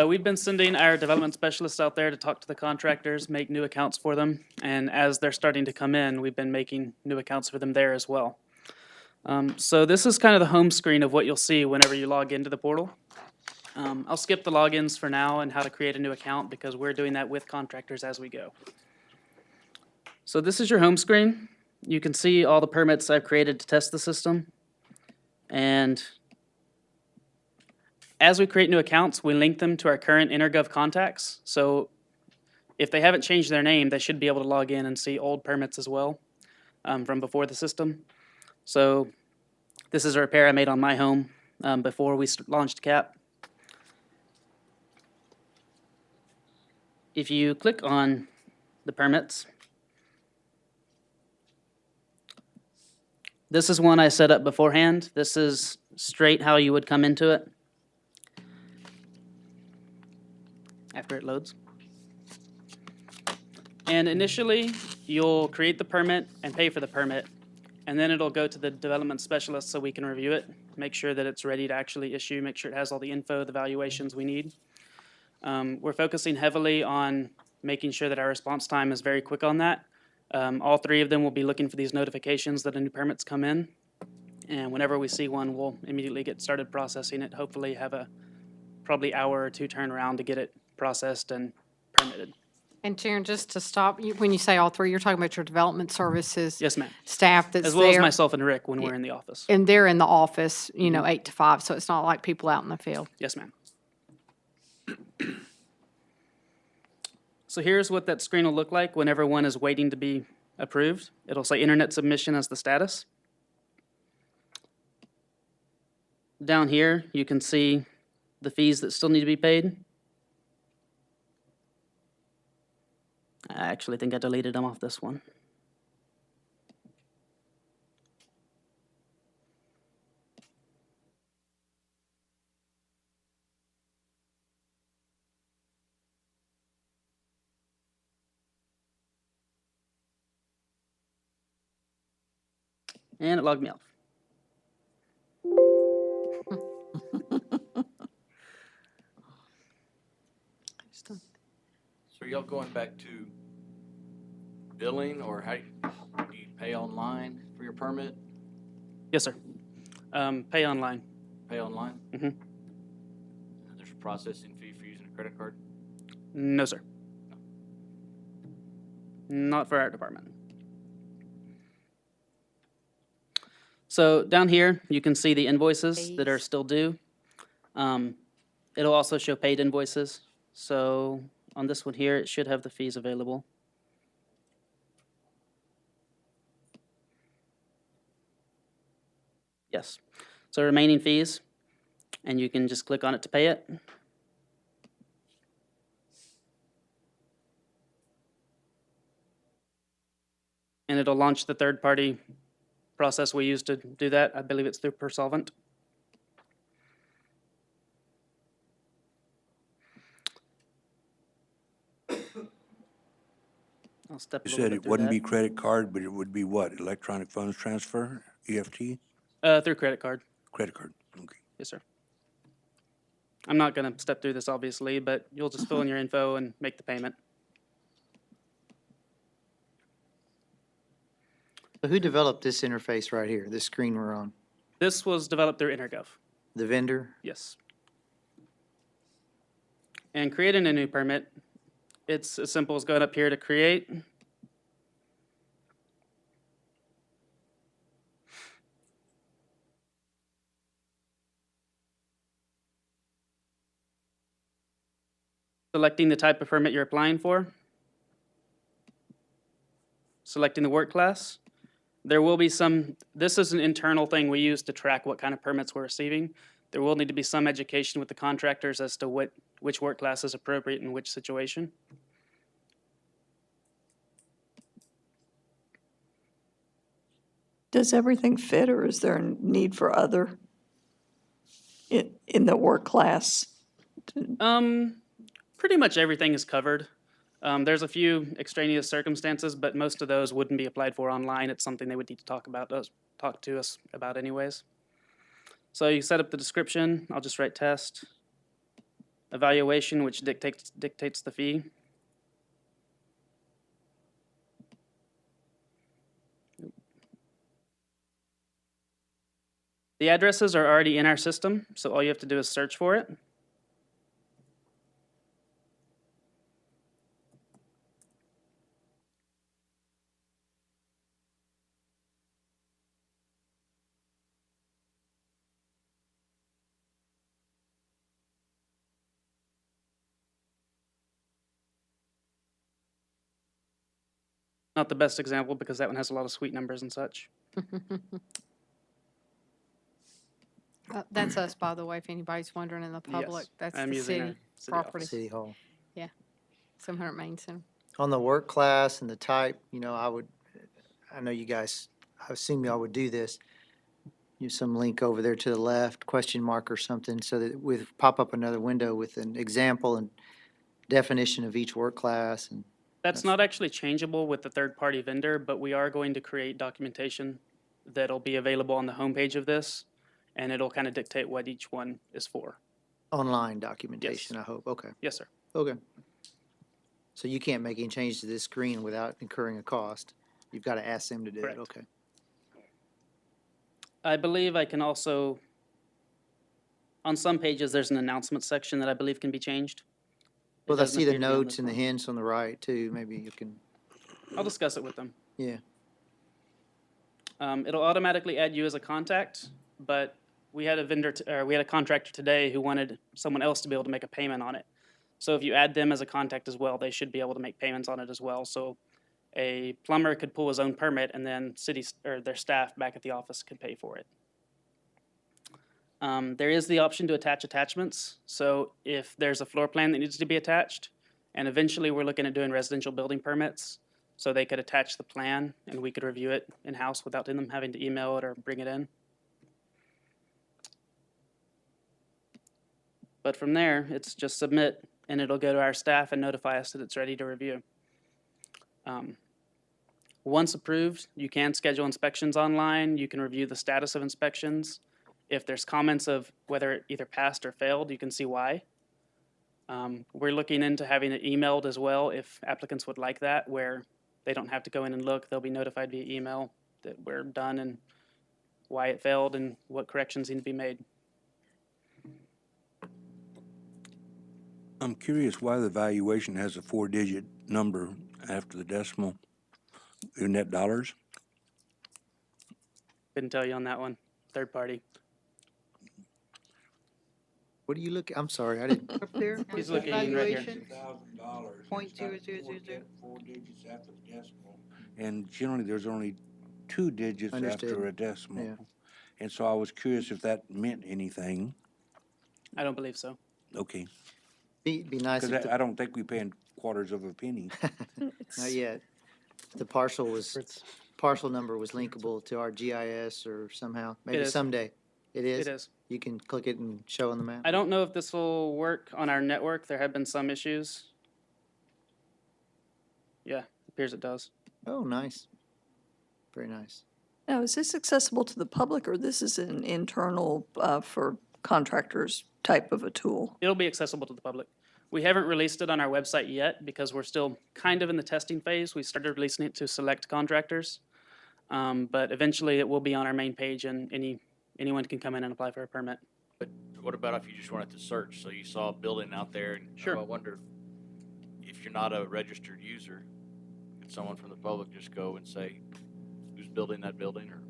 we've been sending our development specialists out there to talk to the contractors, make new accounts for them, and as they're starting to come in, we've been making new accounts for them there as well. So this is kind of the home screen of what you'll see whenever you log into the portal. I'll skip the logins for now and how to create a new account because we're doing that with contractors as we go. So this is your home screen. You can see all the permits I've created to test the system. And as we create new accounts, we link them to our current InterGov contacts. So if they haven't changed their name, they should be able to log in and see old permits as well from before the system. So this is a repair I made on my home before we launched CAP. If you click on the permits, this is one I set up beforehand. This is straight how you would come into it after it loads. And initially, you'll create the permit and pay for the permit. And then it'll go to the development specialist so we can review it, make sure that it's ready to actually issue, make sure it has all the info, the valuations we need. We're focusing heavily on making sure that our response time is very quick on that. All three of them will be looking for these notifications that a new permit's come in. And whenever we see one, we'll immediately get started processing it, hopefully have a probably hour or two turnaround to get it processed and permitted. And Sharon, just to stop, when you say all three, you're talking about your development services? Yes, ma'am. Staff that's there? As well as myself and Rick when we're in the office. And they're in the office, 8 to 5, so it's not like people out in the field? Yes, ma'am. So here's what that screen will look like whenever one is waiting to be approved. It'll say internet submission as the status. Down here, you can see the fees that still need to be paid. I actually think I deleted them off this one. And it logged me off. So are y'all going back to billing, or how do you pay online for your permit? Yes, sir. Pay online. Pay online? Mm-hmm. There's a processing fee for using a credit card? No, sir. Not for our department. So down here, you can see the invoices that are still due. It'll also show paid invoices. So on this one here, it should have the fees available. Yes. So remaining fees, and you can just click on it to pay it. And it'll launch the third-party process we use to do that. I believe it's through Persolvent. I'll step a You little said bit it through wouldn't that. be credit card, but it would be what? Electronic funds transfer, EFT? Through credit card. Credit card, okay. Yes, sir. I'm not going to step through this, obviously, but you'll just fill in your info and make the payment. So who developed this interface right here, this screen we're on? This was developed through Intergov. The vendor? Yes. And creating a new permit, it's as simple as going up here to create. Selecting the type of permit you're applying for. Selecting the work class. There will be some, this is an internal thing we use to track what kind of permits we're receiving. There will need to be some education with the contractors as to which work class is appropriate in which situation. Does everything fit, or is there a need for other in the work class? Pretty much everything is covered. There's a few extraneous circumstances, but most of those wouldn't be applied for online. It's something they would need to talk to us about anyways. So you set up the description. I'll just write test. Evaluation, which dictates the fee. The addresses are already in our system, so all you have to do is search for it. Not the best example because that one has a lot of suite numbers and such. That's us, by the way, if anybody's wondering in the public. Yes, That's I'm the using our city city property. office. City Hall. Yeah, 700 Main Center. On the work class and the type, I know you guys, I assume y'all would do this. Use some link over there to the left, question mark or something, so that with, pop up another window with an example and definition of each work class and. That's not actually changeable with the third-party vendor, but we are going to create documentation that'll be available on the homepage of this, and it'll kind of dictate what each one is for. Online documentation, I hope. Okay, Yes, sir. okay. So you can't make any changes to this screen without incurring a cost? You've got to ask them to do it? Correct. Okay. I believe I can also, on some pages, there's an announcement section that I believe can be changed. It Well, I doesn't see the appear to be on notes this and the one. hints on the right too. Maybe you can, I'll discuss it with them. yeah. It'll automatically add you as a contact, but we had a contractor today who wanted someone else to be able to make a payment on it. So if you add them as a contact as well, they should be able to make payments on it as well. So a plumber could pull his own permit, and then their staff back at the office could pay for it. There is the option to attach attachments. So if there's a floor plan that needs to be attached, and eventually we're looking at doing residential building permits, so they could attach the plan and we could review it in-house without them having to email it or bring it in. But from there, it's just submit, and it'll go to our staff and notify us that it's ready to review. Once approved, you can schedule inspections online. You can review the status of inspections. If there's comments of whether it either passed or failed, you can see why. We're looking into having it emailed as well if applicants would like that, where they don't have to go in and look. They'll be notified via email that we're done and why it failed and what corrections need to be made. I'm curious why the valuation has a 4-digit number after the decimal. Isn't that dollars? Couldn't tell you on that one. Third party. What do you look, I'm sorry, I didn't, Up there, He's what's the looking right here. valuation? $1,000. Point zero zero zero zero. 4 digits after the decimal. And generally, there's only 2 digits Understood. after a decimal. Yeah. And so I was curious if that meant anything. I don't believe so. Okay. be nice Because if I don't think we pay in quarters of a penny. not yet. The parcel number was linkable to our GIS or somehow, maybe is. someday. It is? It is. You can click it and show on the map? I don't know if this will work on our network. There have been some issues. Yeah, appears it does. Oh, nice. Very nice. Now, is this accessible to the public, or this is an internal for contractors type of a tool? It'll be accessible to the public. We haven't released it on our website yet because we're still kind of in the testing phase. We started releasing it to select contractors. But eventually it will be on our main page and anyone can come in and apply for a permit. But what about if you just wanted to search, so you saw a building out there and Sure. I wonder if you're not a registered user, could someone from the public just go and say, who's building that building, or?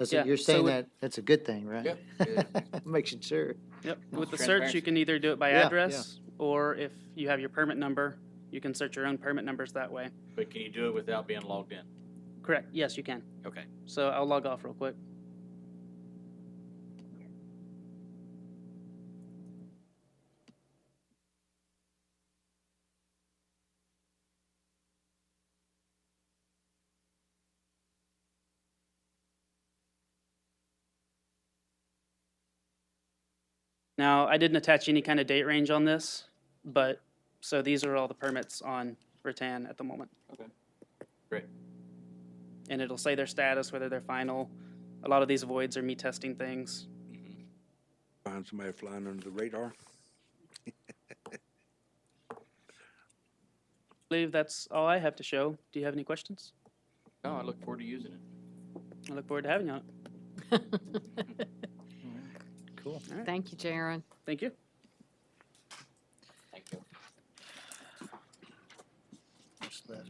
So Yeah, you're so saying we- that, that's a good thing, right? Yeah, Makes sure. Yep, with the search, transparency. you can either do it by Yeah, yeah. address, or if you have your permit number, you can search your own permit numbers that way. But can you do it without being logged in? Correct, yes, you can. Okay. So I'll log off real quick. Now, I didn't attach any kind of date range on this, but, so these are all the permits on Rattan at the moment. Okay. Great. And it'll say their status, whether they're final. A lot of these voids are me testing things. Find somebody flying under the radar. I believe that's all I have to show. Do you have any questions? No, I look forward to using it. I look forward to having you on it. Cool. All right. Thank you, Jaron. Thank you. Thank you. Just left.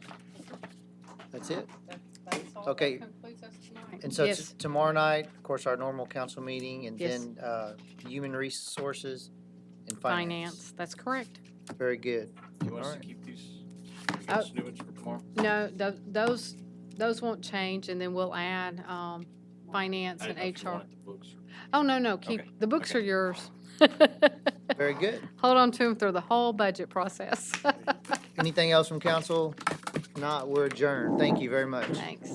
That's it? Okay. And so Yes. tomorrow night, of course, our normal council meeting, and Yes. then human resources and Finance, that's correct. Very good. Do you want us to Alright. keep these, Oh. these new ones for tomorrow? No, those won't change, and then we'll add, finance I and didn't know if you HR. wanted the books or- Oh, no, keep, Okay, the books okay. are yours. Very good. Hold on to them through the whole budget process. Anything else from council? If not, we're adjourned. Thank you very much. Thanks.